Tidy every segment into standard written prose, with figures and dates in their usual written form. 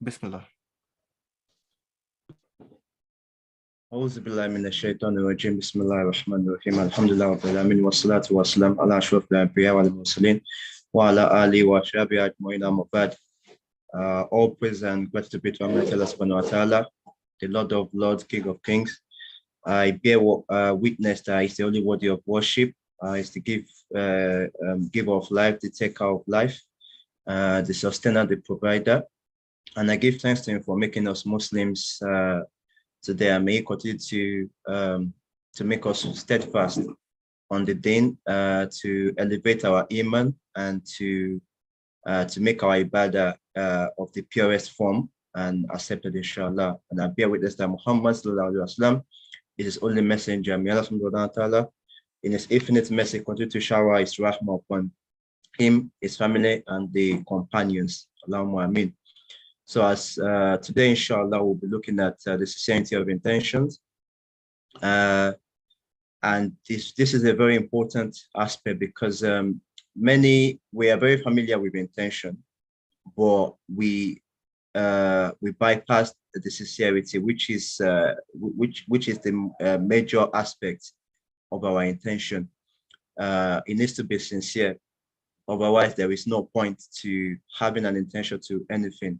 Bismillah. أعوذ بالله من الشيطان الرجيم بسم الله الرحمن الرحيم الحمد لله رب العالمين والصلاة والسلام على أشرف الأنبياء والمرسلين وعلى آله وصحبه أجمعين أما بعد. All praise and gratitude be to Allah subhanahu wa ta'ala, the Lord of Lords, King of Kings. I bear witness that He's the only worthy of worship. Is the giver of life, the taker of life, the sustainer, the provider. And I give thanks to Him for making us Muslims today. I may continue to make us steadfast on the deen, to elevate our iman, and to make our ibadah of the purest form and accepted, inshallah. And I bear witness that Muhammad sallallahu alaihi wasallam is His only messenger. May Allah subhanahu wa ta'ala, in His infinite mercy, continue to shower His rahmah upon him, his family, and the companions. Allahumma ameen. So as today, inshallah, we'll be looking at the sincerity of intentions. And this is a very important aspect because we are very familiar with intention, but we bypass the sincerity, which is the major aspect of our intention. It needs to be sincere. Otherwise, there is no point to having an intention to anything.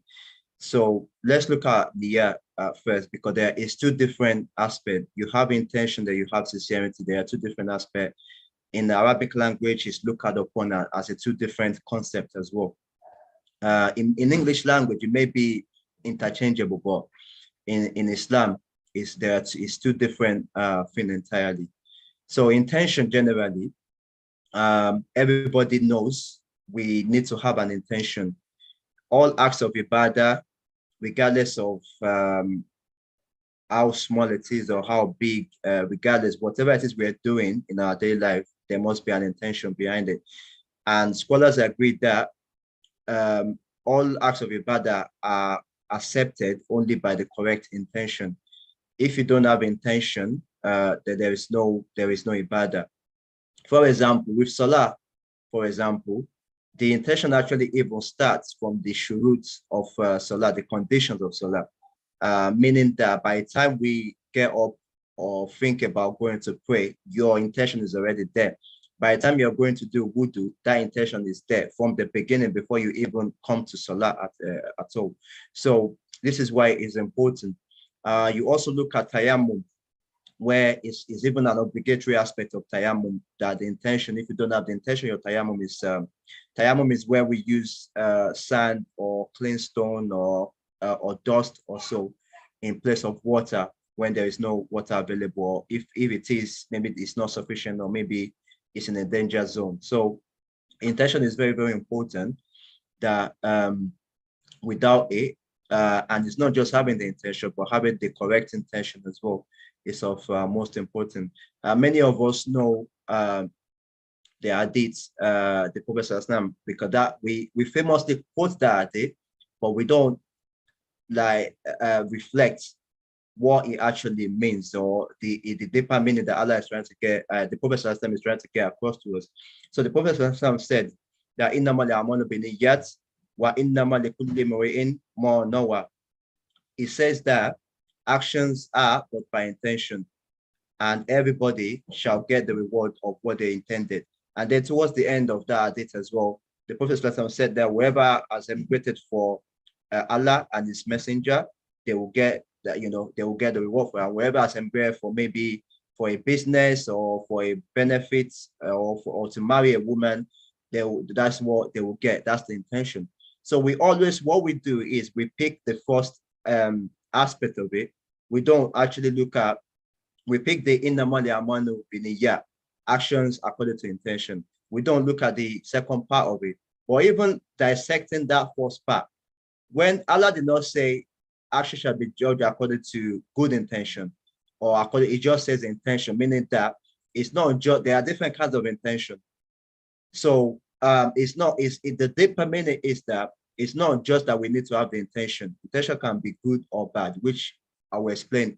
So let's look at the first, because there is two different aspects. You have intention, that you have sincerity. There are two different aspects. In the Arabic language, it's looked upon as a two different concepts as well. In English language, it may be interchangeable, but in Islam, it's two different things entirely. So intention generally, everybody knows we need to have an intention. All acts of ibadah, regardless of how small it is or how big, regardless, whatever it is we're doing in our daily life, there must be an intention behind it. And scholars agree that all acts of ibadah are accepted only by the correct intention. If you don't have intention, then there is no ibadah. For example, with Salah, for example, the intention actually even starts from the shuruts of Salah, the conditions of Salah, meaning that by the time we get up or think about going to pray, your intention is already there. By the time you're going to do wudu, that intention is there from the beginning before you even come to Salah at all. So this is why it's important. You also look at tayammum, where it's even an obligatory aspect of tayammum, that the intention, if you don't have the intention, your tayammum is where we use sand or clean stone or dust or so in place of water when there is no water available, or if it is, maybe it's not sufficient, or maybe it's in a danger zone. So intention is very, very important, that without it, and it's not just having the intention, but having the correct intention as well is of most important. Many of us know the hadith, the Prophet ﷺ, because that we famously quote the hadith, but we don't reflect what it actually means, or the deeper meaning that Allah is trying to get, the Prophet ﷺ is trying to get across to us. So the Prophet ﷺ said that innamal a'malu binniyat wa innamal likulli imri'in ma nawa. It says that actions are but by intention, and everybody shall get the reward of what they intended. And then towards the end of that hadith as well, the Prophet ﷺ said that whoever has emigrated for Allah and His Messenger, they will get that, they will get the reward for it. Whoever has emigrated for maybe for a business or for a benefit, or to marry a woman, that's what they will get. That's the intention. So what we do is we pick the first aspect of it. We don't actually we pick the innamal a'malu binniyat, actions according to intention. We don't look at the second part of it, or even dissecting that first part. When Allah did not say action shall be judged according to good intention, or according, it just says intention, meaning that it's not just, there are different kinds of intention. So the deeper meaning is that it's not just that we need to have the intention. Intention can be good or bad, which I will explain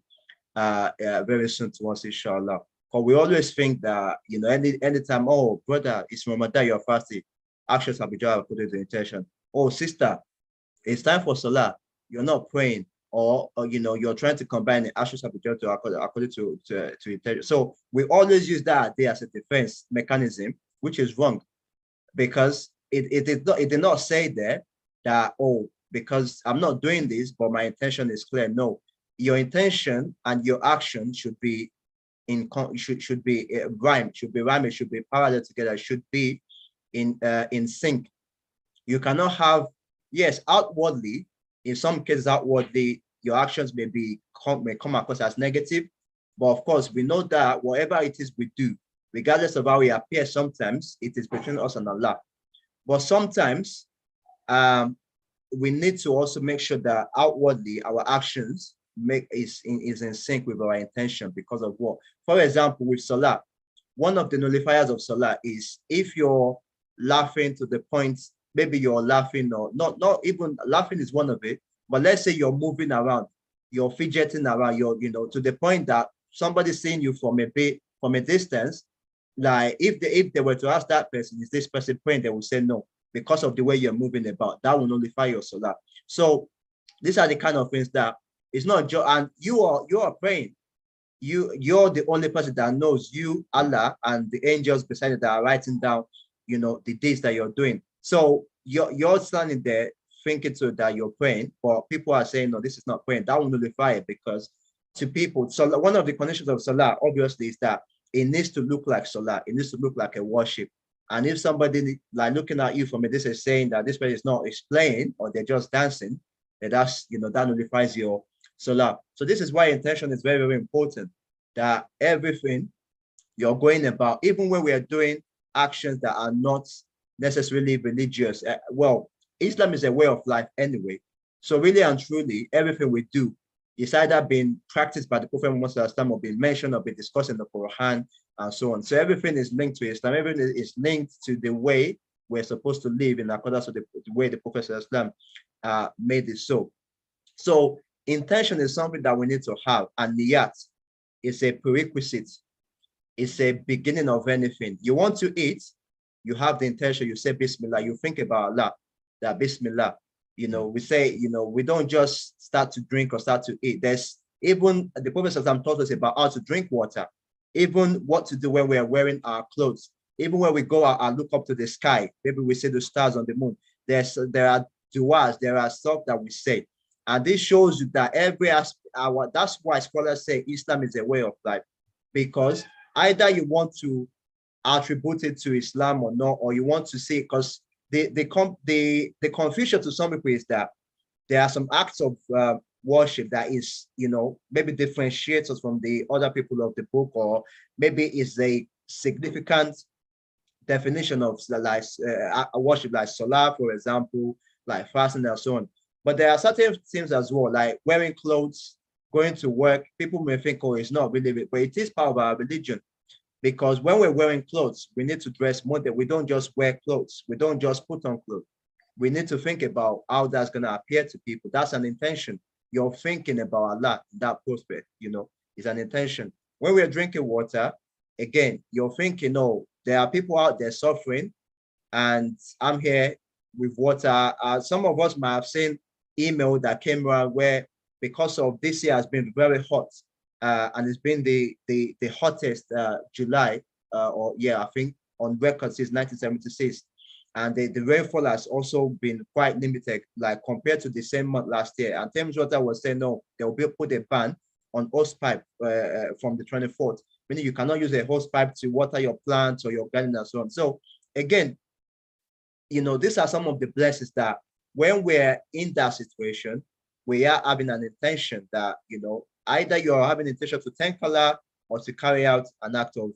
very soon to us, inshallah. But we always think that, anytime, oh, brother, it's Ramadan, you're fasting, actions have been judged according to intention. Oh, sister, it's time for Salah. you're not praying, or you're trying to combine the actions of the judge according to intention. So we always use that idea as a defense mechanism, which is wrong, because it did not say there that, oh, because I'm not doing this, but my intention is clear. No, your intention and your action should be should be rhyme, should be rhyme, it should be parallel together, should be in sync. You cannot have, yes, outwardly, in some cases outwardly, your actions may come across as negative, but of course we know that whatever it is we do, regardless of how we appear, sometimes it is between us and Allah. But sometimes we need to also make sure that outwardly our actions is in sync with our intention. Because of what? For example, with Salah, one of the nullifiers of Salah is if you're laughing to the point, maybe you're laughing, or not even laughing is one of it, but let's say you're moving around, you're fidgeting around, you're to the point that somebody's seeing you from a distance. Like if they were to ask that person, is this person praying, they will say no, because of the way you're moving about. That will nullify your Salah. So these are the kind of things that it's not just, and you are praying. You're the only person that knows you, Allah, and the angels beside it that are writing down, the deeds that you're doing. So you're standing there thinking so that you're praying, but people are saying, no, this is not praying. That will nullify it, because to people, so one of the conditions of Salah, obviously, is that it needs to look like Salah. It needs to look like a worship. And if somebody like looking at you from a distance saying that this person is not explaining, or they're just dancing, then that's, that nullifies your Salah. So this is why intention is very, very important, that everything you're going about, even when we are doing actions that are not necessarily religious, well, Islam is a way of life anyway. So really and truly, everything we do is either being practiced by the Prophet Muhammad or being mentioned or being discussed in the Quran and so on. So everything is linked to Islam. Everything is linked to the way we're supposed to live in accordance with the way the Prophet made it so. So intention is something that we need to have, and niyat is a prerequisite. It's a beginning of anything. You want to eat, you have the intention, you say Bismillah, you think about Allah, that Bismillah. We say, we don't just start to drink or start to eat. There's even the Prophet taught us about how to drink water, even what to do when we are wearing our clothes, even when we go out and look up to the sky, maybe we see the stars on the moon. There are du'as, there are stuff that we say. And this shows you that every aspect, that's why scholars say Islam is a way of life, because either you want to attribute it to Islam or not, or you want to see, because the confusion to some people is that there are some acts of worship that is, maybe differentiates us from the other people of the book, or maybe is a significant definition of worship, like Salah, for example, like fasting and so on. But there are certain things as well, like wearing clothes, going to work. People may think, oh, it's not really, but it is part of our religion. Because when we're wearing clothes, we need to dress more. We don't just wear clothes. We don't just put on clothes. We need to think about how that's going to appear to people. That's an intention. You're thinking about Allah, that prospect, is an intention. When we're drinking water, again, you're thinking, oh, there are people out there suffering, and I'm here with water. Some of us might have seen email that came around where, because of this year has been very hot, and it's been the hottest July, I think on record since 1976. And the rainfall has also been quite limited, like compared to the same month last year. And Thames Water was saying, no, they will put a ban on hose pipe from the 24th, meaning you cannot use a hose pipe to water your plants or your garden and so on. So again, these are some of the blessings that when we're in that situation, we are having an intention that, either you're having intention to thank Allah or to carry out an act of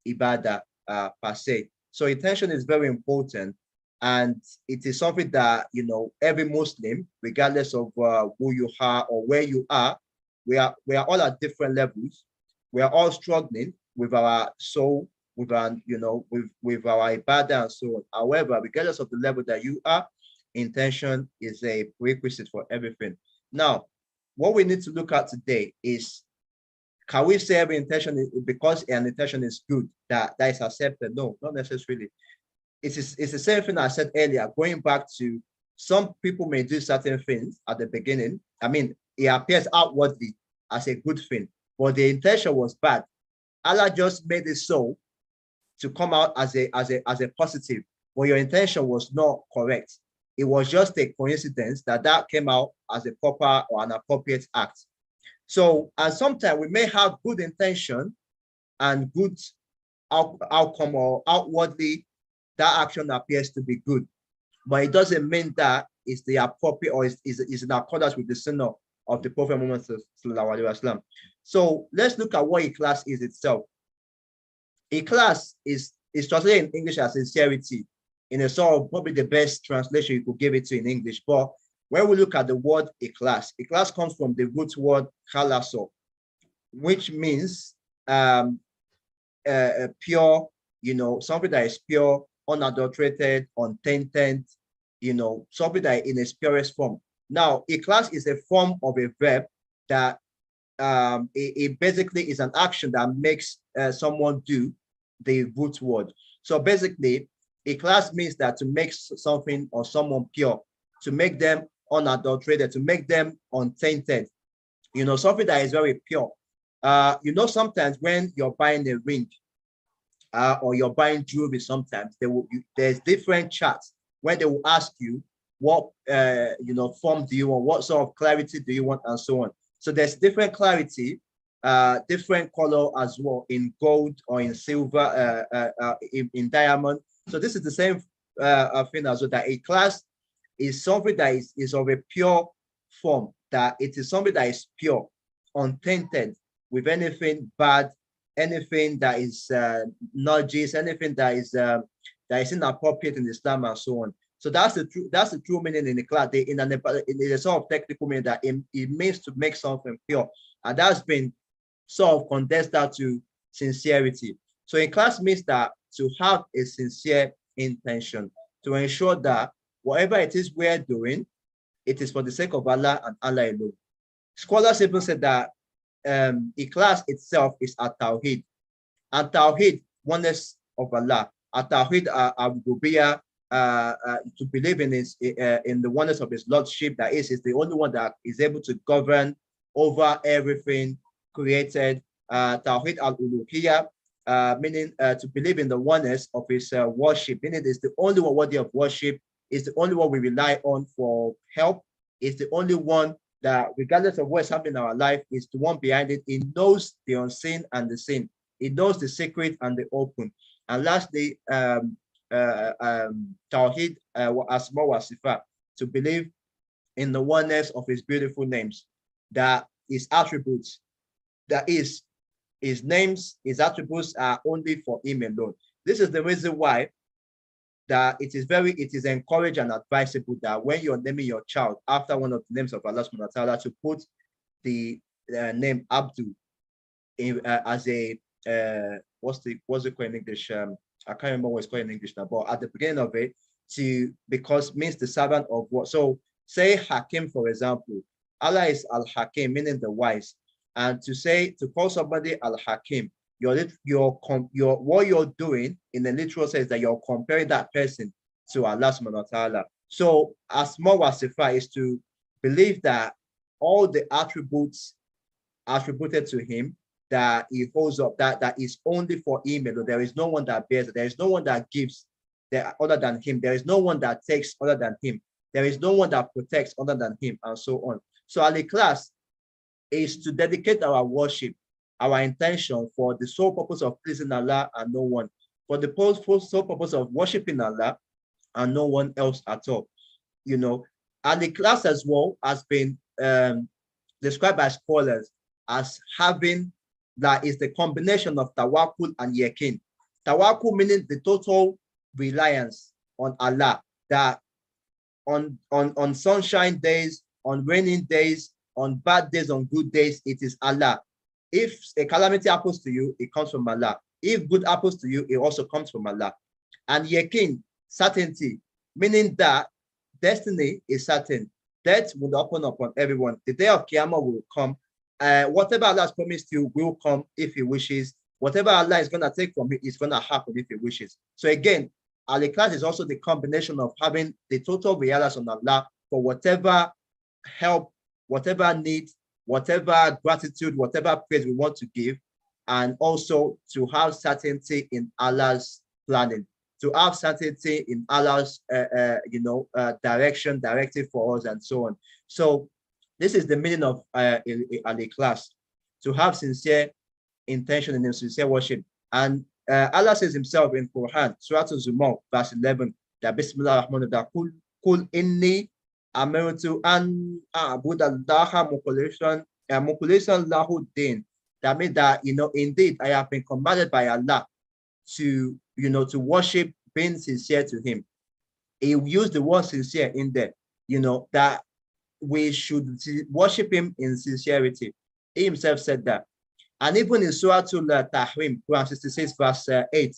ibadah per se. So intention is very important, and it is something that, every Muslim, regardless of who you are or where you are, we are all at different levels. We are all struggling with our soul, with our, with our ibadah and so on. However, regardless of the level that you are, intention is a prerequisite for everything. Now, what we need to look at today is, can we say every intention is, because an intention is good, that is accepted? No, not necessarily. It's the same thing I said earlier, going back to some people may do certain things at the beginning. I mean, it appears outwardly as a good thing, but the intention was bad. Allah just made it so to come out as a positive, but your intention was not correct. It was just a coincidence that came out as a proper or an appropriate act. So, and sometimes we may have good intention and good outcome, or outwardly that action appears to be good, but it doesn't mean that it's the appropriate or is in accordance with the sunnah of the Prophet Muhammad sallallahu alaihi wasallam. So let's look at what ikhlas is itself. Ikhlas is translated in English as sincerity, in a sort of probably the best translation you could give it to in English. But when we look at the word ikhlas comes from the root word khalaso, which means pure, something that is pure, unadulterated, untainted, something that in its purest form. Now, ikhlas is a form of a verb that it basically is an action that makes someone do the root word. So basically, ikhlas means that to make something or someone pure, to make them unadulterated, to make them untainted, something that is very pure. Sometimes when you're buying a ring or you're buying jewelry, sometimes there's different charts where they will ask you what form do you want, what sort of clarity do you want, and so on. So there's different clarity, different color as well, in gold or in silver, in diamond. So this is the same thing as well, that a class is something that is of a pure form, that it is something that is pure, untainted with anything bad, anything that is najis, anything that is inappropriate in Islam, and so on. So that's the true meaning in the class. In a sort of technical meaning, that it means to make something pure, and that's been sort of condensed down to sincerity. So in class means that to have a sincere intention, to ensure that whatever it is we're doing, it is for the sake of Allah and Allah alone. Scholars even said that ikhlas itself is at-tawhid, and tawhid, oneness of Allah, at-tawhid al-rububiyyah, to believe in the oneness of his lordship, that is the only one that is able to govern over everything created. Tawhid al-uluhiyyah, meaning to believe in the oneness of his worship, meaning it's the only one worthy of worship, is the only one we rely on for help, is the only one that, regardless of what's happening in our life, is the one behind it. He knows the unseen and the seen. He knows the secret and the open. And lastly, Tawheed Asma wa Sifat, to believe in the oneness of his beautiful names, that his attributes, that is, his names, his attributes are only for him alone. This is the reason why that it is encouraged and advisable that when you're naming your child after one of the names of Allah subhanahu wa ta'ala, to put the name Abdul as a what's it called in English? I can't remember what it's called in English now, but at the beginning of it, because means the servant of what. So say Hakim, for example. Allah is Al-Hakim, meaning the wise. And to call somebody Al-Hakim, what you're doing in the literal sense, that you're comparing that person to Allah subhanahu wa ta'ala. So Asma wa Sifat is to believe that all the attributes attributed to him, that he holds up, that is only for him alone. There is no one that bears it. There is no one that gives other than him. There is no one that takes other than him. There is no one that protects other than him, and so on. So al-Ikhlas is to dedicate our worship, our intention, for the sole purpose of pleasing Allah and no one, for the sole purpose of worshiping Allah and no one else at all. Al-Ikhlas as well has been described by scholars as having, that is the combination of tawakkul and yaqeen. Tawakkul meaning the total reliance on Allah, that on sunshine days, on raining days, on bad days, on good days, it is Allah. If a calamity happens to you, it comes from Allah. If good happens to you, it also comes from Allah. And yaqeen, certainty, meaning that destiny is certain. Death will open upon everyone. The day of Qiyamah will come. Whatever Allah has promised you will come if he wishes. Whatever Allah is going to take from you is going to happen if he wishes. So again, al-ikhlas is also the combination of having the total reliance on Allah for whatever help, whatever need, whatever gratitude, whatever praise we want to give, and also to have certainty in Allah's planning, to have certainty in Allah's directive for us, and so on. So this is the meaning of al-ikhlas, to have sincere intention and sincere worship. And Allah says himself in Quran, Surah Al-Zumar, verse 11, that Bismillah ar-Rahman ar-Rahim, Kul inni amirtu an a'budallaha mukhlishan lahu din. That means that, indeed, I have been commanded by Allah to, to worship, being sincere to him. He used the word sincere in there, that we should worship him in sincerity. He himself said that. And even in Surah Al-Tahrim, Quran 66, verse 8,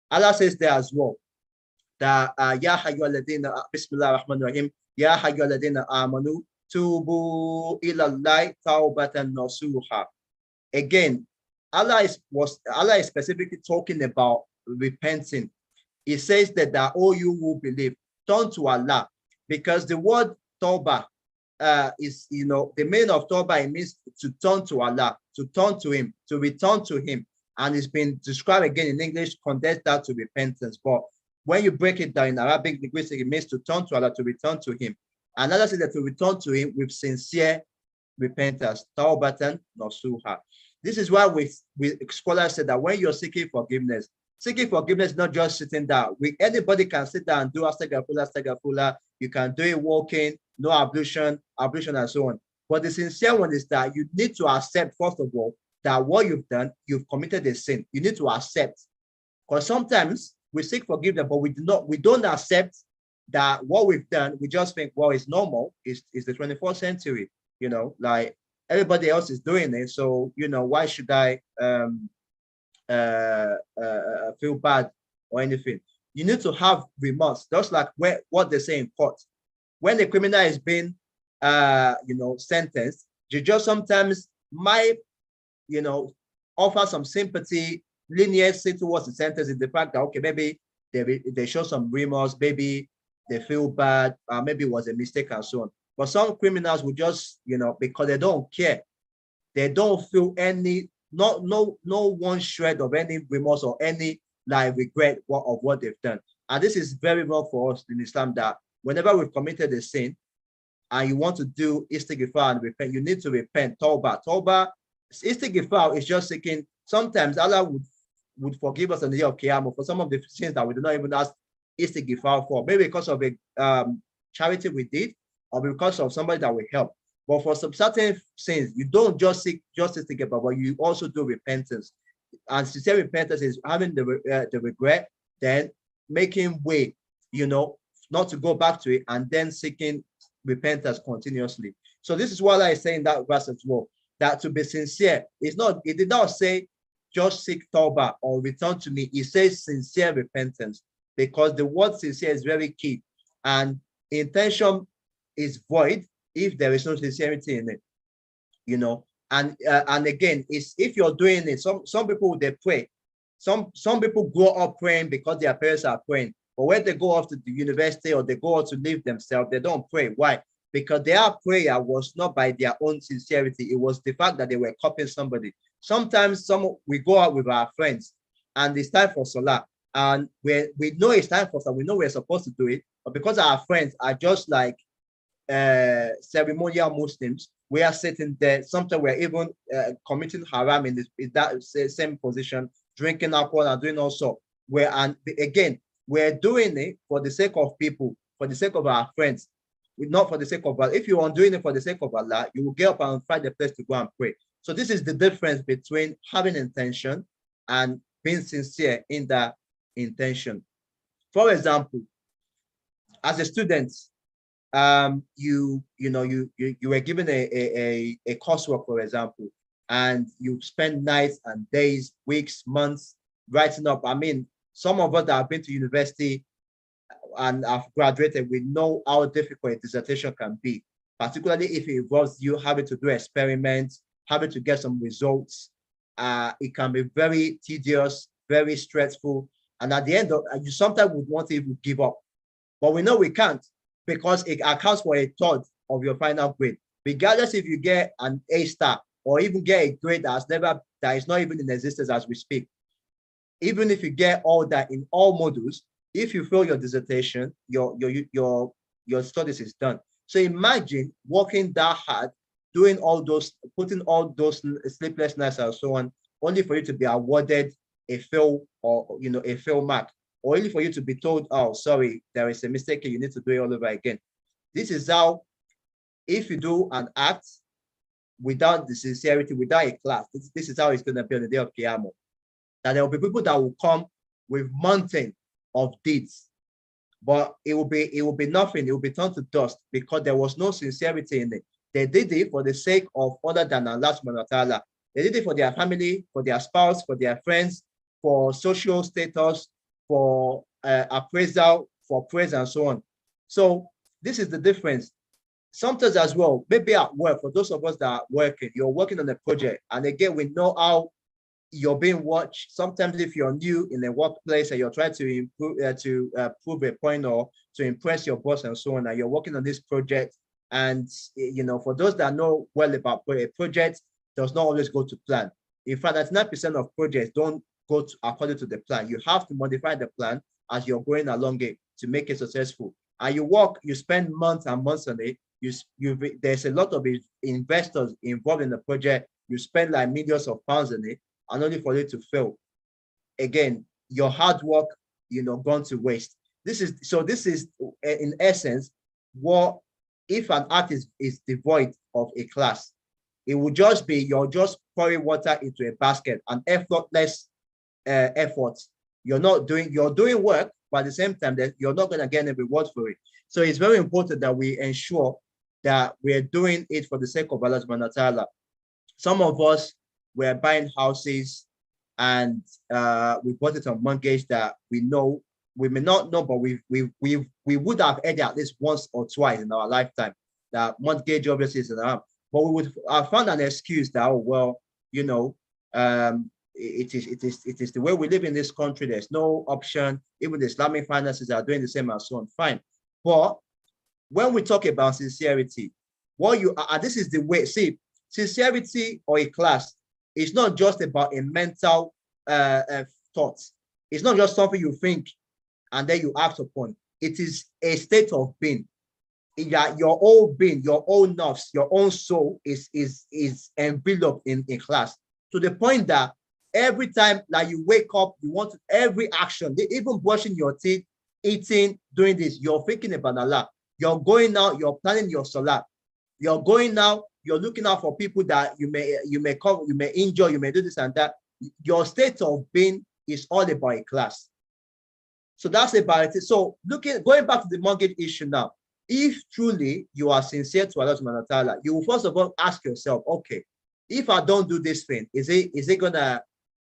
Allah says there as well, that Ya hayyuhalladhina, Bismillah ar-Rahman ar-Rahim, Ya hayyuhalladhina amanu, tubu ilallahi tawbatan nasuha. Again, Allah is specifically talking about repenting. He says that all you who believe, turn to Allah, because the word tawbah is, the meaning of tawbah, it means to turn to Allah, to turn to him, to return to him. And it's been described again in English, condensed down to repentance. But when you break it down in Arabic linguistics, it means to turn to Allah, to return to him. And Allah says that to return to him with sincere repentance, tawbatan nasuha. This is why we scholars said that when you're seeking forgiveness is not just sitting down. Anybody can sit down and do astaghfirullah. You can do it walking, no ablution, and so on. But the sincere one is that you need to accept, first of all, that what you've done, you've committed a sin. You need to accept. Because sometimes we seek forgiveness, but we don't accept that what we've done. We just think, well, it's normal. It's the 21st century, like everybody else is doing it. So, why should I feel bad or anything? You need to have remorse, just like what they say in court. When the criminal is being sentenced, the judge sometimes might offer some sympathy, leniency towards the sentence, in the fact that, okay, maybe they show some remorse, maybe they feel bad, maybe it was a mistake and so on. But some criminals will just, because they don't care, they don't feel no one shred of any remorse or any regret of what they've done. And this is very well for us in Islam, that whenever we've committed a sin and you want to do istighfar and repent, you need to repent. Tawbah, istighfar is just seeking. Sometimes Allah would forgive us on the day of Qiyamah for some of the sins that we do not even ask istighfar for, maybe because of a charity we did or because of somebody that we help. But for some certain sins, you don't just seek justice to get, but you also do repentance. And sincere repentance is having the regret, then making way, not to go back to it, and then seeking repentance continuously. So this is what I say in that verse as well, that to be sincere it did not say just seek tawbah or return to me. It says sincere repentance, because the word sincere is very key, and intention is void if there is no sincerity in it, and again, it's if you're doing it. Some people, they pray. Some people grow up praying because their parents are praying, but when they go off to the university or they go out to live themselves, they don't pray. Why? Because their prayer was not by their own sincerity. It was the fact that they were copying somebody. Sometimes we go out with our friends and it's time for Salah, and we know it's time for Salah, we know we're supposed to do it, but because our friends are just like ceremonial Muslims, we are sitting there. Sometimes we're even committing haram in that same position, drinking alcohol and doing also. And again, we're doing it for the sake of people, for the sake of our friends, not for the sake of Allah. If you are doing it for the sake of Allah, you will get up and find a place to go and pray. So this is the difference between having intention and being sincere in that intention. For example, as a student, you were given a coursework, for example, and you spend nights and days, weeks, months writing up. I mean, some of us that have been to university and have graduated, we know how difficult a dissertation can be, particularly if it involves you having to do experiments, having to get some results. It can be very tedious, very stressful. And at the end of you sometimes would want to even give up. But we know we can't, because it accounts for a third of your final grade. Regardless if you get an A star or even get a grade that is not even in existence as we speak. Even if you get all that in all modules, if you fail your dissertation, your studies is done. So imagine working that hard, doing all those, putting all those sleepless nights and so on, only for you to be awarded a fail, or a fail mark, or only for you to be told, oh, sorry, there is a mistake, you need to do it all over again. This is how, if you do an act without the sincerity, without a class, this is how it's going to be on the day of Qiyamah. That there will be people that will come with mountain of deeds, but it will be nothing. It will be turned to dust, because there was no sincerity in it. They did it for the sake of other than Allah subhanahu wa ta'ala. They did it for their family, for their spouse, for their friends, for social status, for appraisal, for praise, and so on. So this is the difference. Sometimes as well, maybe at work, for those of us that are working, you're working on a project, and again, we know how you're being watched. Sometimes if you're new in a workplace and you're trying to prove a point or to impress your boss and so on, and you're working on this project, and for those that know well about a project, does not always go to plan. In fact, 99% of projects don't go according to the plan. You have to modify the plan as you're going along it to make it successful. And you spend months and months on it. There's a lot of investors involved in the project. You spend like millions of pounds on it, and only for it to fail. Again, your hard work, gone to waste. This is in essence what, if an act is devoid of a class, it will just be you're just pouring water into a basket, an effortless effort. You're doing work, but at the same time that you're not going to get any reward for it. So it's very important that we ensure that we're doing it for the sake of Allah subhanahu wa ta'ala. Some of us were buying houses, and we bought it on mortgage that we may not know, but we would have heard at least once or twice in our lifetime that mortgage obviously is around. But we would have found an excuse that, oh well, it is the way we live in this country. There's no option. Even the Islamic finances are doing the same and so on. Fine. But when we talk about sincerity, this is the way. See, sincerity or a class is not just about a mental thought. It's not just something you think and then you act upon. It is a state of being. Your whole being, your own nerves, your own soul is enveloped in class, to the point that every time that you wake up, you want every action, even brushing your teeth, eating, doing this, you're thinking about Allah. You're going out, you're planning your salah. You're going out, you're looking out for people that you may come, you may injure, you may do this and that. Your state of being is all about a class. So that's about it. So going back to the mortgage issue now, if truly you are sincere to Allah subhanahu wa ta'ala, you will first of all ask yourself, okay, if I don't do this thing, is it gonna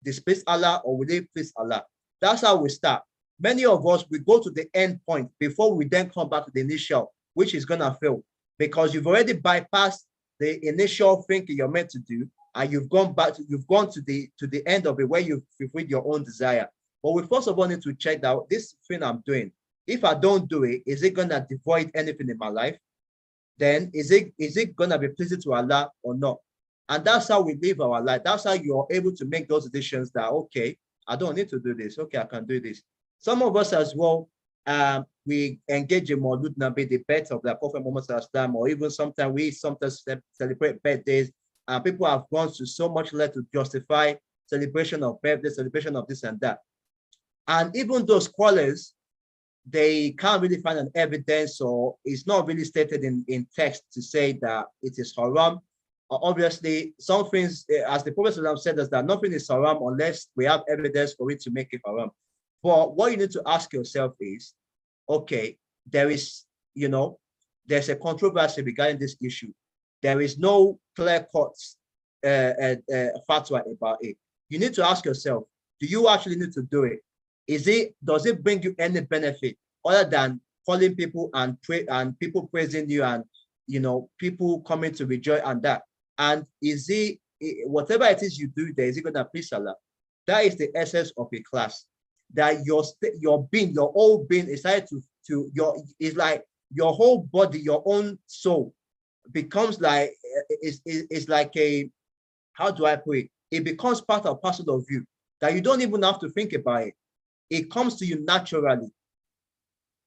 displease Allah, or will it please Allah? That's how we start. Many of us, we go to the end point before we then come back to the initial, which is gonna fail, because you've already bypassed the initial thinking you're meant to do, and you've gone to the end of it where you've fulfilled your own desire. But we first of all need to check that this thing I'm doing, if I don't do it, is it gonna devoid anything in my life? Then is it gonna be pleasing to Allah or not? And that's how we live our life. That's how you're able to make those decisions that, okay, I don't need to do this. Okay, I can do this. Some of us as well, we engage in Maulud Nabi, the birth of the Prophet Muhammad, or even sometimes we celebrate birthdays, and people have gone to so much length to justify celebration of birthday, celebration of this and that. And even those scholars, they can't really find an evidence, or it's not really stated in text to say that it is haram. Obviously, some things, as the Prophet said, is that nothing is haram unless we have evidence for it to make it haram. But what you need to ask yourself is, okay, there's a controversy regarding this issue. There is no clear-cut fatwa about it. You need to ask yourself, do you actually need to do it? Does it bring you any benefit other than calling people and people praising you, and people coming to rejoice and that? And whatever it is you do there, is it going to please Allah? That is the essence of a class. that your being, your whole being is like it's like your whole body, your own soul becomes like it's like a, how do I put it? It becomes part and parcel of you that you don't even have to think about it. It comes to you naturally.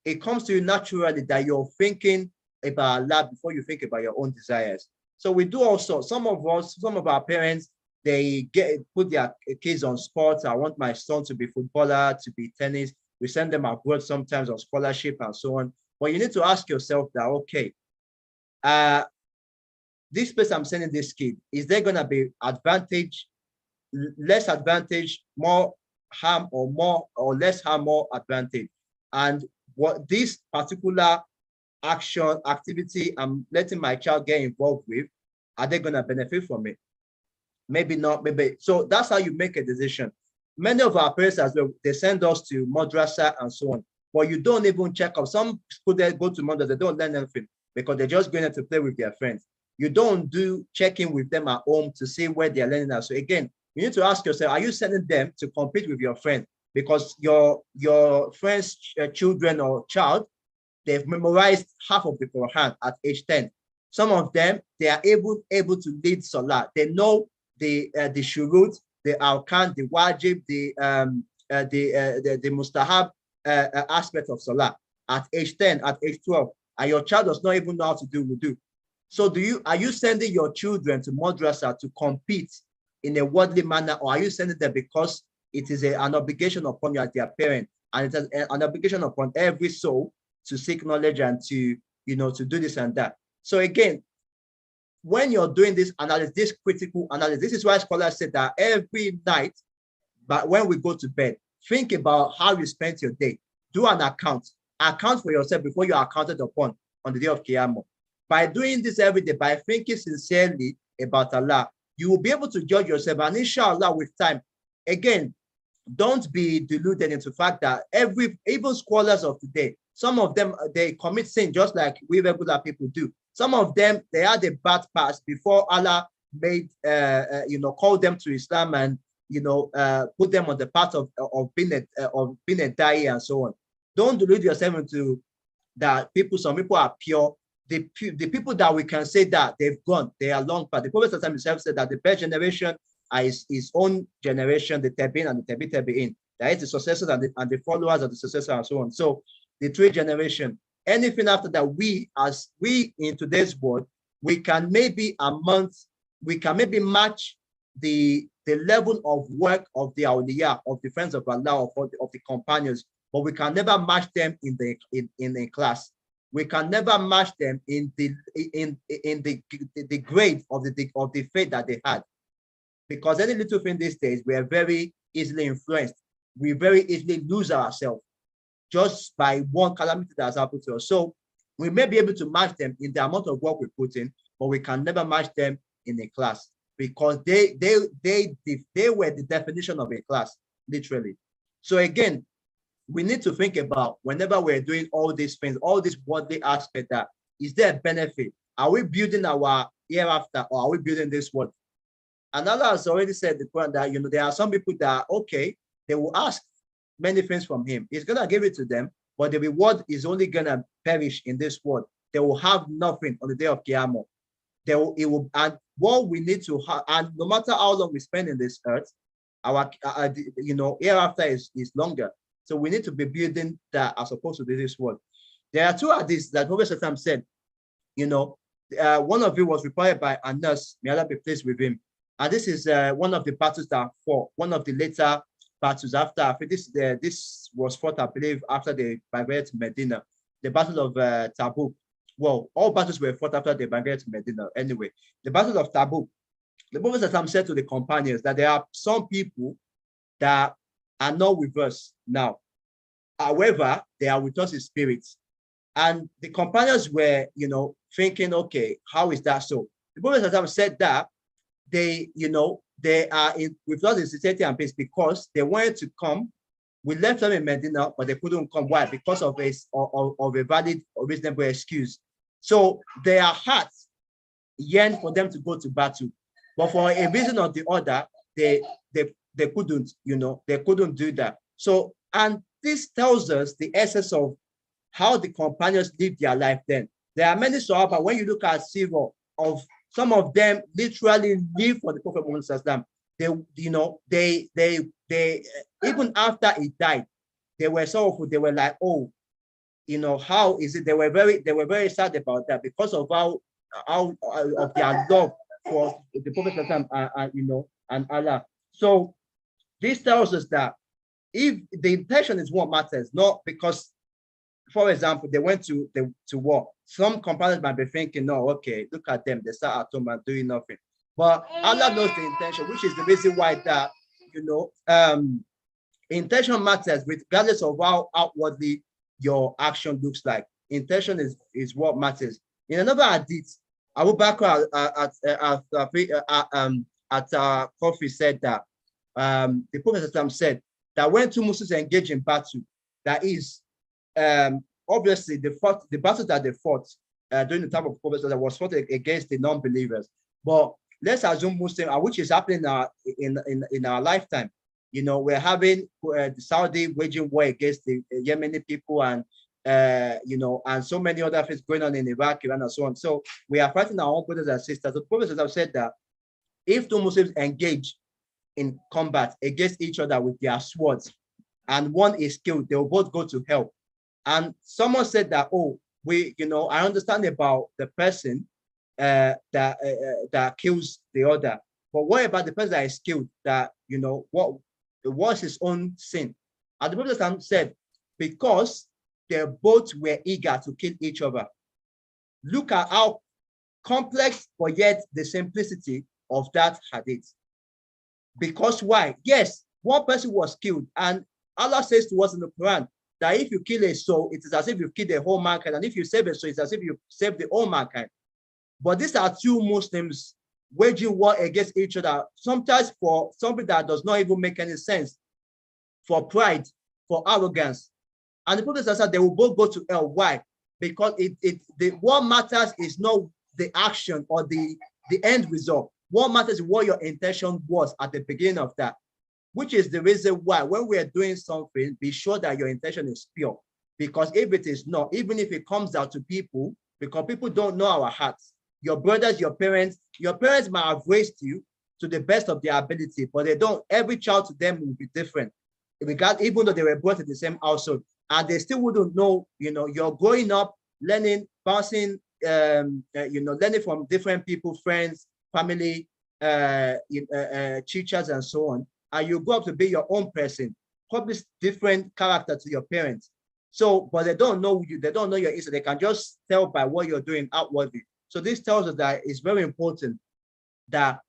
It comes to you naturally that you're thinking about Allah before you think about your own desires. So we do also, some of our parents, they put their kids on sports. I want my son to be footballer, to be tennis. We send them abroad sometimes on scholarship and so on. But you need to ask yourself that, okay, this place I'm sending this kid, is there going to be advantage, less advantage, more harm, or more or less harm, more advantage? And what this particular activity I'm letting my child get involved with, are they going to benefit from it? Maybe not, maybe. So that's how you make a decision. Many of our parents as well, they send us to madrasa and so on, but you don't even check up. Some students go to madrasa, they don't learn anything because they're just going to play with their friends. You don't do checking with them at home to see where they're learning at. So again, you need to ask yourself, are you sending them to compete with your friend? Because your friend's children or child, they've memorized half of the Quran at age 10. Some of them, they are able to lead Salah. They know the shurut, the arkan, the wajib, the mustahab aspect of Salah at age 10, at age 12, and your child does not even know how to do wudu. So are you sending your children to madrasa to compete in a worldly manner, or are you sending them because it is an obligation upon you as their parent, and it is an obligation upon every soul to seek knowledge and to do this and that? So again, when you're doing this analysis, this critical analysis, this is why scholars said that every night, but when we go to bed, think about how you spent your day. Do an account for yourself before you are accounted upon on the day of Qiyamah. By doing this every day, by thinking sincerely about Allah, you will be able to judge yourself. And inshallah, with time, again, don't be deluded into the fact that even scholars of today, some of them, they commit sin just like we regular people do. Some of them, they had a bad past before Allah made, called them to Islam and, put them on the path of being a da'i and so on. Don't delude yourself into that some people are pure. The people that we can say that they've gone, they are long past. The Prophet himself said that the best generation is his own generation, the Tabi'in and the Tabi'in. That is the successors and the followers of the successors and so on. So the three generation. Anything after that, we in today's world, we can maybe match the level of work of the awliya, of the friends of Allah, of the companions, but we can never match them in the class. We can never match them in the grade of the faith that they had, because any little thing these days, we are very easily influenced. We very easily lose ourselves just by one calamity that has happened to us. So we may be able to match them in the amount of work we put in, but we can never match them in a class, because they were the definition of a class, literally. So again, we need to think about, whenever we're doing all these things, all this worldly aspect, that is there a benefit? Are we building our hereafter, or are we building this world? And Allah has already said the point that there are some people that, okay, they will ask many things from him. He's gonna give it to them, but the reward is only gonna perish in this world. They will have nothing on the day of Qiyamah. And what we need to have, and no matter how long we spend in this earth, our hereafter is longer. So we need to be building that as opposed to this world. There are two hadiths that Prophet said, one of it was reported by Anas, may Allah be pleased with him. And this is one of the battles that fought, one of the later battles after, I think this was fought, I believe, after they migrated to Medina, the Battle of Tabuk. Well, all battles were fought after they migrated to Medina. Anyway, the Battle of Tabuk, the Prophet said to the companions that there are some people that are not with us now. However, they are with us in spirit. And the companions were, thinking, okay, how is that so? The Prophet said that they are with us in sincerity and peace because they wanted to come. We left them in Medina, but they couldn't come. Why? Because of a valid or reasonable excuse. So their hearts yearned for them to go to battle, but for a reason or the other, they couldn't, they couldn't do that. So And this tells us the essence of how the companions lived their life then. There are many Sahaba, when you look at Sirah, of some of them literally lived for the Prophet Muhammad. They, you know, they even after he died, they were sorrowful. They were like, oh, you know, how is it? They were very sad about that because of how of their love for the Prophet you know, and Allah. So this tells us that if the intention is what matters, not because, for example, they went to war. Some companions might be thinking, no, okay, look at them, they start at home and doing nothing. But Allah knows the intention, which is the reason why that, you know, intention matters regardless of how outwardly your action looks like. Intention is what matters. In another hadith, Abu Bakr at Coffee said that the Prophet said that when two Muslims engage in battle, that is obviously the battle that they fought during the time of Prophet that was fought against the non-believers. But let's assume Muslim, which is happening in our lifetime. You know, we're having the Saudi waging war against the Yemeni people, and you know, and so many other things going on in Iraq, Iran, and so on. So we are fighting our own brothers and sisters. The Prophet have said that if two Muslims engage in combat against each other with their swords, and one is killed, they will both go to hell. And someone said that, oh, you know, I understand about the person that kills the other, but what about the person that is killed? That, you know, what was his own sin? And the Prophet said, because they both were eager to kill each other. Look at how complex, but yet the simplicity of that hadith. Because why? Yes, one person was killed, and Allah says to us in the Quran that if you kill a soul, it is as if you killed the whole mankind, and if you save a soul, it's as if you saved the whole mankind. But these are two Muslims waging war against each other, sometimes for something that does not even make any sense, for pride, for arrogance. And the Prophet said they will both go to hell. Why? Because what matters is not the action or the end result. What matters is what your intention was at the beginning of that, which is the reason why when we are doing something, be sure that your intention is pure. Because if it is not, even if it comes out to people, because people don't know our hearts, your brothers, your parents might have raised you to the best of their ability, but they don't. Every child to them will be different, even though they were brought in the same household, and they still wouldn't know. You know, you're growing up, learning, bouncing, you know, learning from different people, friends, family, teachers, and so on. And you grow up to be your own person, probably different character to your parents. So, but they don't know you, they don't know your history. They can just tell by what you're doing outwardly. So this tells us that it's very important that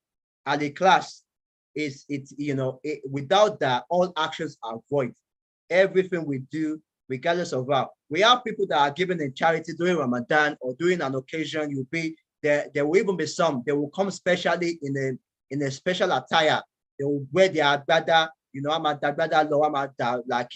al-ikhlas is, you know, without that, all actions are void. Everything we do, regardless of how. We have people that are given in charity during Ramadan or during an occasion. You'll be there. There will even be some. They will come specially in a special attire. They will wear their agbada. You know, I'm a agbada low. I'm a like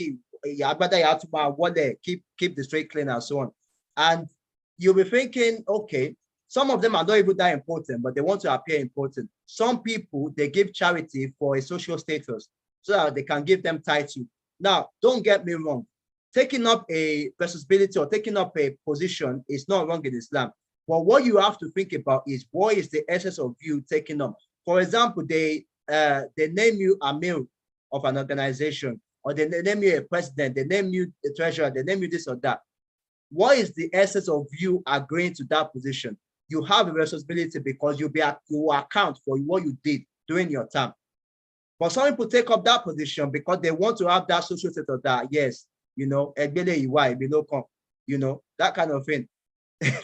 agbada. You have to keep the street clean and so on. And you'll be thinking, okay, some of them are not even that important, but they want to appear important. Some people, they give charity for a social status so that they can give them title. Now, don't get me wrong. Taking up a responsibility or taking up a position is not wrong in Islam. But what you have to think about is what is the essence of you taking up. For example, they name you Amir of an organization, or they name you a president, they name you a treasurer, they name you this or that. What is the essence of you agreeing to that position? You have a responsibility because you will account for what you did during your time. But some people take up that position because they want to have that social status that, yes, you know, you know, that kind of thing.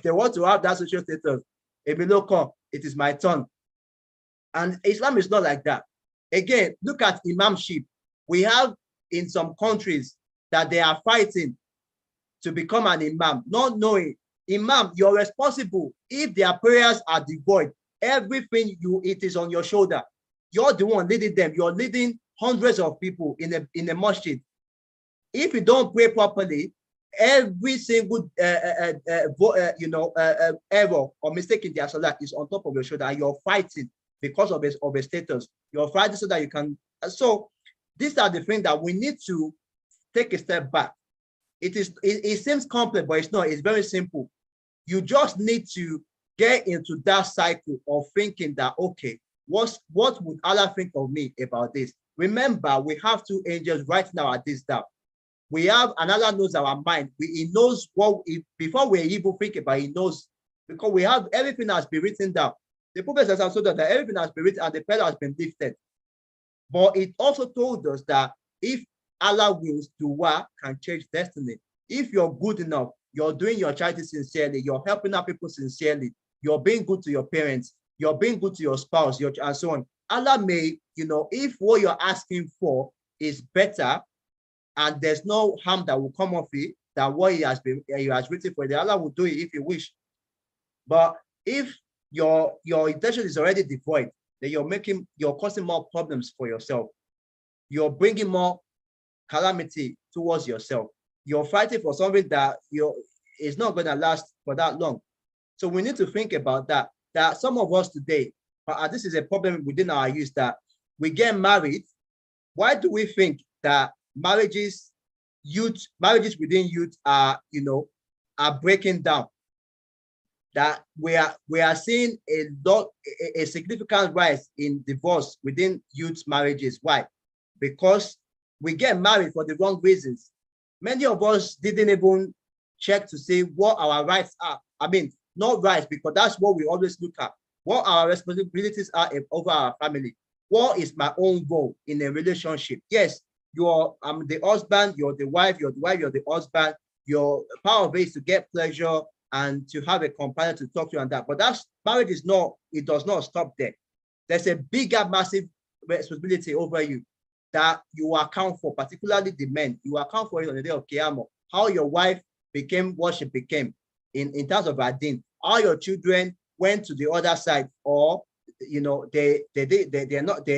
They want to have that social status. It is my turn. And Islam is not like that. Again, look at imamship. We have in some countries that they are fighting to become an imam, not knowing. Imam, you're responsible. If their prayers are devoid, everything it is on your shoulder. You're the one leading them. You're leading hundreds of people in a masjid. If you don't pray properly, every single error or mistake in their salah is on top of your shoulder, and you're fighting because of a status. You're fighting so that you can. So these are the things that we need to take a step back. It seems complex, but it's not. It's very simple. You just need to get into that cycle of thinking that, okay, what would Allah think of me about this? Remember, we have two angels right now at this time. We have, and Allah knows our mind. He knows before we even think about it, He knows, because we have everything has been written down. The Prophet has also that everything has been written and the pen has been lifted. But it also told us that if Allah wills, dua can change destiny. If you're good enough, you're doing your charity sincerely, you're helping out people sincerely, you're being good to your parents, you're being good to your spouse, and so on. Allah may, if what you're asking for is better and there's no harm that will come of it than what He has written for you, Allah will do it if He wish. But if your intention is already devoid, then you're causing more problems for yourself. You're bringing more calamity towards yourself. You're fighting for something that is not going to last for that long. So we need to think about that. That some of us today, this is a problem within our youth, that we get married. Why do we think that marriages within youth are breaking down? That we are seeing a significant rise in divorce within youth marriages. Why? Because we get married for the wrong reasons. Many of us didn't even check to see what our rights are. I mean, not rights, because that's what we always look at. What our responsibilities are over our family. What is my own role in a relationship? Yes, I'm the husband, you're the wife, you're the husband. Your part of it is to get pleasure and to have a companion to talk to and that. But marriage it does not stop there. There's a bigger, massive responsibility over you that you account for, particularly the men. You account for it on the day of Qiyamah. How your wife became what she became in terms of her deen. How your children went to the other side, or they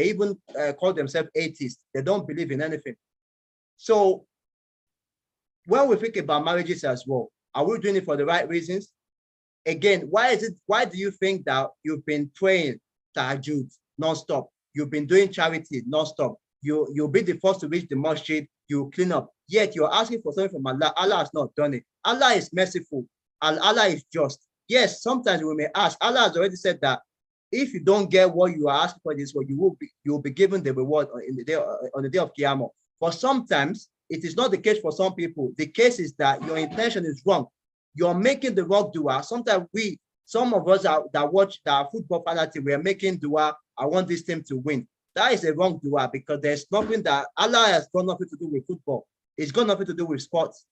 even call themselves atheists. They don't believe in anything. So when we think about marriages as well, are we doing it for the right reasons? Again, why do you think that you've been praying tahajjud non-stop? You've been doing charity non-stop. You'll be the first to reach the masjid, you clean up. Yet you're asking for something from Allah. Allah has not done it. Allah is merciful and Allah is just. Yes, sometimes we may ask. Allah has already said that if you don't get what you are asking for this, what you will be given the reward on the day of Qiyamah. For sometimes it is not the case for some people. The case is that your intention is wrong. You're making the wrong dua. Sometimes some of us that watch the football fanatic, we are making dua, I want this team to win. That is a wrong dua, because there's nothing that Allah has got nothing to do with football. It's got nothing to do with sports.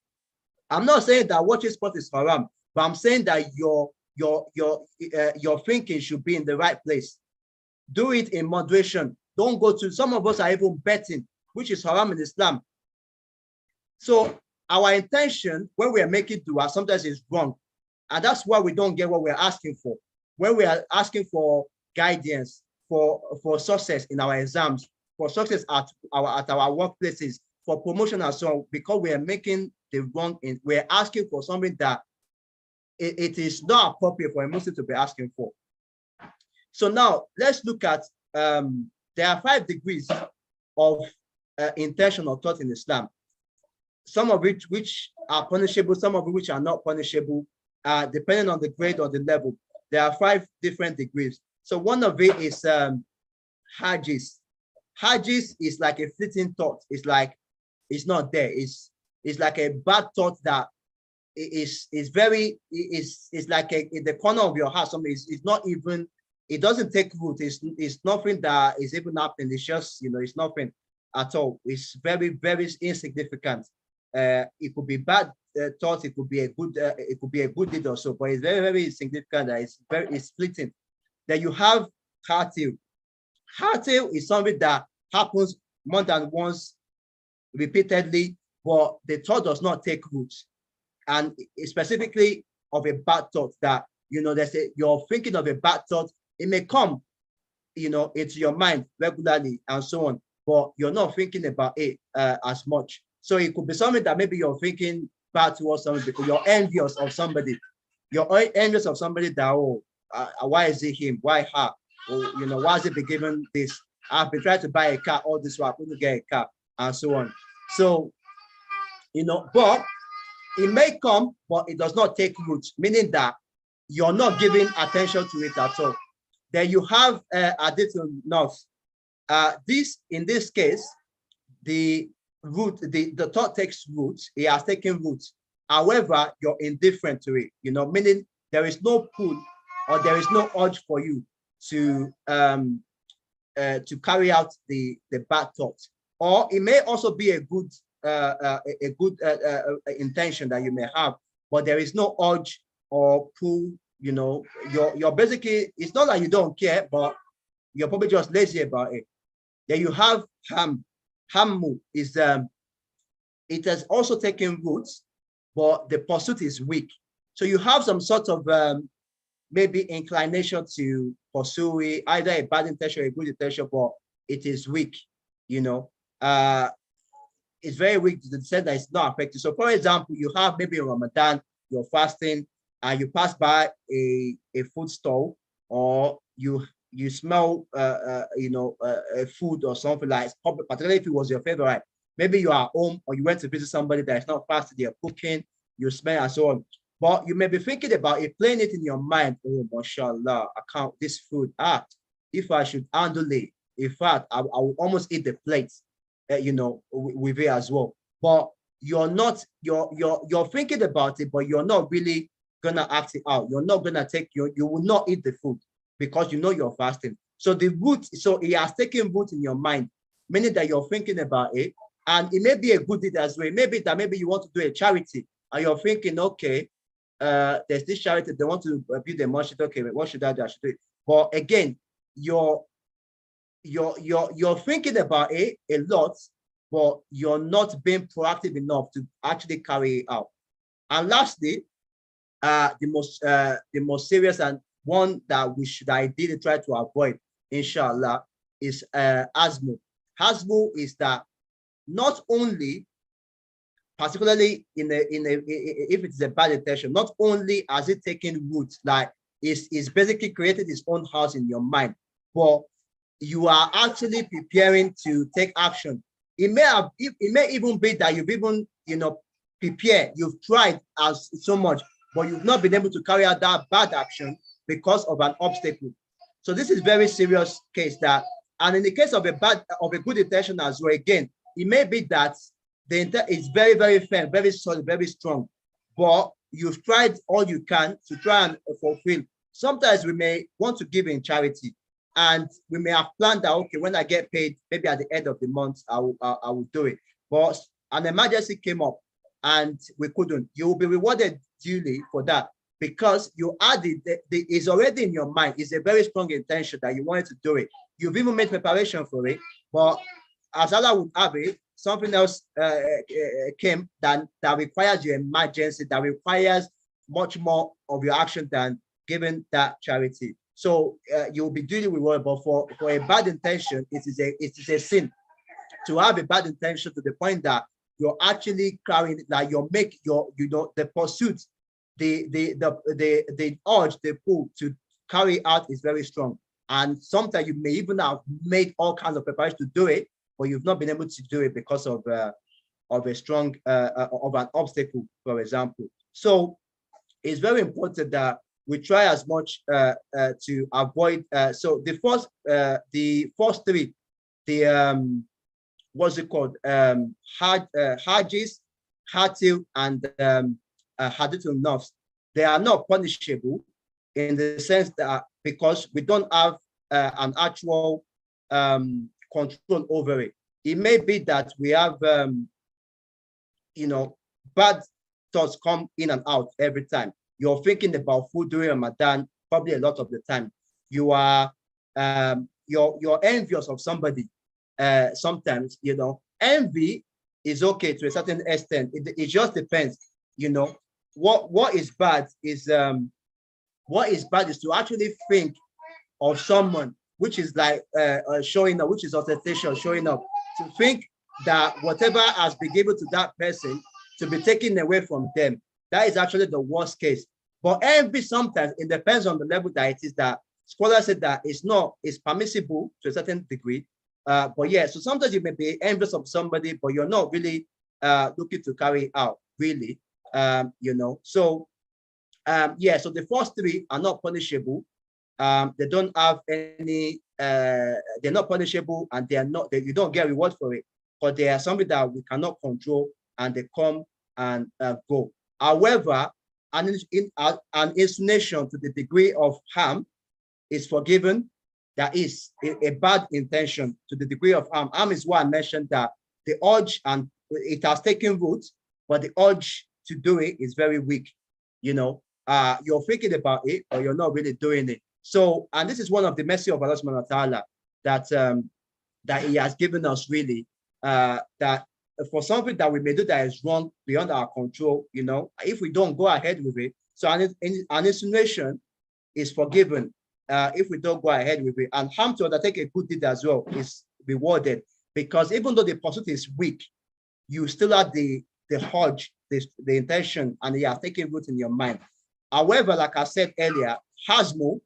I'm not saying that watching sports is haram, but I'm saying that your thinking should be in the right place. Do it in moderation. Don't go to, some of us are even betting, which is haram in Islam. So our intention when we are making dua sometimes is wrong. And that's why we don't get what we're asking for. When we are asking for guidance, for success in our exams, for success at our workplaces, for promotion and so on, because we are making the wrong, we're asking for something that it is not appropriate for a Muslim to be asking for. So now let's look at, there are 5 degrees of intentional thought in Islam. Some of which are punishable, some of which are not punishable, depending on the grade or the level. There are 5 different degrees. So one of it is hajis. Hajis is like a fleeting thought. It's like it's not there. It's like a bad thought that is like in the corner of your heart. Something is not even. It doesn't take root. It's nothing that is even happening. It's just it's nothing at all. It's very, very insignificant. It could be bad thoughts. It could be a good deed or so, but it's very, very insignificant. It's fleeting. Then you have khatil. Khatil is something that happens more than once, repeatedly, but the thought does not take root. And specifically of a bad thought that, you're thinking of a bad thought, it may come, into your mind regularly and so on, but you're not thinking about it as much. So it could be something that maybe you're thinking bad towards somebody because you're envious of somebody. You're envious of somebody that, why is it him? Why her? Or, why is it be given this? I've been trying to buy a car all this while, I couldn't get a car, and so on. So but it may come, but it does not take root, meaning that you're not giving attention to it at all. Then you have additional nerves. In this case, the thought takes root. It has taken root. However, you're indifferent to it, meaning there is no pull or there is no urge for you to carry out the bad thoughts. Or it may also be a good intention that you may have, but there is no urge or pull. You're basically, it's not like you don't care, but you're probably just lazy about it. Then you have hammu is it has also taken roots, but the pursuit is weak. So you have some sort of maybe inclination to pursue it, either a bad intention or a good intention, but it is weak. It's very weak to the extent that it's not affected. So, for example, you have maybe in Ramadan, you're fasting, and you pass by a food stall, or you smell a food or something like, particularly if it was your favorite. Maybe you are home or you went to visit somebody that is not fasting, they're cooking, you smell and so on. But you may be thinking about it, playing it in your mind. Oh, mashallah, I can't, this food, if I should handle it, in fact, I will almost eat the plate, with it as well. But you're thinking about it, but you're not really gonna act it out. You're not gonna you will not eat the food because you're fasting. So the root, so it has taken root in your mind, meaning that you're thinking about it, and it may be a good deed as well. Maybe you want to do a charity, and you're thinking, okay, there's this charity, they want to build a mosque. Okay, what should I do? I should do it. But again, you're thinking about it a lot, but you're not being proactive enough to actually carry it out. And lastly, the most serious and one that we should ideally try to avoid, inshallah, is asthma. Asthma is that not only, particularly if it's a bad intention, not only has it taken root, like it's basically created its own house in your mind, but you are actually preparing to take action. It may even be that you've even prepared, you've tried as so much, but you've not been able to carry out that bad action because of an obstacle. So this is very serious case that, and in the case of a good intention as well, again, it may be that the intent is very, very firm, very solid, very strong, but you've tried all you can to try and fulfill. Sometimes we may want to give in charity, and we may have planned that, okay, when I get paid, maybe at the end of the month, I will do it. But an emergency came up and we couldn't. You will be rewarded duly for that because you added, it's already in your mind. It's a very strong intention that you wanted to do it. You've even made preparation for it, but as Allah would have it, something else came that requires your emergency, that requires much more of your action than giving that charity. So you'll be duly rewarded, but for a bad intention, it is a sin to have a bad intention to the point that you're actually carrying, like the pursuit, the urge, the pull to carry out is very strong. And sometimes you may even have made all kinds of preparations to do it, but you've not been able to do it because of a strong of an obstacle, for example. So it's very important that we try as much to avoid. So the first three, what's it called? Hajis, Hatil, and Hadithul Nafs. They are not punishable in the sense that because we don't have an actual control over it. It may be that we have, bad thoughts come in and out every time. You're thinking about food during Ramadan, probably a lot of the time. You are, you're envious of somebody. Sometimes, envy is okay to a certain extent. It just depends. What is bad is to actually think of someone, which is like showing up, which is ostentation, showing up, to think that whatever has been given to that person to be taken away from them. That is actually the worst case. But envy sometimes, it depends on the level that it is, that scholars said that it's permissible to a certain degree. But yeah, so sometimes you may be envious of somebody, but you're not really looking to carry out, really. You know, so yeah, so the first three are not punishable. They don't have any, they're not punishable, and they are not, you don't get reward for it, but they are something that we cannot control, and they come and go. However, an insinuation to the degree of harm is forgiven. That is a bad intention to the degree of harm. Harm is why I mentioned that the urge, and it has taken root, but the urge to do it is very weak. You know, you're thinking about it, or you're not really doing it. So, and this is one of the mercy of Allah subhanahu wa ta'ala, that that He has given us, really, that for something that we may do that is wrong beyond our control, you know, if we don't go ahead with it, so an insinuation is forgiven if we don't go ahead with it. And harm to undertake a good deed as well is rewarded, because even though the pursuit is weak, you still have the urge, the intention, and you are taking root in your mind. However, like I said earlier, hasmu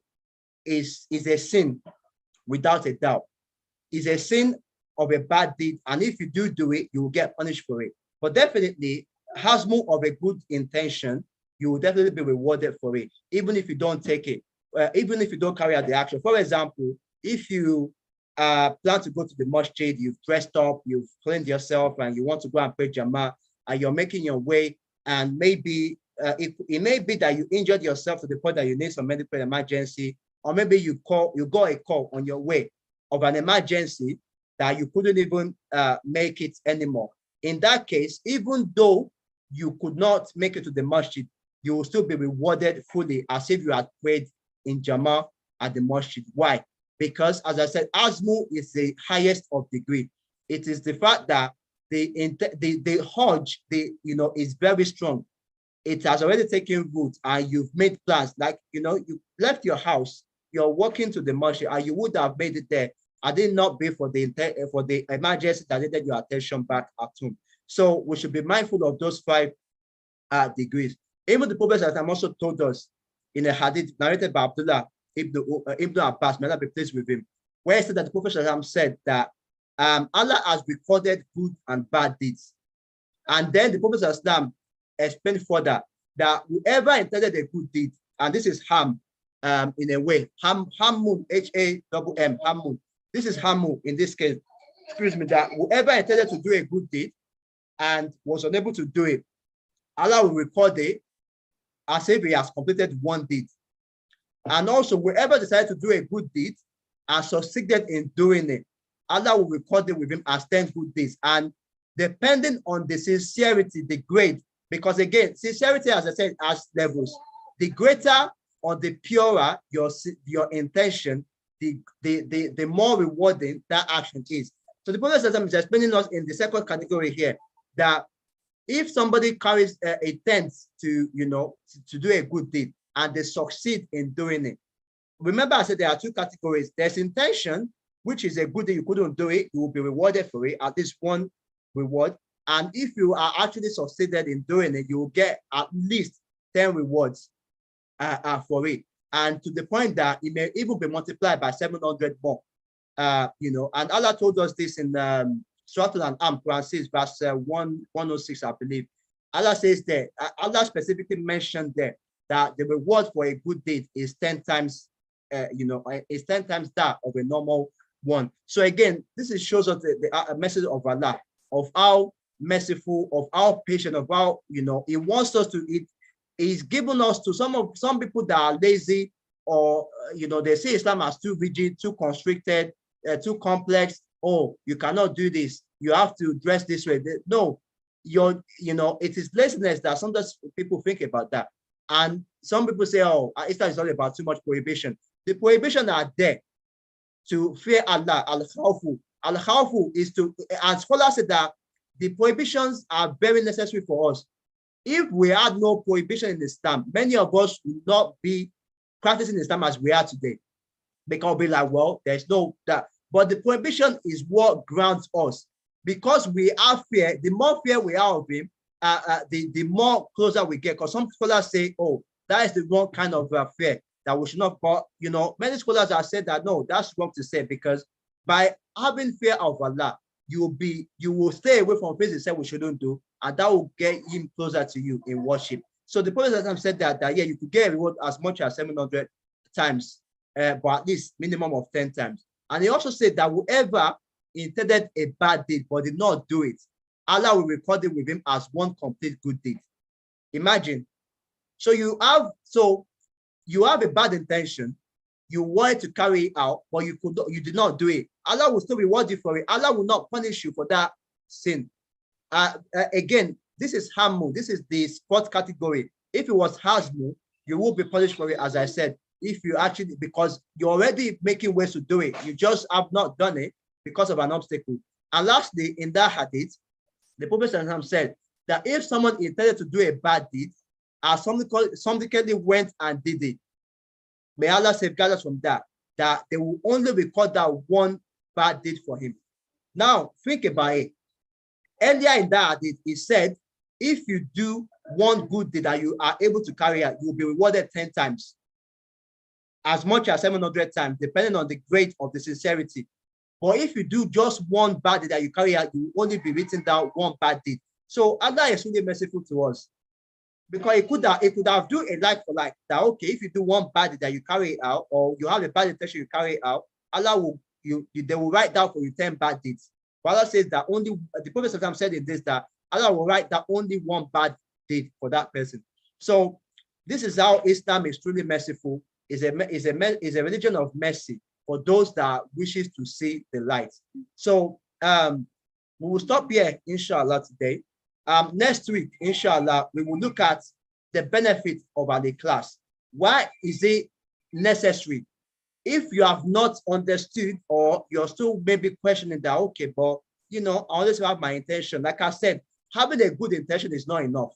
is a sin without a doubt. Is a sin of a bad deed, and if you do it, you will get punished for it. But definitely, hasmu of a good intention, you will definitely be rewarded for it, even if you don't take it, even if you don't carry out the action. For example, if you plan to go to the masjid, you've dressed up, you've cleaned yourself, and you want to go and pray Jama'ah, and you're making your way, and maybe it may be that you injured yourself to the point that you need some medical emergency, or maybe you got a call on your way of an emergency that you couldn't even make it anymore. In that case, even though you could not make it to the masjid, you will still be rewarded fully as if you had prayed in Jama'ah at the masjid. Why? Because, as I said, azmu is the highest of degree. It is the fact that the urge, you know, is very strong. It has already taken root, and you've made plans. Like, you know, you left your house, you're walking to the masjid, and you would have made it there had it not be for the emergency that needed your attention back at home. So we should be mindful of those 5 degrees. Even the Prophet also told us in a hadith narrated by Abdullah Ibn Abbas, may Allah be pleased with him, where he said that the Prophet said that Allah has recorded good and bad deeds. And then the Prophet explained further that whoever intended a good deed, and this is harm in a way, hamun, H-A-M-M, hamun. This is hamu in this case, excuse me, that whoever intended to do a good deed and was unable to do it, Allah will record it as if he has completed one deed. And also, whoever decided to do a good deed and succeeded in doing it, Allah will record it with him as 10 good deeds. And depending on the sincerity, the grade, because again, sincerity, as I said, has levels. The greater or the purer your intention, the more rewarding that action is. So the Prophet is explaining us in the second category here that if somebody carries intends to, you know, to do a good deed and they succeed in doing it. Remember, I said there are 2 categories. There's intention, which is a good deed, you couldn't do it, you will be rewarded for it, at least 1 reward. And if you are actually succeeded in doing it, you will get at least 10 rewards for it. And to the point that it may even be multiplied by 700 more. You know, and Allah told us this in Surah Al-An'am, Quran 6, verse 106, I believe. Allah says there, Allah specifically mentioned there that the reward for a good deed is 10 times, you know, is 10 times that of a normal one. So again, this shows us the message of Allah, of how merciful, of how patient, of how, you know, He wants us to eat. He's given us to some people that are lazy, or you know, they see Islam as too rigid, too constricted, too complex. Oh, you cannot do this. You have to dress this way. No, you know, it is laziness that sometimes people think about that. And some people say, oh, Islam is all about too much prohibition. The prohibition are there to fear Allah. Al-khawfu. Al-khawfu is to, as scholars say, that the prohibitions are very necessary for us. If we had no prohibition in Islam, many of us would not be practicing Islam as we are today. Because we'll be like, well, there's no that. But the prohibition is what grounds us. Because we have fear, the more fear we have of him, the more closer we get. Because some scholars say, oh, that is the wrong kind of fear that we should not. But you know, many scholars have said that no, that's wrong to say, because by having fear of Allah, you will stay away from things He said we shouldn't do, and that will get him closer to you in worship. So the Prophet said that yeah, you could get a reward as much as 700 times, but at least minimum of 10 times. And he also said that whoever intended a bad deed but did not do it, Allah will record it with him as one complete good deed. Imagine. So you have a bad intention, you wanted to carry it out, but you did not do it. Allah will still reward you for it. Allah will not punish you for that sin. Again, this is Hamu. This is the fourth category. If it was Hazmu, you will be punished for it, as I said. If you actually, because you're already making ways to do it, you just have not done it because of an obstacle. And lastly, in that hadith, the Prophet said that if someone intended to do a bad deed, somebody went and did it, may Allah safeguard us from that they will only record that one bad deed for him. Now, think about it. Earlier in that hadith, he said, if you do one good deed that you are able to carry out, you'll be rewarded 10 times, as much as 700 times, depending on the grade of the sincerity. But if you do just one bad deed that you carry out, you will only be written down one bad deed. So Allah is really merciful to us, because it could have do a like for like, that okay, if you do one bad deed that you carry it out, or you have a bad intention you carry it out, Allah will they will write down for you 10 bad deeds. But Allah says that only the Prophet sometimes said in this that Allah will write that only one bad deed for that person. So this is how Islam is truly merciful. Is a religion of mercy for those that wishes to see the light. So we will stop here, inshallah, today. Next week, inshallah, we will look at the benefit of al-ikhlas. Why is it necessary? If you have not understood, or you're still maybe questioning that, okay, but I always have my intention. Like I said, having a good intention is not enough.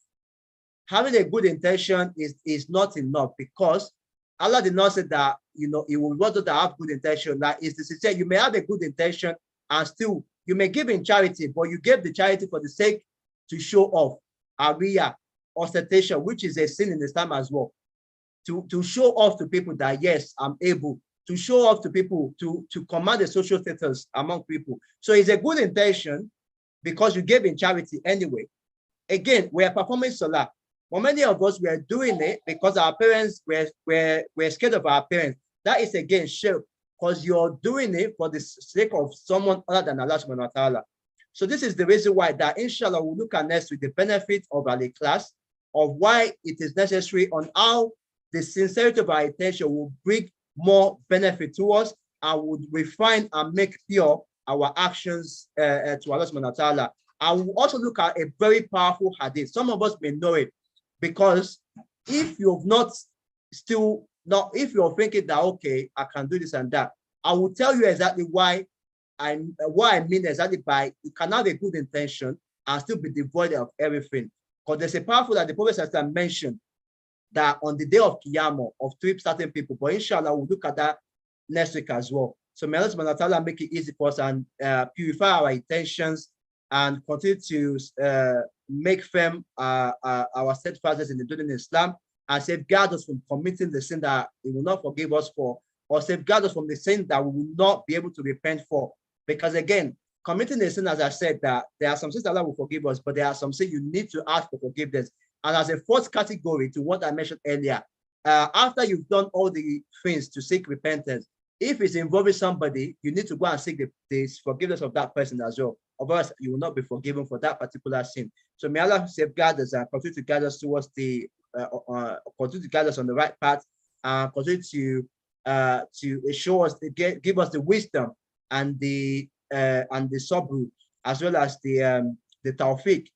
Having a good intention is not enough, because Allah did not say that, He will reward those that have good intention. Like is to say, you may have a good intention and still, you may give in charity, but you gave the charity for the sake to show off, ariya, ostentation, which is a sin in Islam as well. To show off to people that, yes, I'm able. To show off to people, to command a social status among people. So it's a good intention because you gave in charity anyway. Again, we are performing salah. But many of us were doing it because our parents were scared of our parents. That is again shirk, because you're doing it for the sake of someone other than Allah subhanahu wa ta'ala. So this is the reason why that inshallah we'll look at next with the benefit of al-ikhlas, of why it is necessary, on how the sincerity of our intention will bring more benefit to us and would refine and make pure our actions to Allah subhanahu wa ta'ala. I will also look at a very powerful hadith. Some of us may know it, because if you've if you're thinking that, okay, I can do this and that, I will tell you exactly what I mean exactly by you can have a good intention and still be devoid of everything. Because there's a powerful that the Prophet mentioned that on the day of Qiyamah of 3 certain people, but inshallah we'll look at that next week as well. So may Allah subhanahu wa ta'ala make it easy for us and purify our intentions and continue to make firm our steadfastness in the doing Islam, and safeguard us from committing the sin that He will not forgive us for, or safeguard us from the sin that we will not be able to repent for. Because again, committing the sin, as I said, that there are some sins that Allah will forgive us, but there are some sins you need to ask for forgiveness. And as a fourth category to what I mentioned earlier, after you've done all the things to seek repentance, if it's involving somebody, you need to go and seek the forgiveness of that person as well. Otherwise, you will not be forgiven for that particular sin. So may Allah safeguard us and continue to guide us towards continue to guide us on the right path, and continue to show us, give us the wisdom and the sabr, as well as the tawfiq,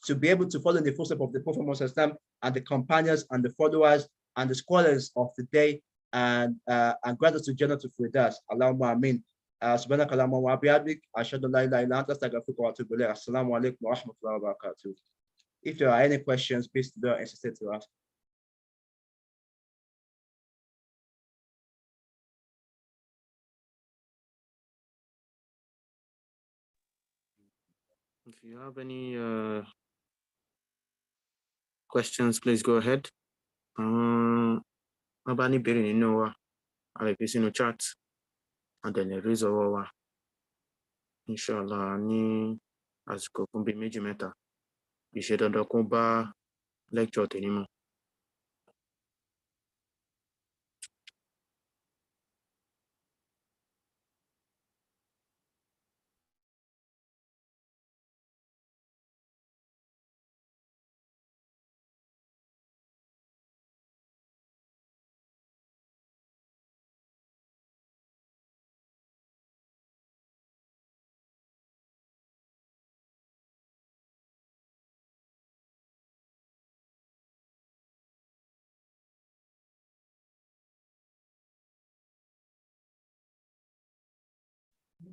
to be able to follow in the footsteps of the Prophet Muhammad and the companions and the followers and the scholars of the day, and grant us to Jannatul Firdaus. Allahumma ameen. Subhanaka Allahumma wa bihamdik, ashhadu an la ilaha illa anta, astaghfiruka wa atubu ilayk. Assalamu alaikum wa rahmatullahi wa barakatuh. If there are any questions, please don't hesitate to ask. If you have any questions, please go ahead. Abani beri nínú wa, a lè fi sínú chat, and then raise ọwọ́ wa. Inshallah ní àsìkò fún bí méjì mẹ́ta. ìṣe dandan kó bá lecture tèmi mu.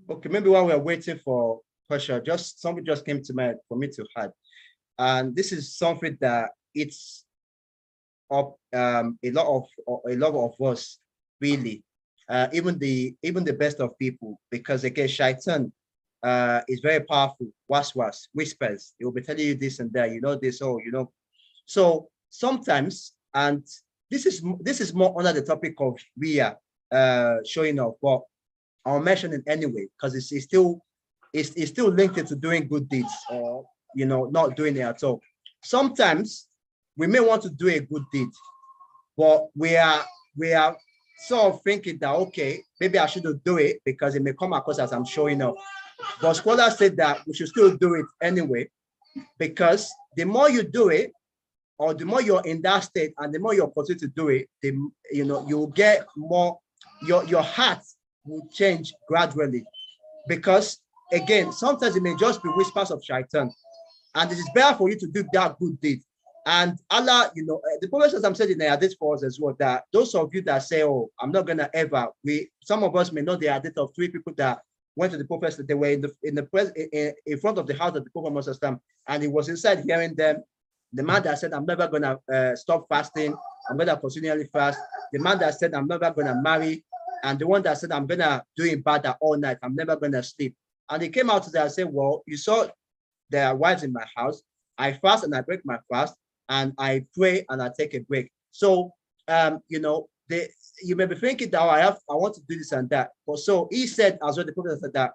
Okay, maybe while we're waiting for question, something just came to mind for me to add. And this is something that it's up a lot of us really, even the best of people, because again, shaitan is very powerful. Was whispers. It will be telling you this and that. You know this, oh, you know. So sometimes, and this is more under the topic of showing off, but I'll mention it anyway because it's still linked to doing good deeds or not doing it at all. Sometimes we may want to do a good deed, but we are sort of thinking that okay, maybe I shouldn't do it because it may come across as I'm showing off. But scholars said that we should still do it anyway, because the more you do it, or the more you're in that state and the more you're continue to do it, you'll get more, your heart will change gradually. Because again, sometimes it may just be whispers of shaitan, and it is better for you to do that good deed. And Allah, the Prophet I'm saying in the hadith for us as well, that those of you that say, oh, I'm not gonna ever, some of us may know the hadith of 3 people that went to the Prophet, that they were in front of the house of the Prophet Muhammad, and he was inside hearing them. The man that said, I'm never gonna stop fasting, I'm gonna continually fast. The man that said, I'm never gonna marry, and the one that said, I'm gonna do ibadah all night, I'm never gonna sleep. And he came out to that and said, well, you saw there are wives in my house, I fast and I break my fast, and I pray and I take a break. So you may be thinking that I want to do this and that. But so he said, as well, the Prophet said that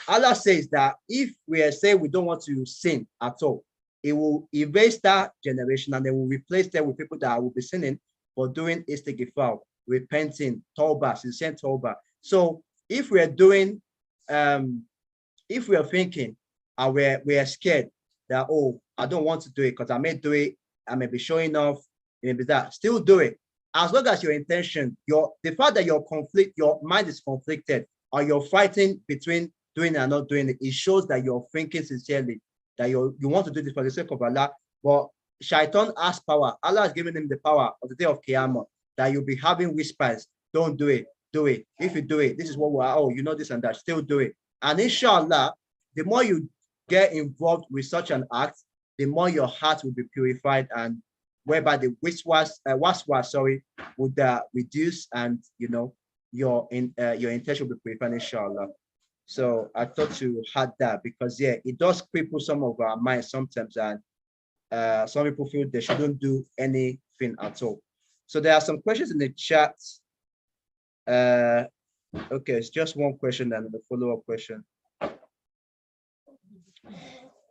Allah says that if we say we don't want to sin at all, it will erase that generation and they will replace them with people that will be sinning but doing istighfar, repenting, tawbah, sincere tawbah. So if we're doing, if we're thinking and we're scared that, oh, I don't want to do it because I may do it, I may be showing off, maybe that, still do it. As long as your intention, the fact that your mind is conflicted, or you're fighting between doing it and not doing it, it shows that you're thinking sincerely, that you want to do this for the sake of Allah. But shaitan has power. Allah has given him the power of the day of Qiyamah, that you'll be having whispers, don't do it, do it. If you do it, this is what we are, oh, you know this and that, still do it. And inshallah, the more you get involved with such an act, the more your heart will be purified, and whereby the waswas would reduce, and your intention will be purified, inshallah. So I thought to add that, because yeah, it does cripple some of our minds sometimes, and some people feel they shouldn't do anything at all. So there are some questions in the chat. Okay, it's just one question and the follow-up question.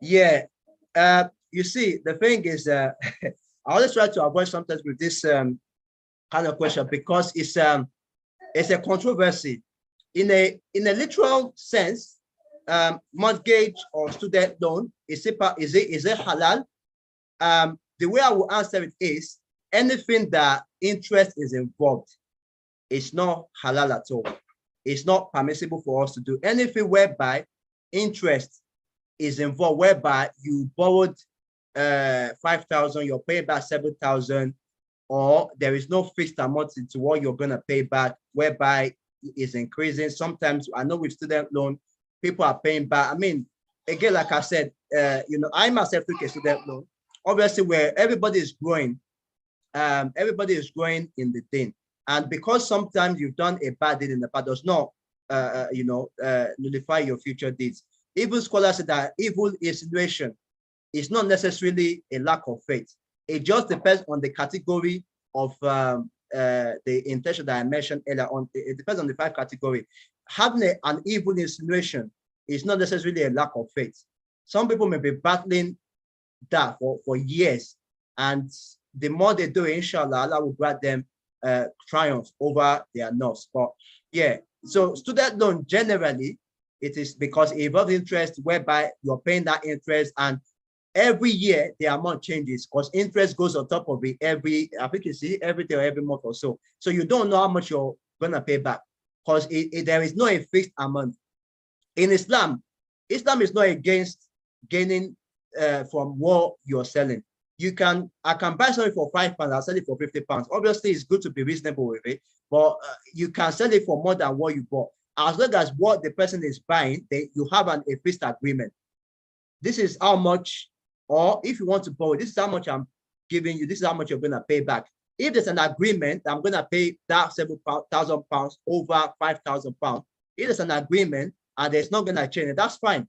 Yeah, you see, the thing is, I always try to avoid sometimes with this kind of question, because it's a controversy. In a literal sense, mortgage or student loan, is it halal? The way I will answer it is, anything that interest is involved, it's not halal at all. It's not permissible for us to do anything whereby interest is involved, whereby you borrowed 5,000, you're paying back 7,000, or there is no fixed amount into what you're going to pay back, whereby it's increasing. Sometimes I know with student loan, people are paying back. I mean, again, like I said, I myself took a student loan, obviously, where everybody is growing in the thing. And because sometimes you've done a bad deed in the past, does not nullify your future deeds. Even scholars say that evil insinuation is not necessarily a lack of faith. It just depends on the category of the intention that I mentioned earlier on. It depends on the 5 categories. Having an evil insinuation is not necessarily a lack of faith. Some people may be battling that for years. And the more they do, inshallah, Allah will grant them triumph over their nafs. But yeah, so student loan generally, it is because it involves interest whereby you're paying that interest, and every year the amount changes because interest goes on top of it every, I think you see, every day or every month or so. So you don't know how much you're gonna pay back because there is no a fixed amount. In Islam, Islam is not against gaining from what you're selling. I can buy something for £5, I'll sell it for £50. Obviously, it's good to be reasonable with it, but you can sell it for more than what you bought. As long as what the person is buying, you have a fixed agreement. This is how much, or if you want to borrow, this is how much I'm giving you, this is how much you're going to pay back. If there's an agreement, I'm going to pay that £7,000 over £5,000. If there's an agreement and there's not going to change it, that's fine.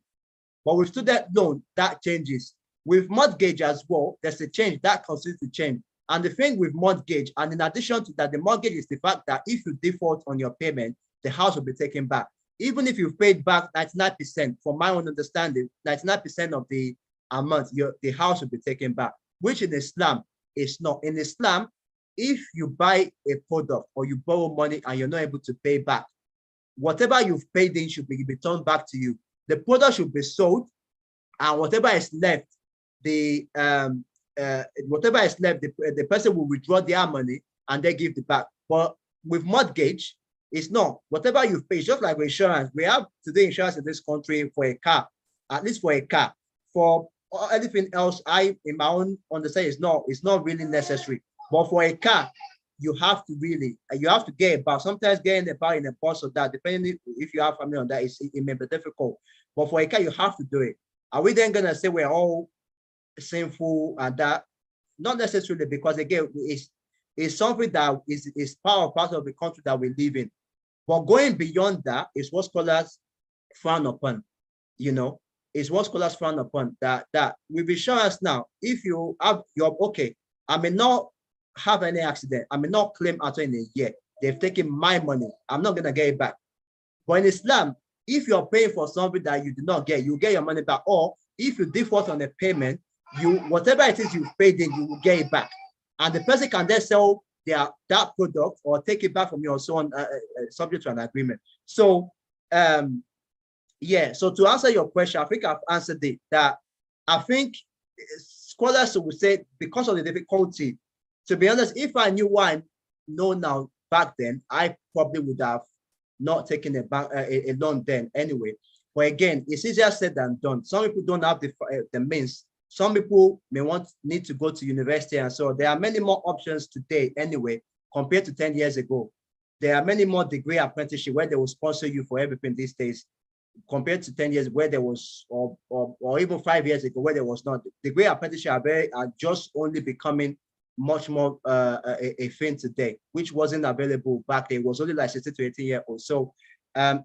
But with student loan, that changes. With mortgage as well, there's a change that continues to change. And the thing with mortgage, and in addition to that, the mortgage is the fact that if you default on your payment, the house will be taken back. Even if you've paid back 99%, from my own understanding, 99% of the amount, the house will be taken back, which in Islam is not. In Islam, if you buy a product or you borrow money and you're not able to pay back, whatever you've paid in should be returned back to you. The product should be sold, and whatever is left, the person will withdraw their money and they give it back. But with mortgage, it's not. Whatever you pay, just like insurance. We have today insurance in this country for a car, at least for a car. For anything else, in my own understanding, it's not really necessary. But for a car, you have to get about. Sometimes getting about in a bus or that, depending if you have family on that, it may be difficult. But for a car, you have to do it. Are we then gonna say we're all sinful and that? Not necessarily, because again, it's something that is part of the country that we live in. But going beyond that is what scholars frown upon. Is what scholars frown upon. That with insurance now, if you have okay, I may not have any accident, I may not claim at all in a year. They've taken my money, I'm not gonna get it back. But in Islam, if you're paying for something that you did not get, you get your money back. Or if you default on a payment, whatever it is you've paid in, you will get it back. And the person can then sell that product or take it back from you or so on, subject to an agreement. So, yeah, so to answer your question, I think I've answered it, that I think scholars would say because of the difficulty, to be honest, if I knew what I know now back then, I probably would have not taken a loan then anyway. But again, it's easier said than done. Some people don't have the means. Some people may need to go to university, and so there are many more options today anyway compared to 10 years ago. There are many more degree apprenticeship where they will sponsor you for everything these days compared to 10 years where there was, or even 5 years ago where there was not. Degree apprenticeship are just only becoming much more a thing today, which wasn't available back then. It was only like 16 to 18 years old. So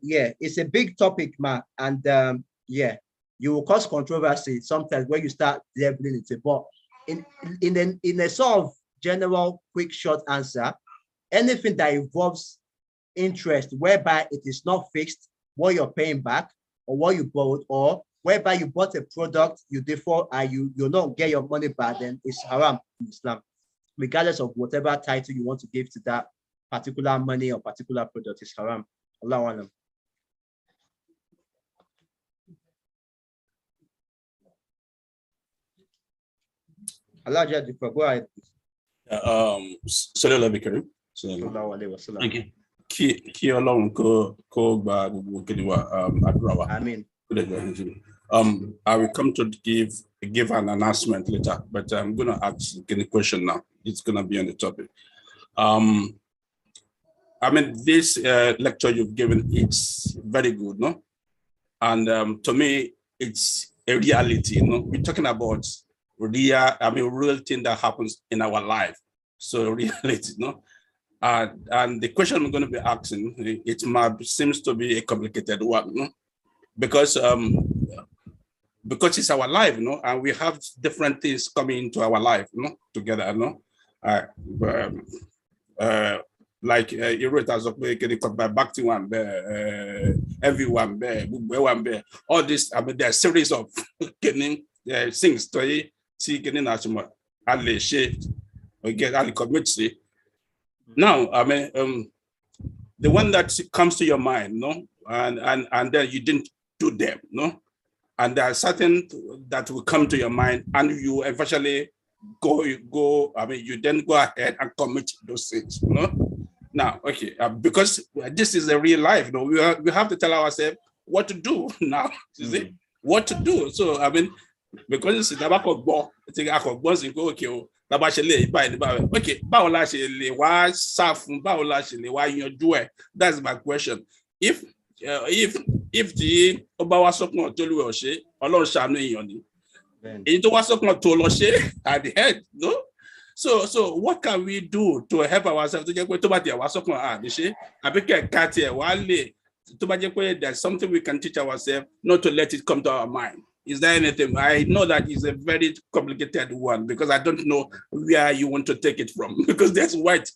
yeah, it's a big topic, man. And yeah, you will cause controversy sometimes when you start delving into it. But in a sort of general, quick, short answer, anything that involves interest, whereby it is not fixed what you're paying back or what you borrowed, or whereby you bought a product, you default and you don't get your money back, then it's haram in Islam, regardless of whatever title you want to give to that particular money or particular product. Is haram. Allahu Alam. Go ahead. Thank you. Ki Ọlọ́run kó gba gbogbo kini wa àdúrà wa. Amen. I will come to give an announcement later, but I'm going to ask a question now. It's going to be on the topic. I mean, this lecture you've given, it's very good, no? And to me, it's a reality, We're talking about real thing that happens in our life. So reality, no? And the question I'm going to be asking, it seems to be a complicated one, no? Because it's our life, and we have different things coming into our life, together, like you wrote as back to one, everyone, all this. I mean, there are a series of things to it. seeking in as much Ali shade or get Ali commit say. Now, I mean, the one that comes to your mind, no, and then you didn't do them, no, and there are certain that will come to your mind, and you eventually go. I mean, you then go ahead and commit those things, no. Now, okay, because this is a real life, no, we have to tell ourselves what to do now. You see, what to do. So, I mean, because it's never called ball. Think I could boss and go okay. Okay, that's my question. If the Obawa Sokmo Tolu Oshe, Olon Shanu Yoni, into what Sokmo Toloshe at the head, no? So what can we do to help ourselves to get to Batia Wasokmo Adishe? I became Katia Wale to Bajakwe, there's something we can teach ourselves not to let it come to our mind. Is there anything? I know that is a very complicated one because I don't know where you want to take it from because that's white.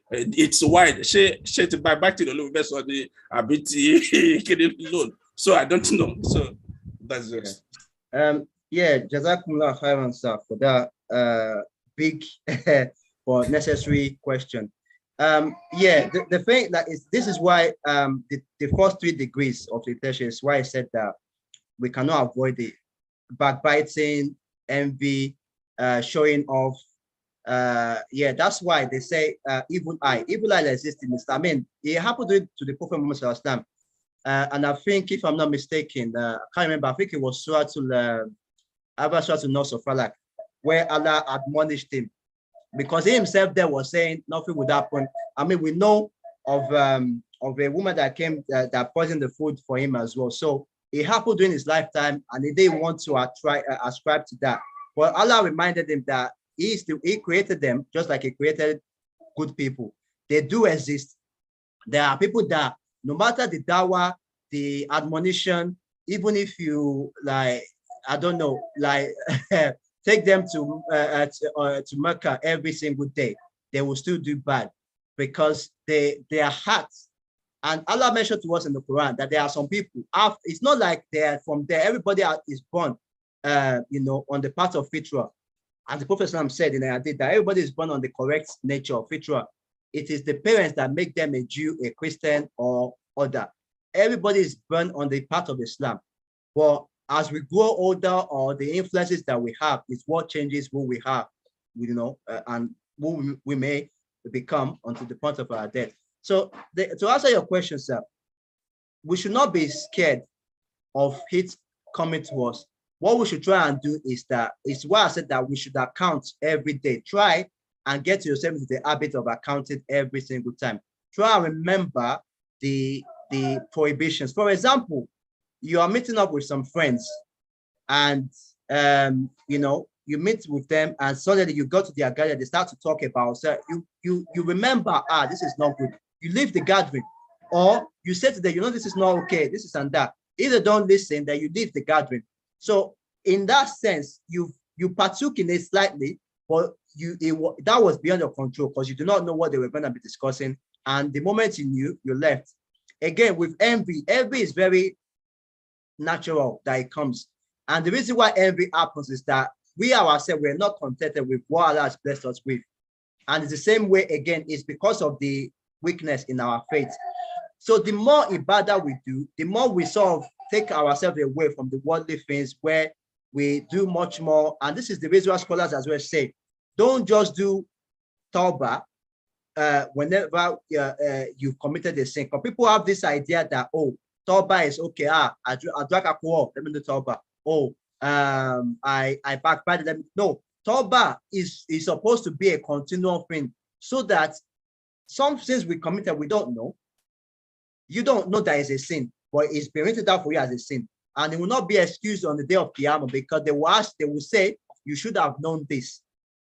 It's white. She to buy back to the loan best on the ABT loan. So I don't know. So that's just. Yeah, Jazakumullah khairan sir for that big for necessary question. Yeah, the thing that is this is why the first 3 degrees of dictation is why I said that we cannot avoid it. Backbiting, envy, showing off. Yeah, that's why they say evil eye. Evil eye exists in Islam. I mean, it happened to the Prophet Muhammad Sallallahu Alaihi Wasallam. And I think, if I'm not mistaken, I can't remember, I think it was Surah to Nos of Falak, where Allah admonished him. Because he himself there was saying nothing would happen. I mean, we know of a woman that came that poisoned the food for him as well. So it happened during his lifetime, and he didn't want to ascribe to that. But Allah reminded him that he created them just like he created good people. They do exist. There are people that no matter the dawah, the admonition, even if you like, I don't know, like take them to Mecca every single day, they will still do bad because their hearts. And Allah mentioned to us in the Quran that there are some people, it's not like they're from there. Everybody is born, on the path of fitrah. As the Prophet said in the hadith, that everybody is born on the correct nature of fitrah. It is the parents that make them a Jew, a Christian, or other. Everybody is born on the path of Islam. But as we grow older, or the influences that we have is what changes who we have, and who we may become until the point of our death. So to answer your question, sir, we should not be scared of it coming to us. What we should try and do is why I said that we should account every day. Try and get yourself into the habit of accounting every single time. Try and remember the prohibitions. For example, you are meeting up with some friends, and you meet with them, and suddenly you go to their gathering, they start to talk about, so you remember, this is not good. You leave the gathering, or you say to them, this is not okay, this is and that. If they don't listen, then you leave the gathering. So in that sense, you partook in it slightly, but that was beyond your control because you do not know what they were going to be discussing. And the moment you knew, you left. Again, with envy is very natural that it comes. And the reason why envy happens is that we ourselves, we're not contented with what Allah has blessed us with. And it's the same way, again, it's because of the weakness in our faith. So the more ibadah we do, the more we sort of take ourselves away from the worldly things where we do much more. And this is the reason why scholars as well say, don't just do tawbah whenever you've committed a sin. Because people have this idea that, tawbah is okay. I drank alcohol, let me do tawbah. I backbited. No, tawbah is supposed to be a continual thing, so that some sins we committed we don't know. You don't know that is a sin, but it's been written down for you as a sin, and it will not be excused on the day of Qiyamah because they will say you should have known this.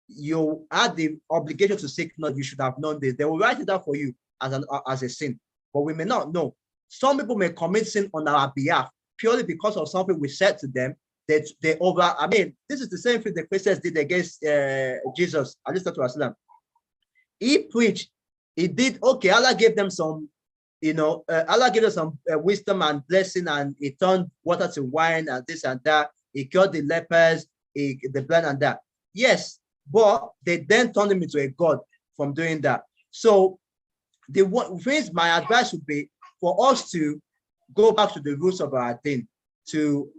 You had the obligation to seek knowledge. You should have known this. They will write it down for you as a sin, but we may not know. Some people may commit sin on our behalf purely because of something we said to them. This is the same thing the Christians did against Jesus. He preached. He did okay. Allah gave them some, Allah gave them some wisdom and blessing, and he turned water to wine and this and that. He cured the lepers. the blind and that. Yes, but they then turned him into a god from doing that. So the things my advice would be for us to go back to the roots of our thing, to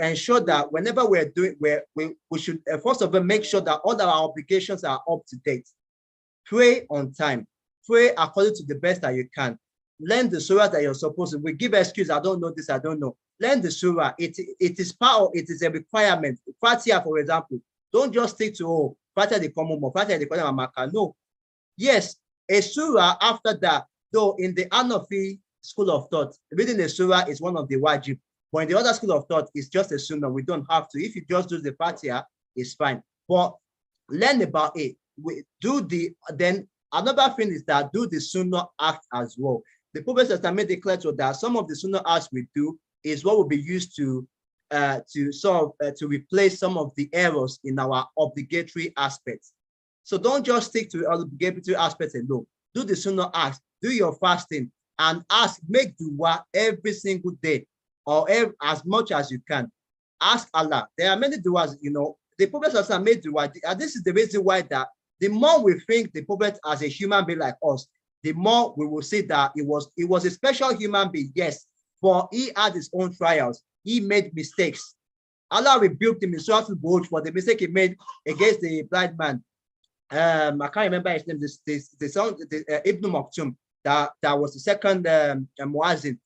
ensure that whenever we're doing, we should first of all make sure that all our obligations are up to date. Pray on time. Pray according to the best that you can. Learn the surah that you're supposed to. We give excuse, I don't know this, I don't know. Learn the surah. It is part, it is a requirement. Fatiha, for example. Don't just stick to Fatiha the common more, Fatiha the common. No. Yes, a surah after that, though in the Hanafi school of thought, reading the surah is one of the wajib. But in the other school of thought, it's just a sunnah. We don't have to. If you just do the Fatiha, it's fine. But learn about it. Then another thing is that do the sunnah act as well. The Prophet has made it clear to that some of the sunnah acts we do is what will be used to replace some of the errors in our obligatory aspects. So don't just stick to obligatory aspects alone. Do the sunnah acts, do your fasting, and make dua every single day, or as much as you can. Ask Allah. There are many duas, the Prophet has made dua. And this is the reason why that the more we think the Prophet as a human being like us, the more we will see that it was a special human being, yes, but he had his own trials. He made mistakes. Allah rebuked him in Surah Al-Buruj for the mistake he made against the blind man. I can't remember his name. Ibn Maktum. That was the second Muazzin.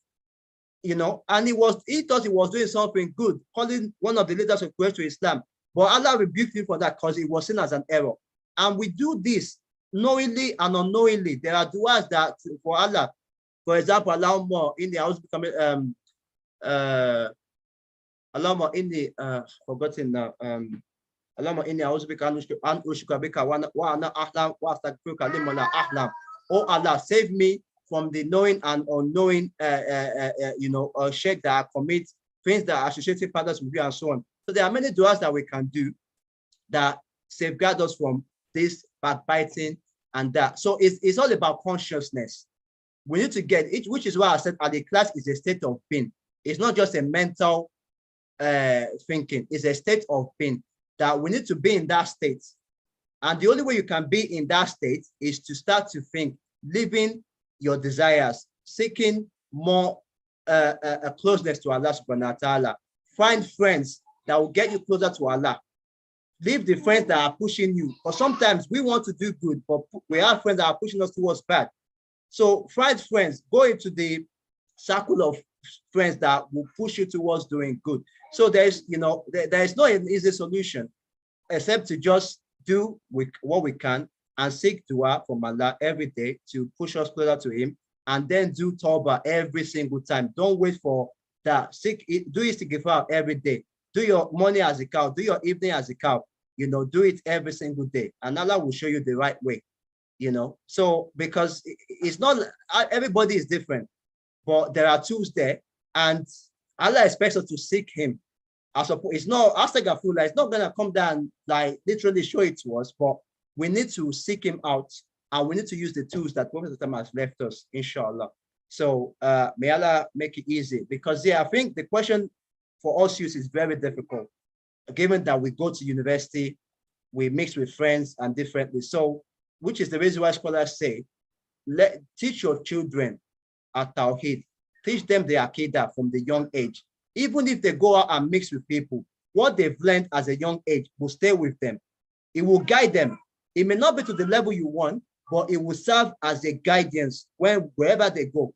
And he thought he was doing something good, calling one of the leaders of Quraysh to Islam. But Allah rebuked him for that because it was seen as an error. And we do this knowingly and unknowingly. There are duas that for Allah, for example, Allahumma inni a'udhu bika Allahumma inni forgotten now. Allahumma inni a'udhu bika an ushrika bika wa ana ahlam wa astaghfiruka lima la ahlam. Oh Allah, save me from the knowing and unknowing shirk that I commit, things that are associated partners with you and so on. So there are many duas that we can do that safeguard us from this backbiting and that. So it's all about consciousness. We need to get it, which is why I said the class is a state of being. It's not just a mental thinking, it's a state of being that we need to be in that state. And the only way you can be in that state is to start to think, living your desires, seeking more closeness to Allah subhanahu wa ta'ala. Find friends that will get you closer to Allah. Leave the friends that are pushing you. But sometimes we want to do good, but we have friends that are pushing us towards bad. So find friends, go into the circle of friends that will push you towards doing good. So there's no easy solution except to just do what we can and seek dua from Allah every day to push us closer to Him, and then do tawbah every single time. Don't wait for that. Do istighfar every day. Do your morning as a cow. Do your evening as a cow. Do it every single day, and Allah will show you the right way. So because it's not everybody is different, but there are tools there, and Allah expects us to seek Him. It's not astaghfirullah. It's not gonna come down like literally show it to us, but we need to seek Him out, and we need to use the tools that Prophet has left us, inshallah. So may Allah make it easy, because I think the question for us youth is very difficult, given that we go to university, we mix with friends and differently. So, which is the reason why scholars say, teach your children at Tawheed, teach them the Aqidah from the young age. Even if they go out and mix with people, what they've learned as a young age will stay with them. It will guide them. It may not be to the level you want, but it will serve as a guidance wherever they go.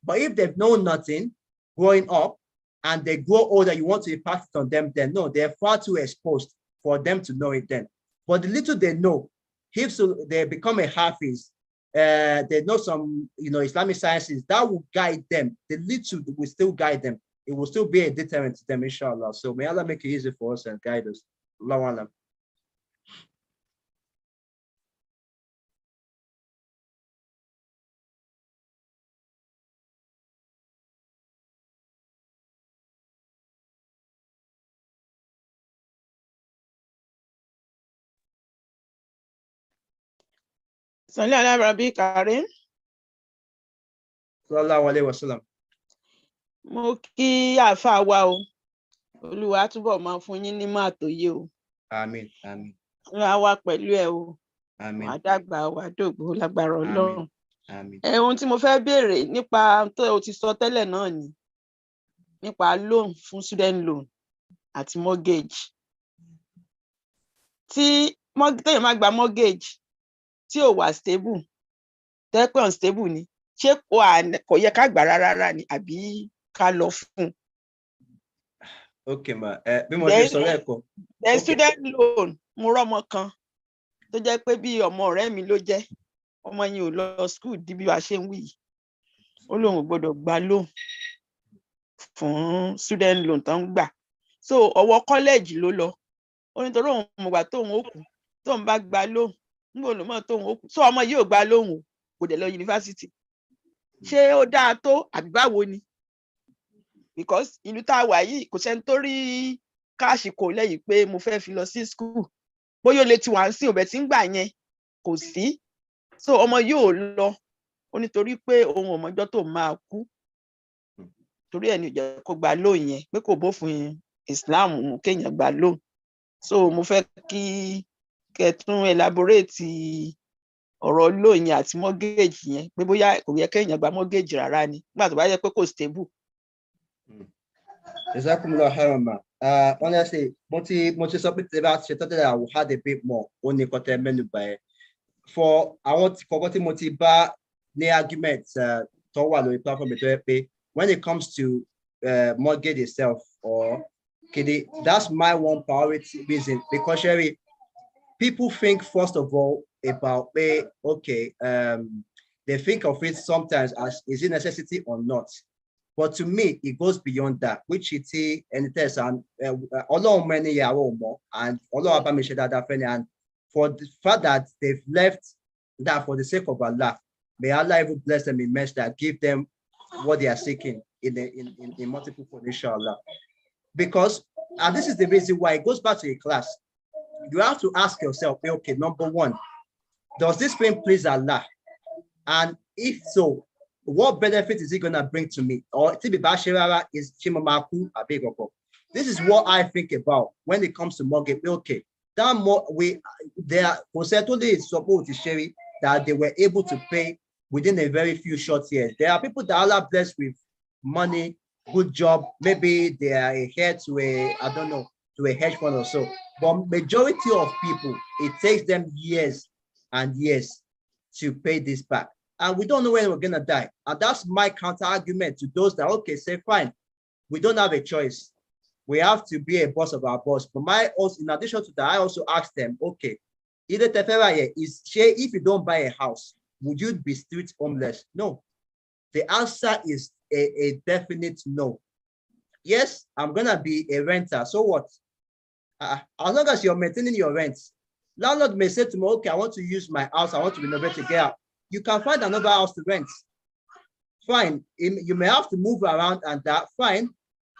But if they've known nothing growing up and they grow older, you want to impact it on them, then no, they're far too exposed for them to know it then. But the little they know, if so they become a hafiz, they know some Islamic sciences, that will guide them. The little will still guide them. It will still be a deterrent to them, inshallah. So may Allah make it easy for us and guide us. Allahu Alam. Sallallahu ala Rabbi Karim. Sallallahu alayhi wa sallam. Mo kí àfáà wa o. Olúwa túbọ̀ máa fún yín ní máa tó yé o. Amen. Amen. Olúwa wà pẹ̀lú ẹ o. Amen. Wàá dàgbà, wàá dògbò lágbára Ọlọ́run. Amen. Ohun tí mo fẹ́ béèrè nípa tó o ti sọ tẹ́lẹ̀ náà ni nípa loan fún student loan àti mortgage. Tí téèyàn máa gba mortgage tí ò wà stable, tẹ́ pé unstable ni, ṣé kò yẹ ká gbà rárá ni àbí ká lọ fún? Okay, ma. Bí mo ṣe sọ lẹ́ẹ̀kan. The student loan, mo rọ́mọ kan tó jẹ́ pé bí ọmọ ọ̀rẹ́ mi ló jẹ́, ọmọ yẹn ò lọ school di bí wàá ṣe ń wí yìí. Ó lóun ò gbọ́dọ̀ gba loan fún student loan tó ń gbà. So ọwọ́ college ló lọ. Ó ní torí òun mọ̀ gbà tóun ó kù, tóun bá gba loan, níbo ló mọ̀ tóun ó kù. So ọmọ yìí ò gba loan o, kò dẹ̀ lọ yunifásitì. Ṣé ó dáa tó àbí báwo ni? Because ìlú tá a wà yìí kò sẹ́ni tó rí káàṣì kò lẹ́yìn pé mo fẹ́ fi lọ sí school. Bóyá ó lè ti wà ń sìn òbẹ̀ tí ń gbà yẹn kò sí. So ọmọ yóò lọ, ó nítorí pé òun ò mọjọ́ tó máa kú. Torí ẹ̀ ní ò jẹ́ kó gba loan yẹn, pé kò bófin Islam mú kéèyàn gba loan. So mo fẹ́ kí kẹ́ tún elaborate ọ̀rọ̀ loan yẹn àti mortgage yẹn, pé bóyá kò yẹ kéèyàn gba mortgage rárá ni, nígbà tó bá yẹ pé kò stable. Jazakumullah khairan, ma. Honestly, mo ti sọ pé tí bá ṣe tọ́tẹ̀lẹ̀, I will add a bit more. Ó ní kọ́tẹ́ mẹ́nu báyẹn. For àwọn kọ̀ọ̀kan tí mo ti bá ní argument tó wà lórí platform tó yẹ pé when it comes to mortgage itself or kidi, that's my one priority reason, because Sherry, people think first of all about okay, they think of it sometimes as is it necessity or not. But to me, it goes beyond that, which it is, and it is, and although many years more, and although and for the fact that they've left that for the sake of Allah, may Allah even bless them immensely, that give them what they are seeking in multiple forms, inshallah. Because, and this is the reason why it goes back to a class. You have to ask yourself, okay, number one, does this thing please Allah? And if so, what benefit is it going to bring to me? Or is Chimamaku Abegoko? This is what I think about when it comes to mortgage. Okay, that more they are certainly supposed to share it that they were able to pay within a very few short years. There are people that Allah blessed with money, good job. Maybe they are a heir to a hedge fund or so. But majority of people, it takes them years and years to pay this back. And we don't know when we're going to die. And that's my counter argument to those that, okay, say, fine, we don't have a choice. We have to be a boss of our boss. But in addition to that, I also asked them, okay, if you don't buy a house, would you be street homeless? No. The answer is a definite no. Yes, I'm going to be a renter. So what? As long as you're maintaining your rent, landlord may say to me, okay, I want to use my house. I want to renovate to get out. You can find another house to rent. Fine. You may have to move around and that. Fine.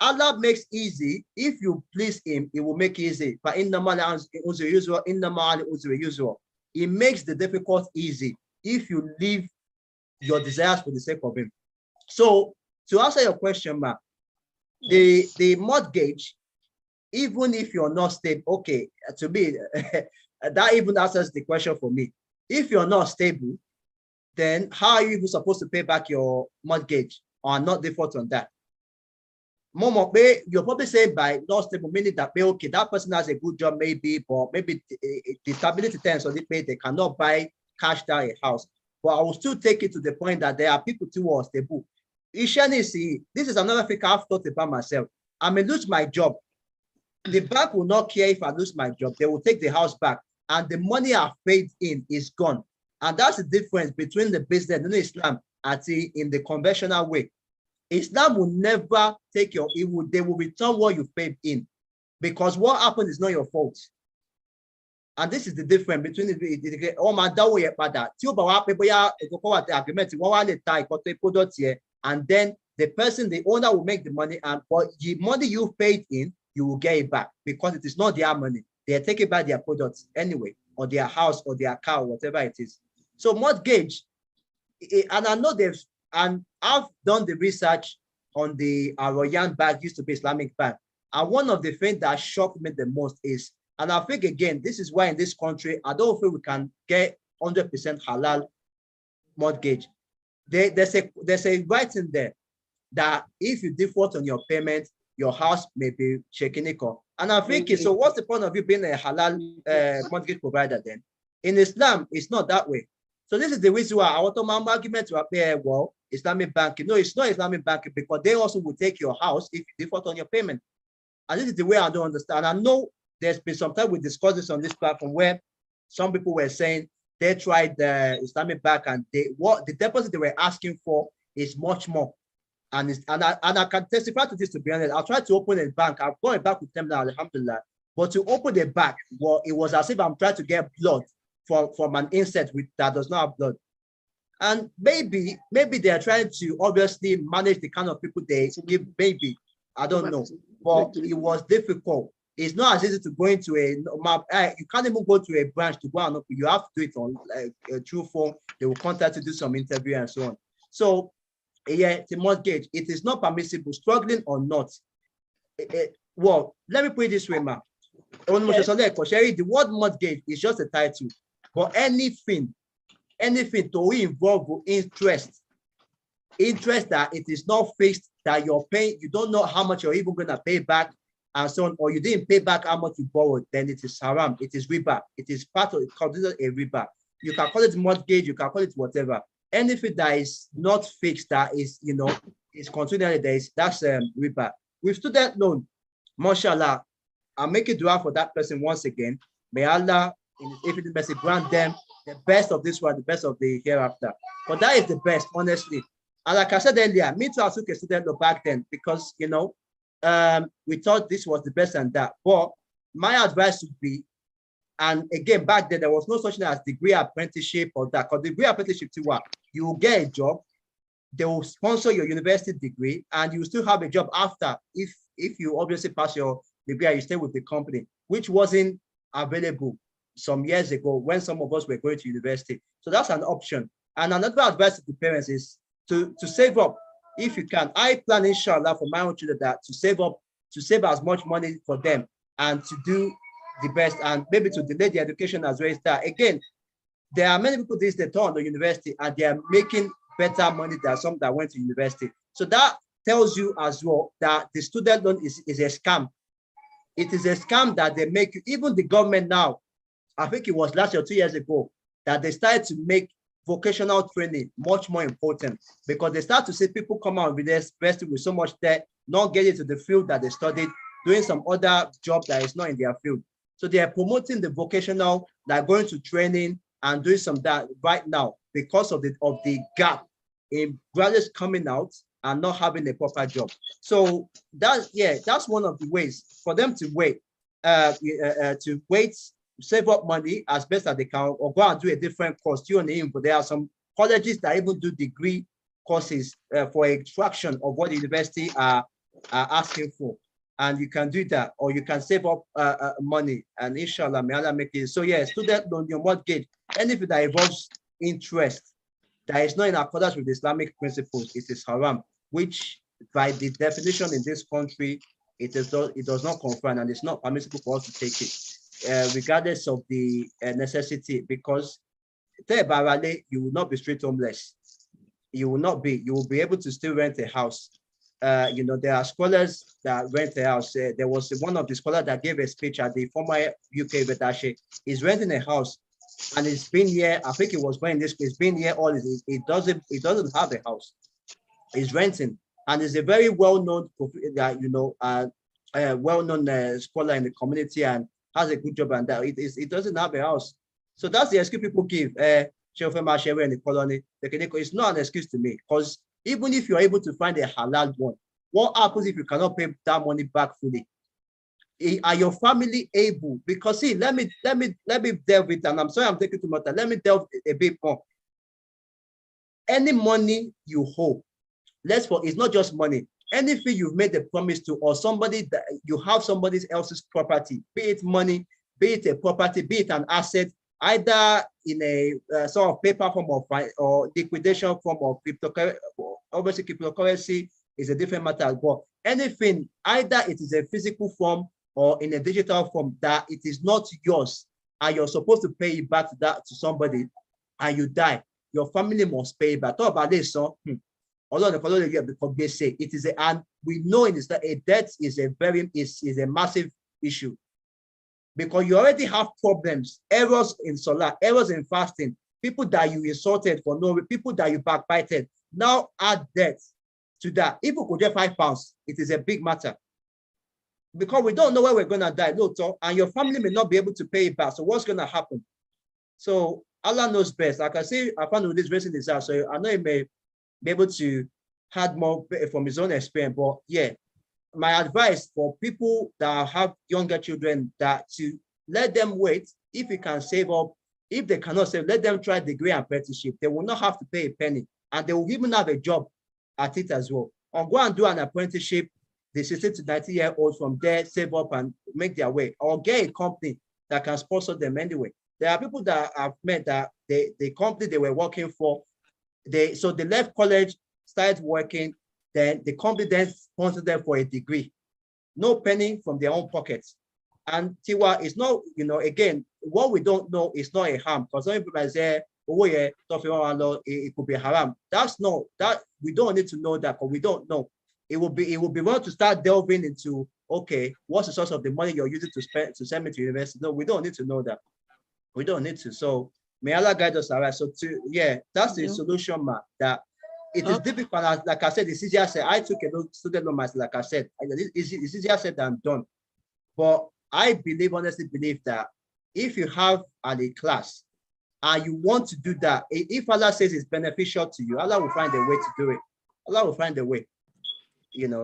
Allah makes easy. If you please him, it will make easy. But He makes the difficult easy if you leave your desires for the sake of him. So to answer your question, ma, the mortgage, even if you're not stable, okay, to me, that even answers the question for me. If you're not stable, then how are you even supposed to pay back your mortgage or not default on that? You're probably saying by not stable, meaning that, okay, that person has a good job, maybe, but maybe the stability terms or they cannot buy cash down a house. But I will still take it to the point that there are people who are stable. This is another thing I've thought about myself. I may lose my job. The bank will not care if I lose my job. They will take the house back, and the money I've paid in is gone. And that's the difference between the business and Islam in the conventional way. Islam will never take they will return what you paid in, because what happened is not your fault. And this is the difference between and then the person, the owner will make the money, and but the money you paid in, you will get it back, because it is not their money. They are taking back their products anyway, or their house or their car, or whatever it is. So mortgage, and I know and I've done the research on the Royan Bank, used to be Islamic Bank. And one of the things that shocked me the most is, and I think again, this is why in this country, I don't think we can get 100% halal mortgage. There's a writing there that if you default on your payment, your house may be shaking. And I'm thinking, so what's the point of you being a halal mortgage provider then? In Islam, it's not that way. So this is the reason why I want to make argument to appear, well, Islamic banking. No, it's not Islamic banking, because they also will take your house if you default on your payment. And this is the way I don't understand. I know there's been some time we discussed this on this platform where some people were saying they tried the Islamic bank and the deposit they were asking for is much more. And I can testify to this, to be honest. I tried to open a bank. I've got a bank with them now, alhamdulillah. But to open the bank, well, it was as if I'm trying to get blood from an insect that does not have blood. And maybe they are trying to obviously manage the kind of people they give, maybe. I don't know. But it was difficult. It's not as easy to go into you can't even go to a branch to go and open. You have to do it on through phone. They will contact you to do some interview and so on. So yeah, the mortgage, it is not permissible, struggling or not. Well, let me put it this way, ma. The word mortgage is just a title, but anything to involve interest that it is not fixed, that you're paying, you don't know how much you're even going to pay back and so on, or you didn't pay back how much you borrowed, then it is haram, it is riba, it is part of, it's considered a riba. You can call it mortgage, you can call it whatever. Anything that is not fixed, that is, is continually, that's riba. With student loan, mashallah, I'll make a dua for that person once again. May Allah, in His infinite mercy, grant them the best of this world, the best of the hereafter. But that is the best, honestly. And like I said earlier, me too, I took a student loan back then because, we thought this was the best and that. But my advice would be, and again, back then, there was no such thing as degree apprenticeship or that. Because degree apprenticeship, you will get a job, they will sponsor your university degree, and you still have a job after if you obviously pass your degree and you stay with the company, which wasn't available some years ago when some of us were going to university. So that's an option. And another advice to the parents is to save up if you can. I plan, inshallah, for my own children that to save as much money for them and to do the best, and maybe to delay the education as well as that. Again, there are many people these days on the university and they are making better money than some that went to university. So that tells you as well that the student loan is a scam. It is a scam that they make you. Even the government now, I think it was last year, 2 years ago, that they started to make vocational training much more important, because they start to see people come out with university with so much debt, not getting to the field that they studied, doing some other job that is not in their field. So they are promoting the vocational, like going to training and doing some that right now because of the gap in graduates coming out and not having a proper job. So that's one of the ways for them to save up money as best as they can, or go and do a different course. But there are some colleges that even do degree courses for a fraction of what the university are asking for. And you can do that, or you can save up money, and inshallah, may Allah make it. So yeah, student loan, your mortgage, anything that involves interest that is not in accordance with Islamic principles, it is haram, which by the definition in this country, it does not confirm, and it's not permissible for us to take it, regardless of the necessity, because you will not be street homeless. You will not be. You will be able to still rent a house. There are scholars that rent a house. There was one of the scholars that gave a speech at the former UK Vedashi. He's renting a house, and it's been here. I think it was when it's been here all. It doesn't have a house. He's renting, and he's a very well-known scholar in the community and has a good job, and that it doesn't have a house. So that's the excuse people give. In the colony, it's not an excuse to me, because even if you're able to find a halal one, what happens if you cannot pay that money back fully? Are your family able? Because see, let me delve it, and I'm sorry I'm taking too much time. Let me delve a bit more. Any money you hold, it's not just money. Anything you've made a promise to, or somebody that you have somebody else's property, be it money, be it a property, be it an asset, either in a sort of paper form or liquidation form of cryptocurrency. Obviously, cryptocurrency is a different matter, but anything, either it is a physical form or in a digital form, that it is not yours and you're supposed to pay it back to somebody, and you die, your family must pay it back. Talk about this, so although the follow because they say it is and we know it is that a debt is a massive issue, because you already have problems, errors in Salah, errors in fasting, people that you insulted for no, people that you backbited. Now add debt to that. If we could get £5, it is a big matter, because we don't know where we're going to die, and your family may not be able to pay it back. So what's going to happen? So Allah knows best. Like I say, I found with this raising this out, so I know he may be able to add more from his own experience. But yeah, my advice for people that have younger children, that to let them wait. If you can save up, if they cannot save, let them try degree and apprenticeship. They will not have to pay a penny, and they will even have a job at it as well. Or go and do an apprenticeship, the 16 to 19-year-olds, from there save up and make their way, or get a company that can sponsor them anyway. There are people that I've met that the company they were working for, they left college, started working, then the company then sponsored them for a degree, no penny from their own pockets. And Tiwa is not, again, what we don't know is not a harm, because some people might say, oh yeah, it could be haram. That's not that, we don't need to know that, because we don't know. It will be wrong to start delving into, okay, what's the source of the money you're using to send me to university? No, we don't need to know that. We don't need to. So may Allah guide us. All right. So that's the solution, Mark. That it is difficult. Like I said, it's easier said. I took a student loan myself. Like I said, it's easier said than done. But I honestly believe that if you have a class and you want to do that, if Allah says it's beneficial to you, Allah will find a way to do it. Allah will find a way.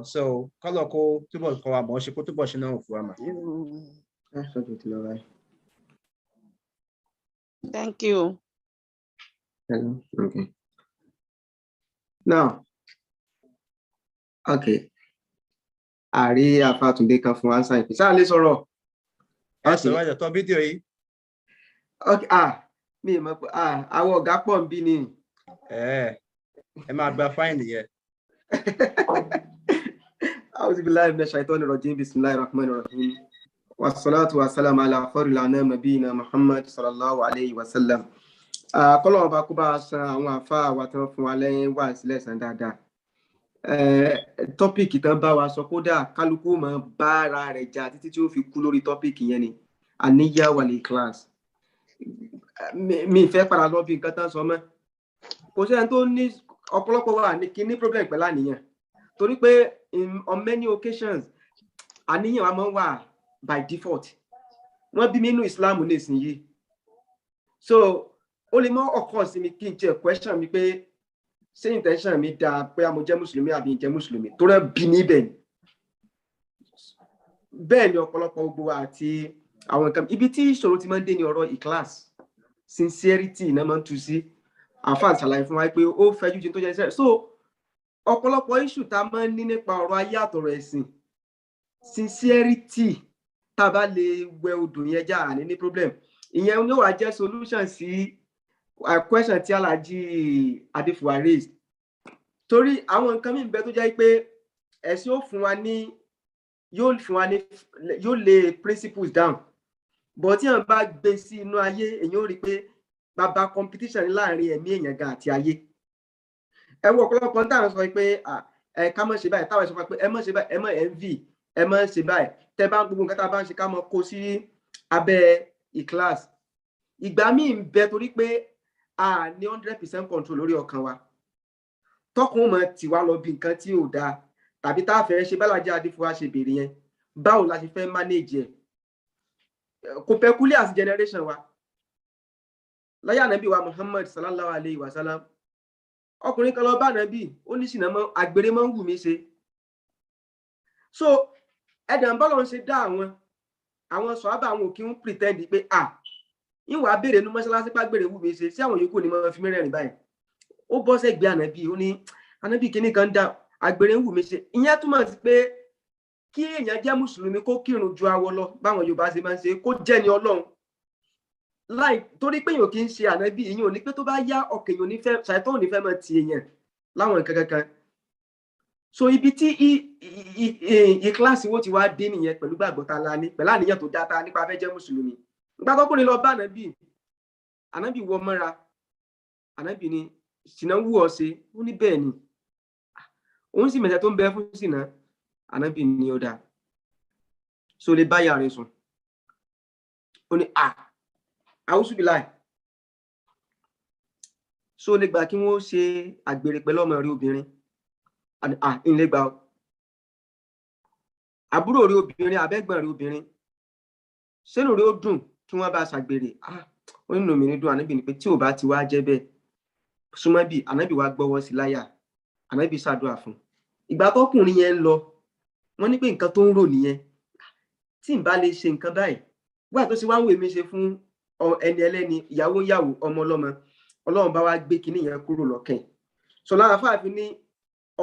So thank you. Okay. Now, okay. Àrí Afátúndé kan fún answer ìpín. Sáà lè sọ̀rọ̀. Sọ̀rọ̀ ẹ̀tọ́ fídíò yìí. Okay, mi mọ̀ pé àwọn ọ̀gá pọ̀ ń bí ni. Ẹ máa gba fáìnì yẹn. أعوذ بالله من الشيطان الرجيم بسم الله الرحمن الرحيم والصلاة والسلام على خير الأنام نبينا محمد صلى الله عليه وسلم. Kọ́lọ́run bá kó bá san àwọn àfáà wa tán fún wa lẹ́yìn wá sílẹ̀ san dáadáa. Tọ́pìkì tán bá wa sọ kódà kálukú máa bá ara rẹ̀ jà títí tí ó fi kú lórí tọ́pìkì yẹn ni. Àníyá wà ní class. Mi fẹ́ padà lọ bí nǹkan tán sọ mọ́. Kò sí ẹni tó ní ọ̀pọ̀lọpọ̀ wà ní kí ní problem pẹ̀lú àníyàn. Torí pé on many occasions, àníyàn wa máa ń wà by default. Wọ́n bí mi nínú Islam nísìnyí. So, ó lè mọ́ ọkọ̀ sí mi kí n jẹ́ question mi pé ṣé intention mi dáa pé mo jẹ́ Mùsùlùmí àbí n jẹ́ Mùsùlùmí. Tó rẹ̀ bí mi bẹ́ẹ̀ ni. Bẹ́ẹ̀ ni ọ̀pọ̀lọpọ̀ gbogbo àti àwọn nǹkan. Ibi tí ìṣòro ti máa ń dé ní ọ̀rọ̀ ìclass. Sincerity náà máa ń tú sí. Àfáà ṣàlàyé fún wa pé ó fẹ́jú jù tó jẹ́ sẹ́rẹ̀. So, ọ̀pọ̀lọpọ̀ issue tá a máa ń ní nípa ọ̀rọ̀ ayé àtọ̀rọ̀ ẹ̀sìn. Sincerity tá a bá lè wẹ odò yẹn já ní problem. Ìyẹn ni ó wà jẹ́ solution sí question tí Alhaji Adéfúwà raised. Torí àwọn nǹkan mi bẹ tó jẹ́ pé ẹ̀sìn yóò lay principles down. But tí wọ́n bá gbé sí inú ayé, èyàn ó rí pé bàbá competition láàrin ẹ̀mí èèyàn gan àti ayé. Ẹ wo ọ̀pọ̀lọpọ̀ táwọn sọ pé ká má ṣe báyìí, táwọn sọ pé ẹ má ṣe báyìí, ẹ má envy, ẹ má ṣe báyìí. Tẹ́ bá gbogbo nǹkan tá bá ń ṣe ká má kó sí abẹ́ ìclass. Ìgbà míì ń bẹ torí pé a ní 100% control lórí ọkàn wa. Tọkùn mọ̀ tí wá lọ bí nǹkan tí ò dáa tàbí tá fẹ́ ṣe Bálájí Adéfúwà ṣe béèrè yẹn. Báwo la ṣe fẹ́ manage ẹ̀? Kò peculiar as generation wa. Láyé Ànábì wa Muhammad sallallahu alayhi wa sallam. Ọkùnrin kan lọ bá Ànábì, ó ní ṣìnà mọ́ àgbèrè mọ́ ń wù mí ṣe. So, ẹ̀dàn bọ́lọ̀ ń ṣe dá àwọn sọ̀hábà àwọn òkè ń pretend pé ìwà béèrè ní mọ́ṣáláṣí pá gbèrè wù mí ṣe sí àwọn yòókù ni mo fi mẹ́rẹ̀ẹ̀rin báyìí. Ó bọ́ sẹ́gbẹ̀ẹ́ Ànábì, ó ní Ànábì kíní kan dá àgbèrè ń wù mí ṣe. Ìyẹn túmọ̀ sí pé kí èèyàn jẹ́ Mùsùlùmí kó kírun ju awọ lọ báwọn Yorùbá ṣe máa ń ṣe, kó jẹ́ ni Ọlọ́run. Torí pé èèyàn kì í ṣe Ànábì, ìyẹn ò ní pé tó bá yá ọkàn èèyàn nífẹ̀ẹ́ ṣàìtàn ò ní fẹ́ máa ti èèyàn láwọn nǹkan kankan. so ibi tí ìkíláàsì wo ti wá dé nìyẹn pẹ̀lú gbàgbọ́ ta la ní pẹ̀lú àníyàn tó dáta nípa fẹ́ jẹ́ mùsùlùmí nígbà tó kúrin lọ bá ànábì wọ mọ́ra ànábì ni ṣìnà wù ọ́ ṣe ó ní bẹ́ẹ̀ ni òun sì mẹ̀sẹ̀ tó ń bẹ fún ṣìnà ànábì ni ó dáa so lè bá yàrá sùn ó ní àwùsùbìláì so lè gbà kí wọ́n ṣe àgbèrè pẹ̀lú ọmọ rẹ̀ obìnrin ilé gbà ó àbúrò rẹ̀ obìnrin abẹ́gbọ̀n rẹ̀ obìnrin sínú rẹ̀ ó dùn kí wọ́n bá ṣàgbèrè ó nínú mi ní dùn ànábì ni pé tí ò bá ti wá jẹ́ bẹ́ẹ̀ súnmọ́ bí ànábì wá gbọ́wọ́ sí láyà ànábì ṣàdúrà fún ìgbà tọkùnrin yẹn ń lọ wọ́n ní pé nǹkan tó ń rò nìyẹn tí n bá lè ṣe nǹkan báyìí wà tó ṣe wá ń wè mí ṣe fún ẹni ẹlẹ́ni ìyàwó ọmọ ọlọ́mọ ọlọ́run bá wá gbé kinní yẹn kúrò lọ́kàn so lára fáàfin ní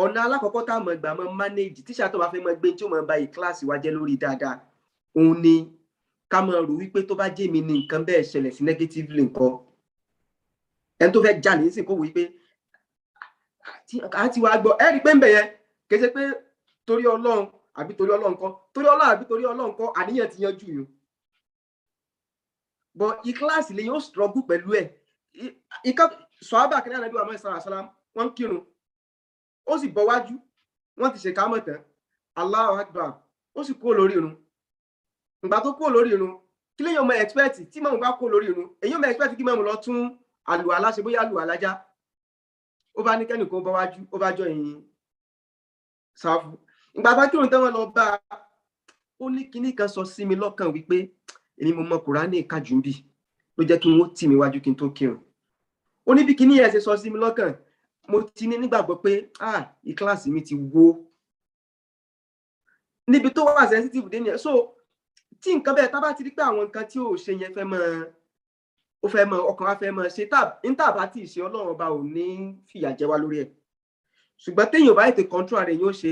ọ̀nà alákọ̀ọ́kọ́ tá a mọ̀ gbà mọ́ manage tíṣà tó bá fẹ́ mọ́ gbé tí ó mọ̀ bá ìkíláàsì wa jẹ́ lórí dáadáa òun ni ká mọ̀ rò wípé tó bá jẹ́ mi ní nǹkan bẹ́ẹ̀ ṣẹlẹ̀ sí negatively nǹkan ẹni tó fẹ́ jalè sí kó wí pé àti wàá gbọ́ ẹ rí pé ń bẹ̀ yẹn kì í ṣe pé torí ọlọ́run àbí torí ọlọ́run kọ́ torí ọlọ́run àbí torí ọlọ́run kọ́ àníyàn ti yanjú yìí but ìkíláàsì lè yóò struggle pẹ̀lú ẹ̀ sọ́ábà kí ní ànábì wa mẹ́sàn-án àṣálá wọ́n ń kírun ó sì bọ́ wájú wọ́n ti ṣe kámọ̀ tán Allahu Akbar ó sì kúrò lórí irun ìgbà tó kúrò lórí irun kí lèyàn mọ expect tí mọ̀mù bá kúrò lórí irun èyàn mọ expect kí mọ̀mù lọ tún àlùwàlá ṣe bóyá àlùwàlá já ó bá ní kẹ́nìkan bọ́ wájú ó bá jọ ìyìn sáfù ìgbà bá kírun tán wọn lọ bá ó ní kinní kan sọ sí mi lọ́kàn wípé èmi mo mọ Kùránì kájú bí ló jẹ́ kí wọ́n tì mí wájú kí n tó kírun ó ní bí kinní yẹn ṣe sọ sí mi lọ́kàn mo ti ní nígbàgbọ́ pé ìkíláàsì mi ti wó níbi tó wà sensitive dé nìyẹn so tí nǹkan bẹ́ẹ̀ tá bá ti rí pé àwọn nǹkan tí ò ṣe yẹn fẹ́ mọ ọkàn wa fẹ́ mọ ṣe níta bá tí ì ṣe ọlọ́run ọba ò ní fìyà jẹ wá lórí ẹ̀ ṣùgbọ́n téèyàn bá ètò control rẹ̀ yóò ṣe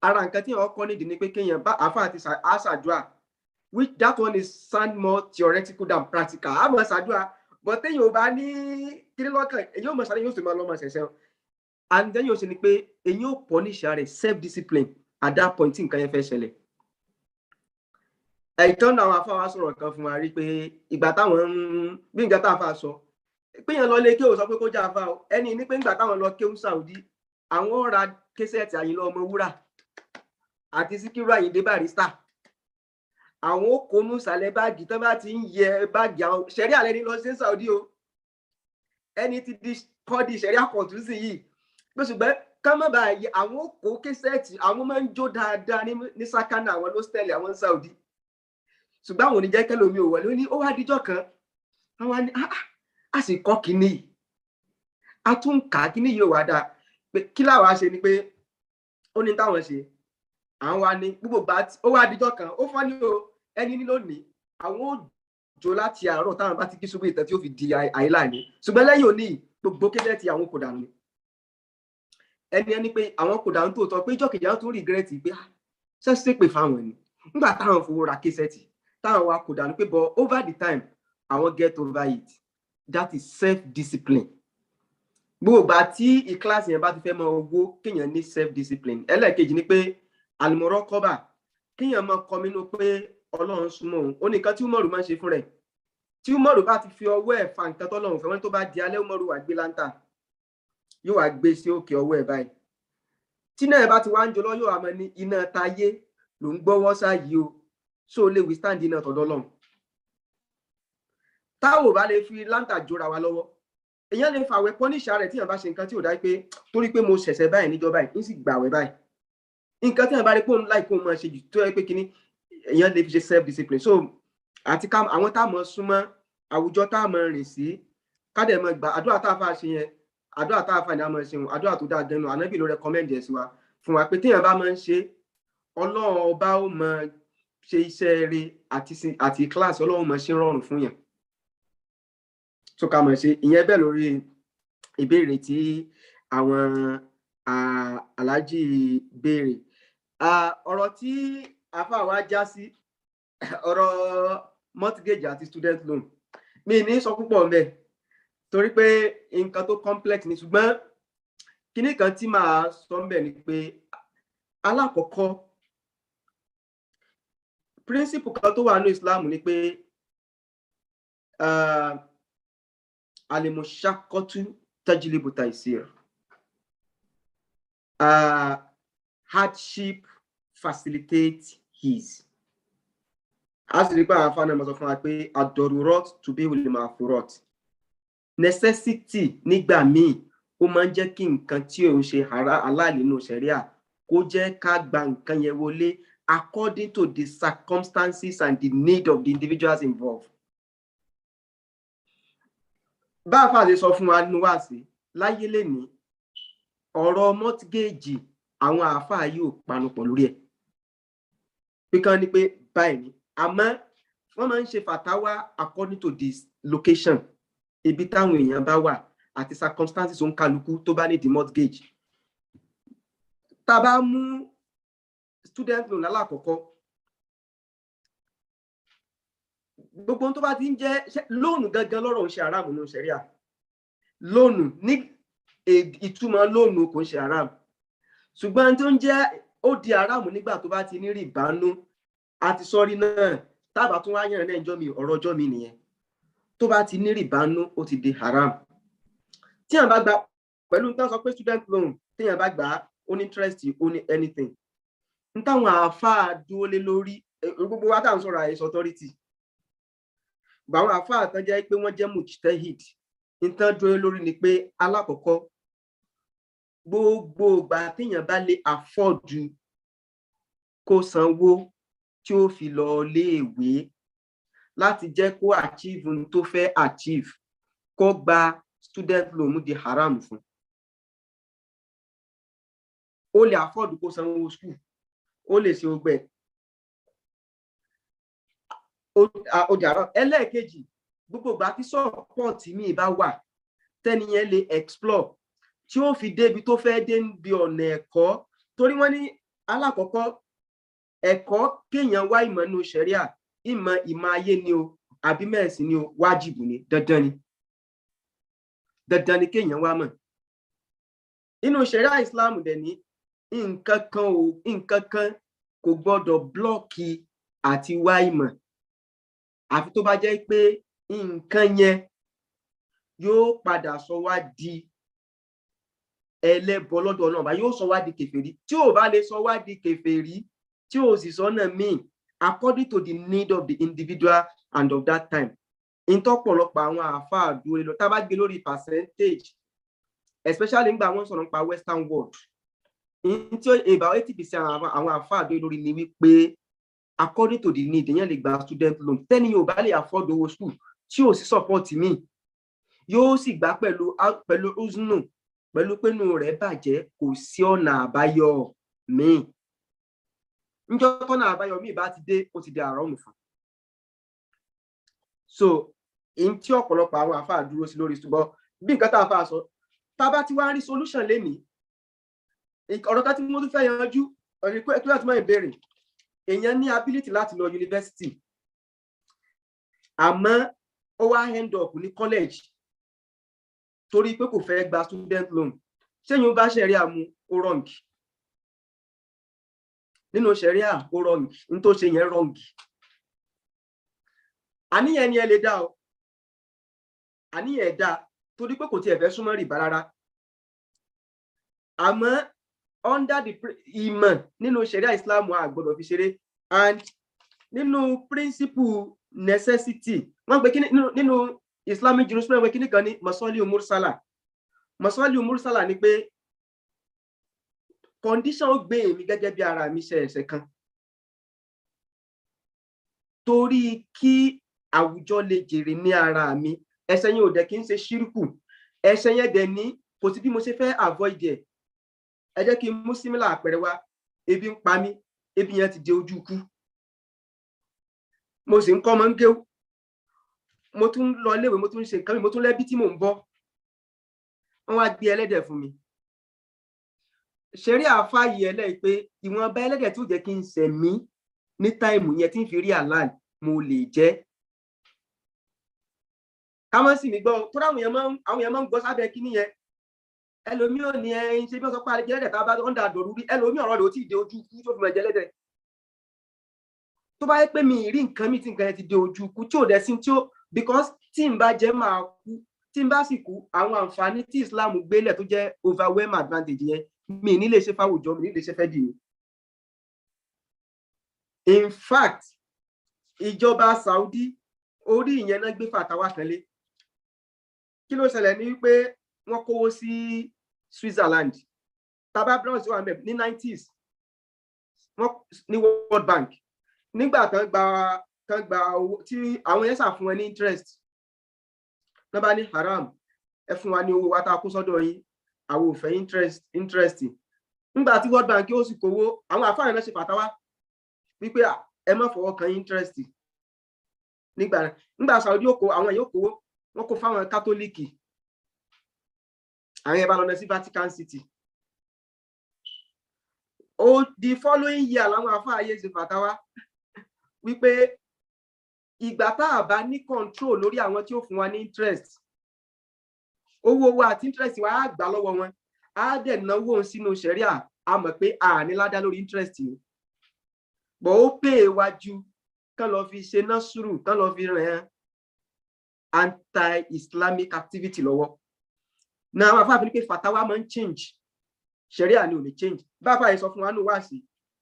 ara nǹkan tí èèyàn kọ́ nídìí ni pé kéèyàn bá àáfàá àti àṣàdúrà which that one is sound more theoretical than practical àmọ́ ṣàdúrà but téèyàn bá ní kiri lọ́kàn èyàn ò mọ̀ sáré yóò sì máa lọ́mọ ṣẹ̀ṣẹ̀ and then yóò ṣe ni pé èyàn ò punish rẹ̀ self discipline at that point tí nǹkan yẹn fẹ́ ṣẹlẹ̀ ẹ̀tọ́ náà àwọn afáwa sọ̀rọ̀ kan fún wa rí pé ìgbà táwọn bí nǹkan táwọn afá sọ pé yẹn lọ lé kí o sọ pé kó já afá o ẹni ní pé nígbà táwọn lọ kéwú Saudi àwọn ra késẹ́ẹ̀tì Àyìnlá Ọmọwúrà àti Síkírù Àyìndé Barrister àwọn okòónú sàlẹ̀ báàgì tán bá ti ń yẹ báàgì àwọn ṣẹ̀rí àlẹ́ ní lọ sí Saudi o ẹni ti di kọ́ di ṣẹ̀rí àkọ̀túnṣe yìí pé ṣùgbọ́n ká má bàa yẹ àwọn okò késẹ́ẹ̀tì àwọn máa ń jó dáadáa ní sákánà àwọn lọ́stẹ̀lì àwọn Saudi ṣùgbọ́n àwọn oníjẹ́ kẹlòmí ò wọlé ó ní ó wá díjọ́ kan àwọn ní a sì kọ́ kínní yìí a tún kà kínní yìí ò wá dáa pé kí láwa ṣe ni pé ó ní táwọn ṣe àwọn wa ní gbogbo gbà ó wá díjọ́ kan ó fọ́ ní o ẹni ní lónìí àwọn ò jó láti àárọ̀ táwọn bá ti kí ṣubú ìtàn tí ó fi di àìlà ní ṣùgbọ́n lẹ́yìn òní gbogbo kéde ti àwọn kò dànù ẹni pé àwọn kò dànù tó tọ́ pé ìjọ́ kejì àwọn tó rìgírẹ́tì pé ṣẹ́ṣẹ́ pè fáwọn ni nígbà táwọn fowó ra késẹ́ẹ̀tì táwọn wa kò dànù pé but over the time àwọn get over it that is self-discipline gbogbo ìgbà tí ìkíláàsì yẹn bá ti fẹ́ mọ owó kéèyàn ní self-discipline ẹlẹ́ẹ̀kejì ni pé àlùmọ̀rọ̀ kọ́bà kéèyàn mọ kọminú pé ọlọ́run súnmọ́ òun ó ní nǹkan tí Umaru máa ń ṣe fún rẹ̀ tí Umaru bá ti fi ọwọ́ ẹ̀ fa nǹkan tọ́lọ́run fẹ́ wọ́n tó bá di alẹ́ Umaru wà gbé láńtà yóò wá gbé sí òkè ọwọ́ ẹ̀ báyìí tí náà bá ti wá ń jọlọ́ yóò wá mọ ní iná tayé ló ń gbọ́wọ́ sáyé o so lè withstand iná tọ̀dọ̀ lọ́hùn táwọn bá lè fi láńtà jóra wa lọ́wọ́ èèyàn lè fàwẹ̀ pọ́níṣà rẹ̀ tí èèyàn bá ṣe nǹkan tí ò dá pé torí pé mo ṣẹ̀ṣẹ̀ báyìí níjọba yìí ń sì gbàwẹ̀ báyìí nǹkan tí èèyàn bá rí pé òun láì kó máa ṣe jù tó yẹ pé kíní èèyàn lè fi ṣe self discipline so àti ká àwọn táwọn súnmọ́ àwùjọ táwọn rìn sí kádẹ mọ gbà àdúrà tá a fà ṣe yẹn àdúrà tá a fà ní àmọ́ ṣe wọn àdúrà tó dáa dẹnu ànábì ló recommend ẹ̀ sí wa fún wa pé téèyàn bá máa ń ṣe Ọlọ́run ọba ó mọ ṣe iṣẹ́ rẹ̀ àti class Ọlọ́run mọ ṣe rọrùn fún yàn so ká mọ̀ ṣe ìyẹn bẹ́ẹ̀ lórí ìbéèrè tí àwọn aláàjì béèrè ọ̀rọ̀ tí àfà wa já sí ọ̀rọ̀ mortgage àti student loan mi ní sọ púpọ̀ ńbẹ̀ torí pé nǹkan tó complex ni ṣùgbọ́n kíní kan tí màá sọ ńbẹ̀ ni pé alákọ̀ọ́kọ́ principle kan tó wà ní Islam ni pé alimushakotu tajlibu taisir, hardship facilitate ease. As the Quran must of pé ad-darurat tubihul ma'thurat. Necessity nígbà míì ó máa ń jẹ́ kí nǹkan tí ó ń ṣe halal nínú ṣẹ̀ríà kó jẹ́ ká gba nǹkan yẹn wọlé according to the circumstances and the need of the individuals involved. Bá a fà lè sọ fún wa nínú wá sí láyé lénìí ọ̀rọ̀ mortgage àwọn àáfàá yóò panupọ̀ lórí ẹ̀. Píkan ni pé báyìí ni àmọ́ wọ́n máa ń ṣe fàtáwà according to this location ibi táwọn èèyàn bá wà àti circumstances òun kálukú tó bá ní the mortgage. Tá a bá mú student loan alákọ̀ọ́kọ́ gbogbo tó bá ti ń jẹ́ lóònù gangan lọ́rọ̀ ń ṣe haram nínú ṣẹ̀ríà. Lóònù ní ìtumọ̀ lóònù kò ń ṣe haram ṣùgbọ́n tó ń jẹ́ ó di haram nígbà tó bá ti ní rìbánú àti sọ́rí náà tábà tún wá yàn náà ọjọ́ mi ọ̀rọ̀ ọjọ́ mi nìyẹn. Tó bá ti ní rìbánú ó ti di haram. Tí èèyàn bá gba pẹ̀lú nǹkan sọ pé student loan tí èèyàn bá gbà ó ní interest ó ní anything n táwọn àáfàá dúró lé lórí gbogbo wa táwọn sọ̀rọ̀ àìsàn authority gbà àwọn àáfàá tán jẹ́ pé wọ́n jẹ́ mujtahid nǹkan dúró lórí ni pé alákọ̀ọ́kọ́ gbogbo ìgbà téèyàn bá lè afford kó sanwó tí ó fi lọ léèwé láti jẹ́ kó achieve ohun tó fẹ́ achieve kó gba student loan di haram fún. Ó lè afford kó sanwó school ó lè ṣe ogbẹ́ ó dàrọ. Ẹlẹ́ẹ̀kejì gbogbo ìgbà tí support mi bá wà tẹ́niyẹn lè explore tí ó fi débi tó fẹ́ dé níbi ọ̀nà ẹ̀kọ́ torí wọ́n ní alákọ̀ọ́kọ́ ẹ̀kọ́ kéèyàn wá ìmọ̀ nínú ṣẹ̀ríà ìmọ̀ ayé ni o àbí mẹ́sìn ni o wájìbù ni dandan ni kéèyàn wá mọ̀. Inú ṣẹ̀ríà Islam dẹ̀ ní nǹkan kan kò gbọ́dọ̀ blọ́ọ̀kì àti wá ìmọ̀ àfi tó bá jẹ́ pé nǹkan yẹn yóò padà sọ wá di ẹlẹ́bọ lọ́dọ̀ náà bá yóò sọ wá di kèfèrí. Tí ò bá lè sọ wá di kèfèrí tí ò sì sọ́nà míì according to the need of the individual and of that time. Ìtọ́pọ̀lọpọ̀ àwọn àáfàá dúró lọ tá bá gbé lórí percentage especially nígbà wọ́n sọ̀rọ̀ nípa western world tí about 80% àwọn àáfàá dúró lórí ni wípé according to the need èèyàn lè gba student loan tẹ́ni yóò bá lè afford owó school tí ò sí support mi yóò sì gbà pẹ̀lú uznu pẹ̀lú pẹ́nu rẹ̀ bàjẹ́ kò sí ọ̀nà àbáyọ míì. Níjọ́ tọ́nà àbáyọ míì bá ti dé ó ti di àrọ́mù fún. So in tí ọ̀pọ̀lọpọ̀ àwọn àfáà dúró sí lórí ṣùgbọ́n bí nǹkan tá a fà sọ tá bá ti wá rí solution lénìí ọ̀rọ̀ kan tí mo tún fẹ́ yanjú ọ̀rẹ́ pé láti máa ìbéèrè èèyàn ní ability láti lọ university àmọ́ ó wá end up ní college torí pé kò fẹ́ gba student loan ṣéyìn ó bá ṣẹ̀ríà mu ó wrong nínú ṣẹ̀ríà ó wrong ní tó ṣe yẹn wrong. Àníyàn ni ẹ lè dá o àníyàn ẹ̀ dá torí pé kò tiẹ̀ fẹ́ súnmọ́ rìbá rárá àmọ́ under the ìmọ̀ nínú ṣẹ̀ríà Islam a gbọ́dọ̀ fi ṣeré and nínú principle necessity wọ́n pè kí nínú Islamic jurisprudence wọ́n pè kí nìkan ní masalihu mursala ni pé condition ó gbé èmi gẹ́gẹ́ bí ara mi ṣe ẹ̀ṣẹ̀ kan torí kí àwùjọ lè jèrè ní ara mi ẹ̀ṣẹ̀ yẹn ò dẹ̀ kí n ṣe ṣírùkù ẹ̀ṣẹ̀ yẹn dẹ̀ ní kò sí bí mo ṣe fẹ́ avoid ẹ̀. Ẹ jẹ́ kí n mú símílà àpẹẹrẹ wá ebi ń pa mí ebi yẹn ti di ojú ikú mo sì ń kọ́ ọmọ ń kéwú mo tún lọ léèwé mo tún ṣe nǹkan mi mo tún lẹ́bí tí mò ń bọ́ wọ́n wá gbé ẹlẹ́dẹ̀ fún mi. Ṣẹ̀rí àfáàyè ẹlẹ́yìí pé ìwọ̀nba ẹlẹ́dẹ̀ tí ó jẹ́ kí n sẹ̀mí ní táìmù yẹn tí ń fi rí halal mo lè jẹ́. Káwọn sì mí gbọ́ tó ráwọn èèyàn máa ń gbọ́ sábẹ́ kíní yẹn ẹlòmíì ò ní ẹyin ṣe bí wọ́n sọ pé àlejò ẹlẹ́dẹ̀ tá a bá ń da dòrúrí ẹlòmíì ọ̀rọ̀ rẹ̀ ò tí ì dé ojú ikú tó fi máa jẹ ẹlẹ́dẹ̀ tó bá yẹ pé mi ì rí nǹkan mi tí nǹkan yẹn ti dé ojú ikú tí ò dẹ̀ sí tí ó because tí n bá jẹ́ máa kú tí n bá sì kú àwọn àǹfààní tí Islam gbélẹ̀ tó jẹ́ overwhelm advantage yẹn mi ní lè ṣe fáwùjọ mi ní lè ṣe fẹ́ dì mí. In fact ìjọba Saudi orí ìyẹn náà gbé fàtàwà kan lé kí ló ṣẹlẹ̀ ní wípé wọ́n kówó sí Switzerland taba bronze wà mẹ́ ní 90s wọ́n ní World Bank nígbà kan gba owó tí àwọn yẹn sà fún wọn ní interest náà bá ní haram ẹ fún wa ní owó wa tá a kó sọ́dọ̀ yín àwọn ò fẹ́ interest nígbà tí World Bank ó sì kówó àwọn àfáàrẹ náà ṣe fàtàwà wípé ẹ má fọwọ́ kan interest nígbà Saudi ó kó àwọn yóò kówó wọ́n kó fáwọn kátólíìkì àwọn ẹ̀bá lọ́nà sí Vatican City the following year làwọn àfáàyè ṣe fàtàwà wípé ìgbà tá a bá ní control lórí àwọn tí ó fún wa ní interest owó wa àti interest wa á gbà lọ́wọ́ wọn á dẹ̀ náwó sínú ṣẹ̀ríà a mọ̀ pé a ní ládá lórí interest yìí bọ̀ ó pè wájú kán lọ fi ṣe násùrù kán lọ fi ràn anti-Islamic activity lọ́wọ́ náà àwọn afáàfin ní pé fàtàwà máa ń change ṣẹ̀ríà ni ò lè change báfà yìí sọ fún wa ní wáàsí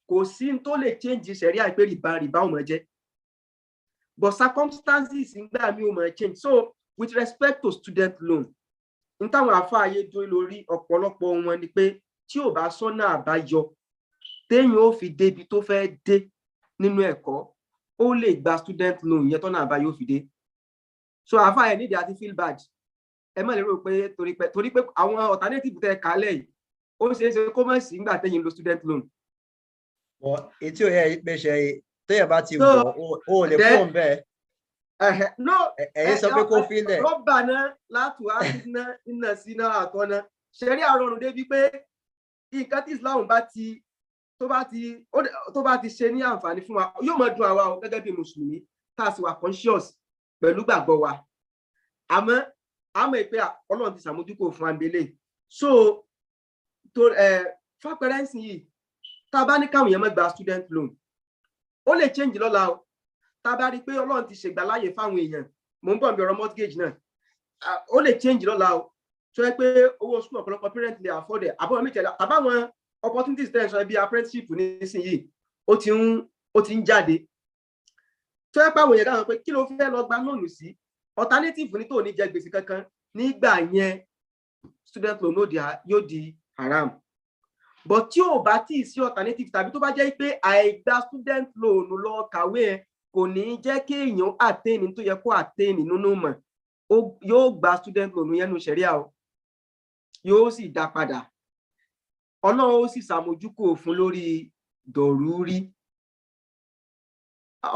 kò sí tó lè change ṣẹ̀ríà pé rìbá ò mọ̀ jẹ́ but circumstances nígbà mi ò mọ̀ change so with respect to student loan n táwọn afáàyè dúró lórí ọ̀pọ̀lọpọ̀ wọn ni pé tí ò bá sọ́nà àbáyọ téèyàn ó fi débi tó fẹ́ dé nínú ẹ̀kọ́ ó lè gba student loan yẹn tọ́nà àbáyọ fi dé so àfáàyè nídìí àti feel bad ẹ má lérò pé torí pé àwọn alternative tẹ́ kálẹ̀ yìí ó ṣeé ṣe kó má sí nígbà téèyàn lo student loan. Etí ò yẹ pé ṣe téèyàn bá ti wọ̀ ó lè fóun bẹ́ẹ̀. Ẹ̀yin sọ pé kó fílẹ̀. Rọ́bà náà látùwá iná sí náà àtọ́nà ṣẹ̀rí àrọ̀rùn débi pé nǹkan tí Islam tó bá ti ṣe ní àǹfààní fún wa yóò máa dùn àwa o gẹ́gẹ́ bí mùsùlùmí tá a sì wà conscious pẹ̀lú gbàgbọ́ wa àmọ́ ìpè Ọlọ́run ti ṣàmójúkò fún abẹ́lé so fápẹ́rẹ́ǹsì yìí tá a bá ní káwọn èèyàn má gba student loan ó lè change lọ́la o tá a bá rí pé Ọlọ́run ti ṣègbà láàyè fáwọn èèyàn mò ń bọ̀ bí ọ̀rọ̀ mortgage náà ó lè change lọ́la o tó yẹ pé owó school ọ̀pọ̀lọpọ̀ parent lè afford ẹ̀ àbọ̀ mi tẹ̀lé àbáwọn opportunities tẹ̀ sọ bí apprenticeship nísìnyìí ó ti ń jáde tó yẹ pé àwọn èèyàn dáhùn pé kí ló fẹ́ lọ gba lónìí sí alternative ní tó ní jẹ gbèsè kankan nígbà yẹn student loan yóò di haram but tí ò bá tí ì sí alternative tàbí tó bá jẹ́ pé àìgbà student loan lọ kàwé ẹ̀ kò ní jẹ́ kí èèyàn attain tó yẹ kó attain nínú mọ̀ yóò gba student loan yẹn nù ṣẹ̀ríà o yóò sì dá padà Ọlọ́run ó sì ṣàmójúkò fún lórí dọ̀rúrí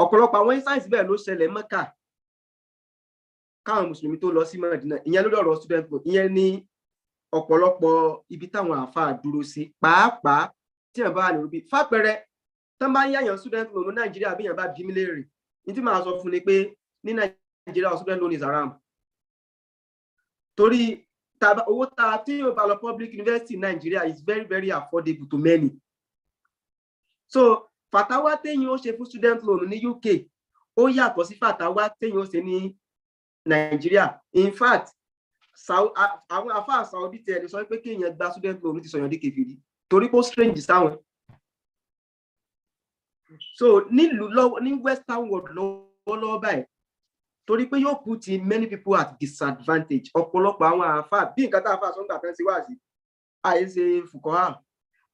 ọ̀pọ̀lọpọ̀ àwọn insights bẹ́ẹ̀ ló ṣẹlẹ̀ Mẹ́kà káwọn mùsùlùmí tó lọ sí Mẹ́dínà ìyẹn lórí ọ̀rọ̀ student loan ìyẹn ní ọ̀pọ̀lọpọ̀ ibi táwọn àáfàá dúró sí pàápàá tí wọ́n bá lè rúbi fàpẹẹrẹ tán bá ń yáyàn student loan ní Nàìjíríà bí yàn bá bí mi léèrè ní tí màá sọ fún ni pé ní Nàìjíríà student loan is haram torí owó tí yóò bá lọ public university in Nigeria is very very affordable to many so fàtàwà téyìn ó ṣe fún student loan ní UK ó yàtọ̀ sí fàtàwà téyìn ó ṣe ní Nigeria in fact àwọn àfáà Saudi tẹ̀lé sọ pé kéèyàn gba student loan ti sọ̀yàn dé kèfèrí torí kó strange sáwọn so nílùú lọ́wọ́ ní western world lọ́wọ́lọ́wọ́ báyìí torí pé yóò put many people at disadvantage ọ̀pọ̀lọpọ̀ àwọn àfáà bí nǹkan tá a fà sọ́ngbà kan sí wá sí àìsè fùkọ́hà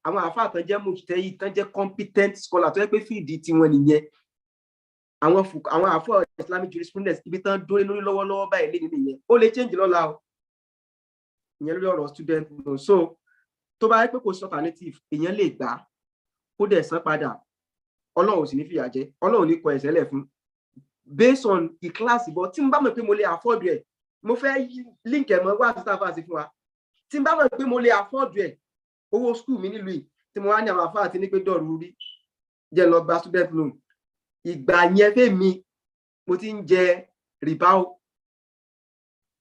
àwọn àfáà tán jẹ́ mùtẹ́yì tán jẹ́ competent scholar tó yẹ pé fìdí tiwọn nìyẹn àwọn àfáà Islamic jurisprudence ibi tán dórí lórí lọ́wọ́lọ́wọ́ báyìí lé nìyẹn ó lè change lọ́la o ìyẹn lórí ọ̀rọ̀ student loan so tó bá yẹ pé kò sí alternative èèyàn lè gbà kó dẹ̀ san padà Ọlọ́run sì ní fìyà jẹ Ọlọ́run ní kọ ẹ̀ṣẹ̀ lẹ̀ fún based on ìkíláàsì bọ́ tí n bá mọ̀ pé mo lè afford ẹ̀ mo fẹ́ link ẹ̀ mọ́ wá sí sáfà sí fún wa tí n bá mọ̀ pé mo lè afford ẹ̀ owó school mi nílùú yìí tí mo wá ní àwọn àfáà àti ní pé dọ̀rù rí jẹ́ lọ gba student loan ìgbà yẹn fẹ́ mi mo ti ń jẹ rìbá o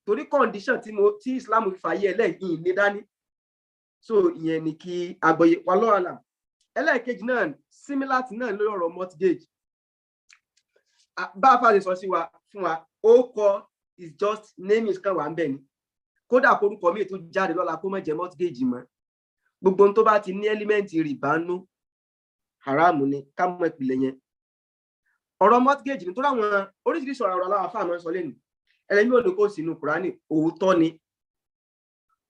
torí condition tí Islam fi fàyè ẹlẹ́yìn ní dání so ìyẹn ni kí agbóye wà lọ́wọ́lá ẹlẹ́ẹ̀kejì náà similar náà lórí ọ̀rọ̀ mortgage bá a fà lè sọ sí wa fún wa ó kọ is just name is kan wà ń bẹ̀ ni kódà korúkọ míì tó jáde lọ́la kó má jẹ́ mortgage mọ́ gbogbo ohun tó bá ti ní ẹ́límẹ́ǹtì rìbá nú haramu ni ká mọ ìpìlẹ̀ yẹn ọ̀rọ̀ mortgage ni tó láwọn oríṣiríṣi ọ̀rọ̀ aláwọ̀ afá máa ń sọ lẹ́nu ẹlẹ́mí òdò kò sínú Kùránì òótọ́ ni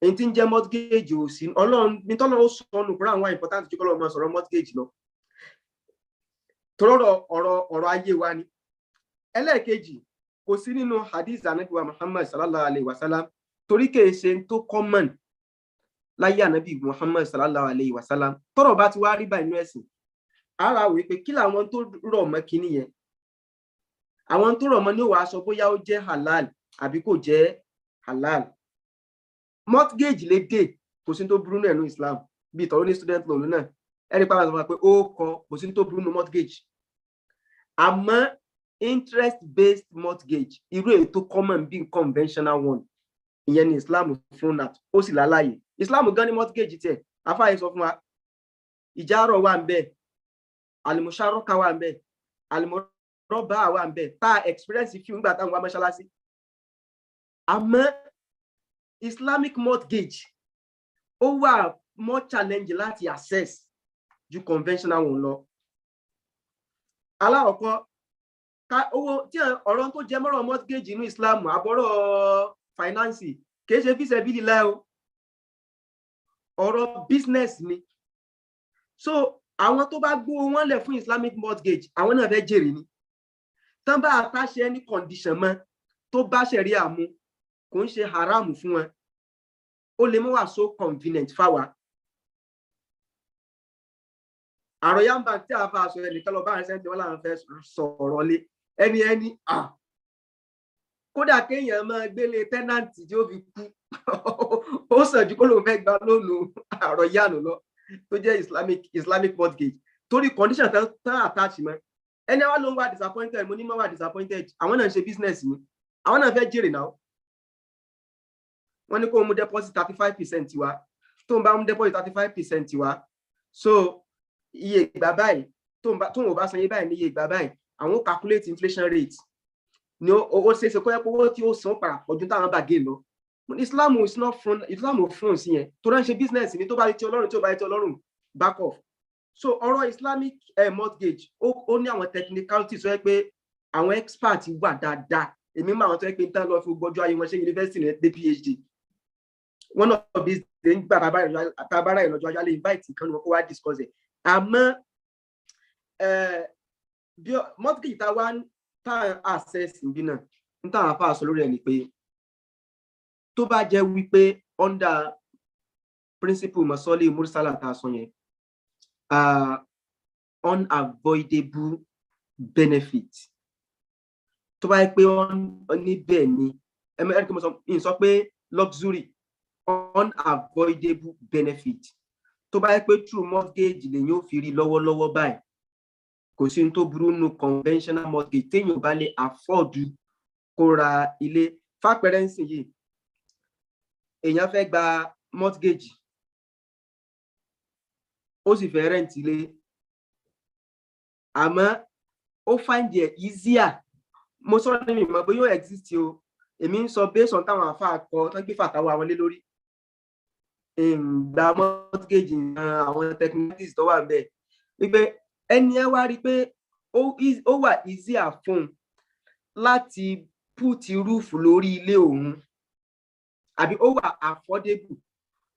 èyí tí ń jẹ́ mortgage ò sí Ọlọ́run ní tọ́lọ́ ó sọnù Kùránì wá important jù kọ́lọ́ máa sọ̀rọ̀ mortgage lọ tọ́rọ̀ ọ̀rọ̀ ayé wa ni ẹlẹ́ẹ̀kejì kò sí nínú hadith Ànábì wa Muhammad sallallahu alayhi wa sallam torí kìí ṣe tó common láyé Ànábì Muhammad sallallahu alayhi wa sallam tọ́rọ̀ bá ti wá rí báyìí nínú ẹ̀sìn ara wí pé kí làwọn tó rọ̀ mọ́ kíní yẹn àwọn tó rọ̀ mọ́ ní wàá sọ bóyá ó jẹ́ halal àbí kò jẹ́ halal mortgage lè dé kò sí tó burú nínú Islam bí ìtọ́rọ ní student loan náà ẹni pàápàá sọ pé ó kò sí tó burú nínú mortgage àmọ́ interest based mortgage irú èyí tó common bí conventional one ìyẹn ní Islam fún nat ó sì láláyè Islam gan ní mortgage tiẹ̀ afáyé sọ fún wa ìjárọ̀ wà ń bẹ alimusharaka wà ń bẹ alimurọba wà ń bẹ tá experience fi ń gbà táwọn wá mọ́ṣáláṣí àmọ́ Islamic mortgage ó wà more challenge láti access ju conventional one lọ aláwọ̀kọ́ owó tí ọ̀rọ̀ tó jẹ mọ́rọ̀ mortgage inú Islam àbọ̀rọ̀ finance kìí ṣe fíṣẹ̀ bí lílá o ọ̀rọ̀ business ni so àwọn tó bá gbówó wọn lẹ̀ fún Islamic mortgage àwọn náà fẹ́ jèrè ni tán bá àtàṣe any condition mọ́ tó bá ṣẹ̀rí àmú kò ń ṣe haram fún wọn ó lè mọ́ wà so convenient fáwa àròyá bank tí a fa aṣọ ẹnìkan lọ bá rẹ̀ sẹ́ńtì wọn láwọn fẹ́ sọ̀rọ̀ lé ẹni kódà kéèyàn máa gbélé tẹ́nàntì tí ó fi kú ó sàn jù kó lóun fẹ́ gba lónù àròyá nù lọ tó jẹ́ Islamic mortgage torí condition tán attach mọ́ ẹni àwọn ló ń wà disappointed mo ní mọ́ wà disappointed àwọn náà ń ṣe business ni àwọn náà fẹ́ jèrè náà wọ́n ní kó mú deposit 35% wá tó ń bá mú deposit 35% wá so iye ìgbà báyìí tó ń bá san iye báyìí ní iye ìgbà báyìí àwọn calculate inflation rate ni ó ṣe é ṣe kó yẹ kó owó tí ó san padà ọdún táwọn bá gé lọ Islam is not fun Islam fún sí yẹn tó rán ṣe business ní tó bá rí tí Ọlọ́run tí ó bá rí tí Ọlọ́run back off so ọ̀rọ̀ Islamic mortgage ó ní àwọn technicalities tó yẹ pé àwọn expert wà dáadáa èmi máa wọn tó yẹ pé tán lọ fi gbọ́jọ́ ayé wọn ṣe university ní dé PhD one of these days nígbà tábàárà ìlọ́jọ́ ayé alẹ́ invite kan ní wọn kó wá discuss ẹ̀ àmọ́ bí mortgage tá wá tá access ìbí náà ń tàn àpá àṣọ lórí ẹ̀ ni pé tó bá jẹ́ wípé under principle masoli mursala tá a sọ yẹn unavoidable benefit tó bá yẹ pé níbẹ̀ ni ẹ̀rọ mo sọ pé luxury unavoidable benefit tó bá yẹ pé true mortgage lèyìn ó fi rí lọ́wọ́lọ́wọ́ báyìí kò sí ní tó burú nù conventional mortgage téèyàn bá lè afford kó ra ilé fàpẹrẹ ńsìn yìí èèyàn fẹ́ gba mortgage ó sì fẹ́ rent ilé àmọ́ ó find it easier mo sọ ní mi mọ̀ pé yóò exist o èmi ń sọ based on táwọn àfa kọ tán gbé fàtàwọ àwọn lé lórí gba mortgage àwọn technicalities tó wà bẹ́ẹ̀ wípé ẹni ẹ wá rí i pé ó wà easier fún láti put roof lórí ilé òun àbí ó wà affordable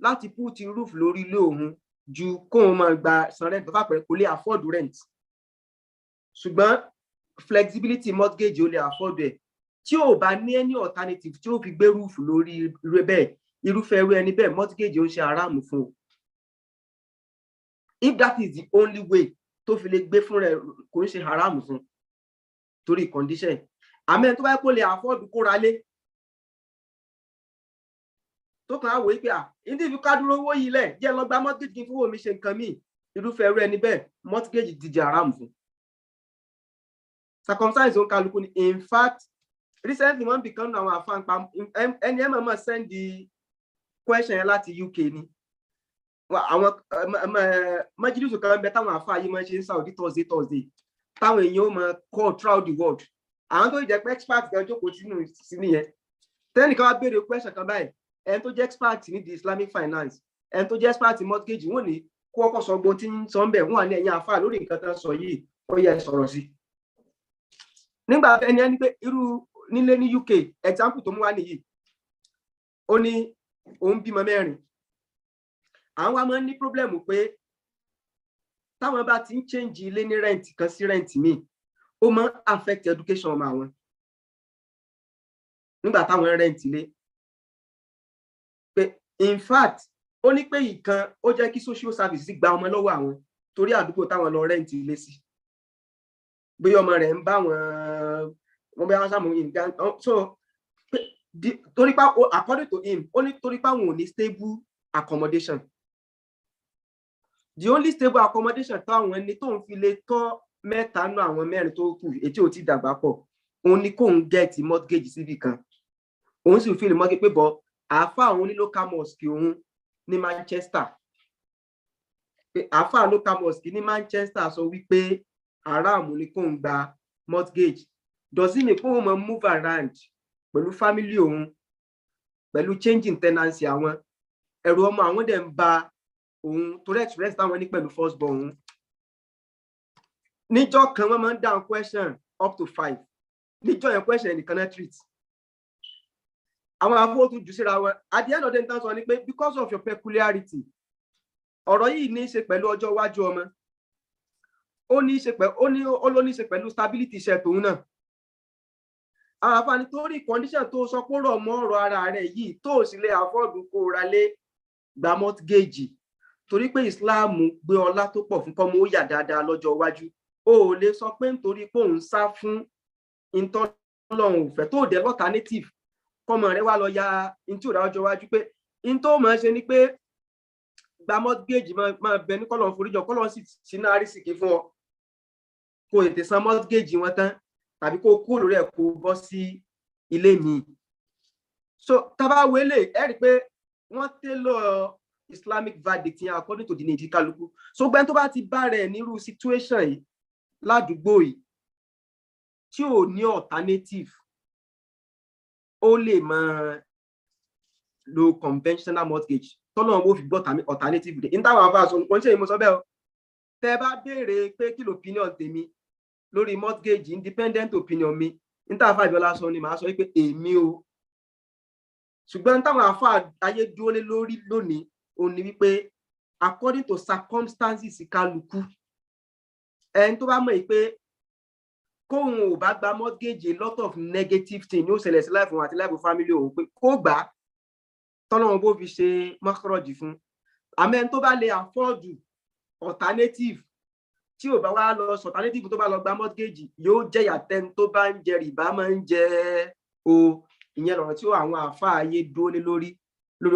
láti put roof lórí ilé òun ju kóun máa gba san rent tó fàpẹrẹ kò lè afford rent ṣùgbọ́n flexibility mortgage ó lè afford ẹ̀ tí ò bá ní any alternative tí ó fi gbé roof lórí rẹ bẹ́ẹ̀ irúfẹ́ irú ẹni bẹ́ẹ̀ mortgage ó ń ṣe aráàmù fún un if that is the only way tó fi lè gbé fún rẹ kò ń ṣe haram fún torí condition àmọ́ tó bá kó lè afford kó ra lé tó kàn á wò pé ìdí ìfi ká dúró owó yìí lẹ̀ jẹ́ lọ gba mortgage kí n fowó mi ṣe nǹkan míì irúfẹ́ irú ẹni bẹ́ẹ̀ mortgage di haram fún circumstance ó ń kálukú ni in fact recently wọ́n become àwọn àfàǹpá ẹni ẹ̀ máa send the question yẹn láti UK ni àwọn májílùsù kan bẹ táwọn àfáà yìí máa ń ṣe ní Saudi Thursday táwọn èèyàn ó máa call throughout the world àwọn tó jẹ́ pé expert kan jókòó sí nìyẹn tẹ́nìkan wá béèrè question kan báyìí ẹni tó jẹ́ expert ní the Islamic finance ẹni tó jẹ́ expert ní mortgage wọ́n ní kó ọkọ̀ sọ gbọ́n tí ń sọ ń bẹ̀ wọ́n wà ní ẹ̀yìn àfáà lórí nǹkan tán sọ yìí ó yẹ sọ̀rọ̀ sí. nígbà ẹni pé irú nílé ní UK example tó mú wá nìyí ó ní òun bímọ 4 àwọn wa máa ń ní problem pé táwọn bá ti ń change ilé ní rent kan sí rent míì ó máa ń affect education ọmọ àwọn nígbà táwọn rent ilé pé in fact ó ní pé ìkan ó jẹ́ kí social service gba ọmọ lọ́wọ́ àwọn torí àdúgbò táwọn lọ rent ilé sí bí ọmọ rẹ̀ ń bá wọn bí wọn sàmù nǹkan so torí pa according to him ó ní torí pa wọn ò ní stable accommodation. The only stable accommodation táwọn ẹni tó ń fi lè tọ́ mẹ́ta nú àwọn 4 tó kù ètí ò ti dàgbà pọ̀ òun ni kò ń get mortgage síbì kan òun sì fi lè mortgage pé bọ́ àáfà òun ní local mosque òun ní Manchester àáfà local mosque ní Manchester sọ wípé haram ni kò ń gba mortgage does it mean kó wọn move around pẹ̀lú family òun pẹ̀lú changing tenancy àwọn ẹ̀rù ọmọ àwọn dẹ̀ ń ba òun torí experience táwọn ní pẹ̀lú first born òun níjọ́ kan wọ́n máa ń dáhùn question up to 5 níjọ́ yẹn question nìkan náà treat àwọn afọ́ tún jù síra wọn at the end of the day sọ ni pé because of your peculiarity ọ̀rọ̀ yìí ní í ṣe pẹ̀lú ọjọ́ iwájú ọmọ ó ní í ṣe pẹ̀lú stability iṣẹ́ tòun náà àwọn àfààní torí condition tó sọ pé rọ̀ mọ́ ọ̀rọ̀ ara rẹ̀ yìí tó sì lè afford kó ra lé gba mortgage torí pé Islam gbé ọlá tó pọ̀ fún kọ́mọ ó yà dáadáa lọ́jọ́ iwájú o ò lè sọ pé nítorí pé òun sá fún ìtọ́lọ́run òfẹ́ tó dé alternative kọ́mọ rẹ̀ wá lọ ya ntí ò dá lọ́jọ́ iwájú pé ntó máa ṣe ni pé gba mortgage máa bẹ ní kọ́lọ̀ foríjọ kọ́lọ̀ sì sínú àrísìkí fún ọ kó ètè san mortgage wọn tán tàbí kó kú lórí ẹ̀ kó bọ́ sí ilé mi. So tábà wọlé ẹ rí i pé wọ́n tẹ́lọ̀ Islamic verdict yẹn according to the need kálukú. So gbẹ́ni tó bá ti bá rẹ̀ nírú situation yìí ládùúgbò yìí tí ò ní alternative ó lè máa lo conventional mortgage tọ́lọ́ wọn fi gbọ́ alternative dé. ní táwọn afáàsọ nǹkan ṣe ìmọ̀ sọ bẹ́ẹ̀ o tẹ́ bá béèrè pé kí ló opinion tèmi lórí mortgage independent opinion mi ní táwọn afáàjọ lásán ni màá sọ pé èmi o ṣùgbọ́n táwọn afáà ayé dúró lé lórí lónìí ó ní wípé according to circumstances kálukú ẹni tó bá mọ̀ pé kóun ò bá gba mortgage a lot of negative thing yóò ṣẹlẹ̀ sí life òun àti life family òun pé kó gbà á tọ́lọ́wọ́n bó fi ṣe mọ́kọ́rọ̀jì fún àmẹ́ tó bá lè afford alternative tí ò bá wá lọ sọ alternative tó bá lọ gba mortgage yóò jẹ́ yàtẹ́ni tó bá ń jẹ rìbá máa ń jẹ o ìyẹn lọ̀rọ̀ tí àwọn àáfàá ayé dúró lé lórí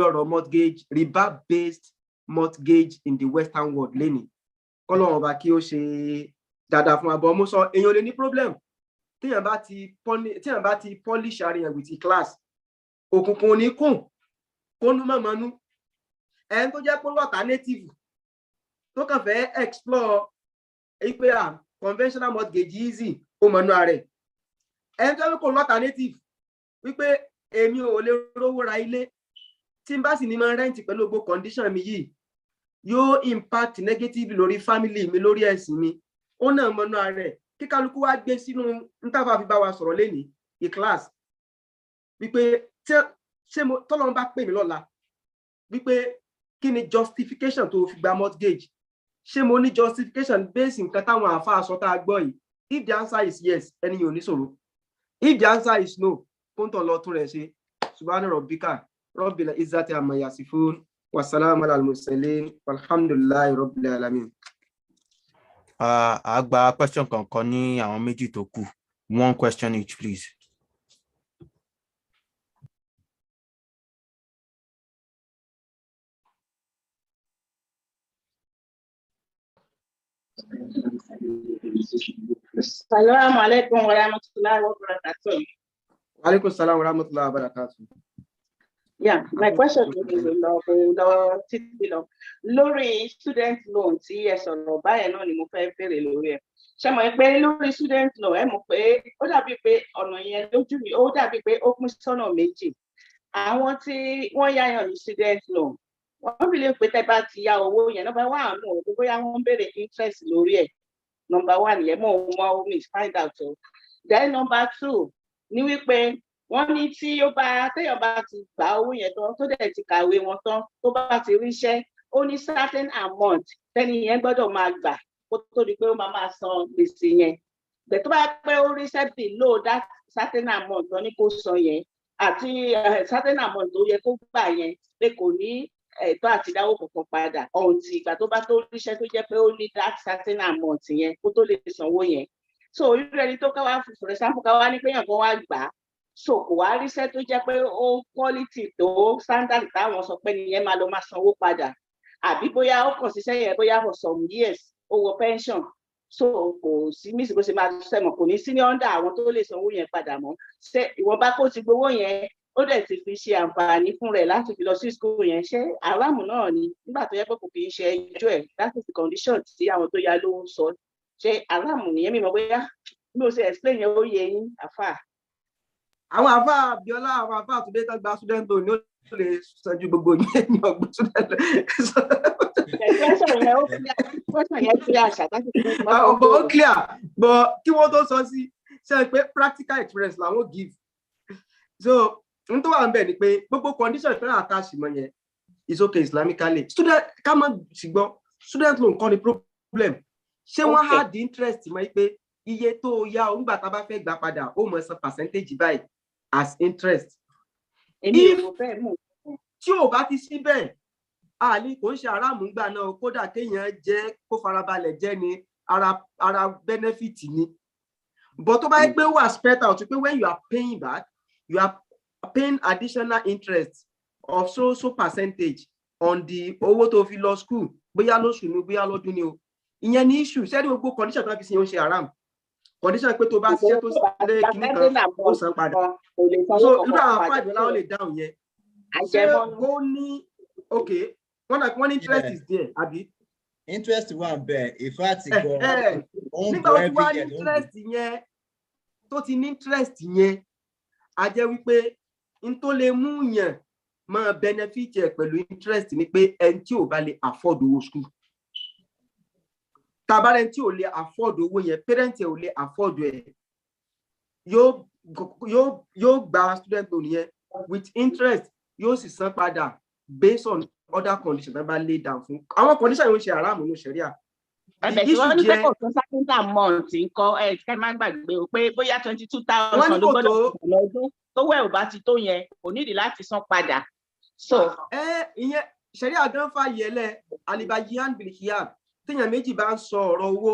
ọ̀rọ̀ mortgage riba based mortgage in the western world lẹ́nìí kọ́lọ́wọ́n bá kí ó ṣe dáadáa fún abọ́ mo sọ èèyàn lè ní problem téèyàn bá ti polish ara yẹn with class òkùnkùn ní kùn kónú mọ̀mọ́nú ẹni tó jẹ́ pé alternative tó kàn fẹ́ explore pé conventional mortgage easy ó mọ̀nú ààrẹ ẹni tó jẹ́ pé kò alternative wípé èmi ò lè rówó ra ilé tí n bá sì ní máa rent pẹ̀lú gbogbo condition mi yìí yóò impact negative lórí family mi lórí ẹ̀sìn mi ó náà mọ̀nú ààrẹ kí kálukú wá gbé sínú ntàfà fi bá wa sọ̀rọ̀ lénìí class wípé ṣé tọ́lọ́run bá pè mí lọ́la wípé kí ni justification tó fi gba mortgage ṣé mo ní justification based nǹkan táwọn àáfàá sọ tá a gbọ́ yìí if the answer is yes ẹni yóò ní sọ̀rọ̀ if the answer is no kóńtàn lọ tún rẹ̀ ṣe subhana rabbika rabbil izzati amma yasifun wa salamun alal mursalin walhamdulillahi rabbil alamin. A gba question kankan ní àwọn méjì tó kù 1 question each please. Assalamu alaikum wa rahmatullahi wa barakatuh. Wa alaikum salam wa rahmatullahi wa barakatuh. Yeah, my question is lórí student loan tí ẹ sọ̀rọ̀ báyẹn náà ni mo fẹ́ bèrè lórí ẹ̀. Ṣé mo pé lórí student loan ẹ mọ̀ pé ó dàbí pé ọ̀nà yẹn lójú mi ó dàbí pé ó pín sọ́nà méjì. Àwọn tí wọ́n yáyàn ní student loan wọ́n fi lè pé tẹ́ bá ti ya owó yẹn number one àmọ́ òun bóyá wọ́n béèrè interest lórí ẹ̀ number one yẹn mo find out o. Then number two ni wípé wọ́n ní tí téèyàn bá ti gba owó yẹn tán tó dẹ̀ ti kàwé wọn tán tó bá ti ríṣẹ́ ó ní certain amount tẹ́ni yẹn gbọ́dọ̀ máa gbà kó tó di pé ó máa san gbèsè yẹn. Bẹ̀ tó bá pẹ́ ó ríṣẹ́ below that certain amount tó ní kó san yẹn àti certain amount tó yẹ kó gbà yẹn pé kò ní ẹ̀tọ́ àti dáwó kankan padà ọ̀ǹtì ìgbà tó bá tó ríṣẹ́ tó jẹ́ pé ó ní that certain amount yẹn kó tó lè sanwó yẹn. So irú ẹni tó káwá for example káwá ní pé yàn kan wá gbà á so kò wá ríṣẹ́ tó jẹ́ pé ó quality tó standard táwọn sọ pé nìyẹn máa lọ máa sanwó padà àbí bóyá ó kàn síṣẹ́ yẹn bóyá for some years ó wọ pension so kò sí mísì bó ṣe máa sẹ́mọ̀ kò ní sí ní under àwọn tó lè sanwó yẹn padà mọ́ ṣé ìwọ̀nba kó ti gbowó yẹn ó dẹ̀ ti fi ṣe àǹfààní fún rẹ̀ láti fi lọ sí school yẹn ṣé aráàmù náà ni nígbà tó yẹ pé kò kì í ṣe ẹjọ́ ẹ̀ that is the condition tí àwọn tó yá lówó sọ ṣé aráàmù nìyẹn mímọ̀ bóyá bí mo ṣe explain yẹn ó yẹ yín àfà. Àwọn àfà Abíọ́lá àwọn àfà àtúndé tó gba student loan ni ó lè sanju gbogbo yẹn ní ọgbọ́n student ó clear but kí wọ́n tó sọ sí ṣe pé practical experience làwọn give so n tó wà ń bẹ̀ ni pé gbogbo condition ìfẹ́ attach mọ́ yẹn is okay islamically student ká má sì gbọ́ student loan kọ́ ni problem ṣé wọ́n há di interest mọ́ pé iye tó yá o nígbà tá a bá fẹ́ gbà padà ó mọ̀ san percentage báyìí as interest. Tí ò bá ti sí bẹ́ẹ̀ àlè kò ń ṣe aráàmù gbà náà kódà kéèyàn jẹ́ kó farabalẹ̀ jẹ́ ni ara benefit ni but tó bá yẹ pé ó wà spread out pé when you are paying back you are paying additional interest of so percentage on the owó tó fi lọ school bóyá lóṣù ni bóyá lọ́dún ni o ìyẹn ní issue ṣẹ́ni gbogbo condition tó fi sin ó ṣe haram condition pé tó bá ṣiṣẹ́ tó lé kíní kan ó san padà so irú àwọn àpáàdé láwọn lè dáhùn yẹn ṣé ó ní okay one interest is there àbí. Interest wà bẹ́ẹ̀ ìfẹ́ àti gbọ́ nígbà tó wá ní interest yẹn tó ti ní interest yẹn a jẹ́ wípé n tó lè mú yàn máa benefit ẹ̀ pẹ̀lú interest ni pé ẹni tí ò bá lè afford owó school tabarẹ tí ò lè afford owó yẹn parent ẹ̀ ò lè afford ẹ̀ yóò gba student loan yẹn with interest yóò sì san padà based on other conditions that bá lay down fún àwọn condition yóò ṣe àràmù ní ṣẹ̀ríà. ẹ̀bẹ̀ tí wọ́n ní pé kò tún second amount nǹkan ẹ̀ má gbàgbé o pé bóyá 22,000 ló gbọ́dọ̀ lọ́dún tó wẹ̀ ò bá ti tó yẹn kò nídìí láti san padà. so ìyẹn ṣẹ̀ríà gan fàyè ẹlẹ́ alibajihan bilkiyan téèyàn méjì bá ń sọ ọ̀rọ̀ owó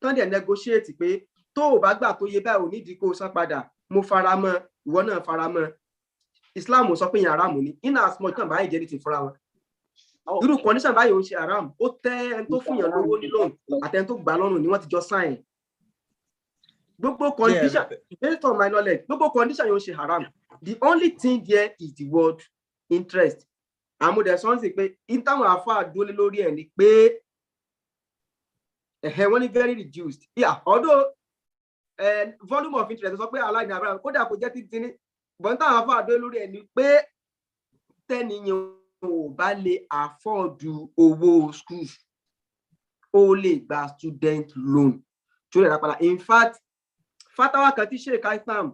tán dẹ̀ negotiate pé tó o bá gbà tó yẹ báyìí ò nídìí kó o san padà mo fara mọ́ ìwọ náà fara mọ́ Islam sọ pé yẹn haram ni in as much tán báyìí jẹ́ ní ti fúnra wọn irú condition báyìí ò ń ṣe haram ó tẹ́ ẹni tó fún yàn lówó ní loan àtẹni tó gbà lọ́rùn ni wọ́n ti jọ sign gbogbo condition based on my knowledge gbogbo condition yóò ṣe haram the only thing there is the word interest àmúdẹ̀sán sì pé ìtàwọn àfáà dúró lórí ẹ̀ ni pé wọ́n ní very reduced although volume of interest sọ pé aláìní abúlé kódà kò jẹ́ títí ní bọ́n táwọn àfáà dúró lórí ẹ̀ ni pé tẹ́niyàn ò bá lè afford owó school ó lè gba student loan tó lè rápadà in fact fatawa kan tí sheikh aitham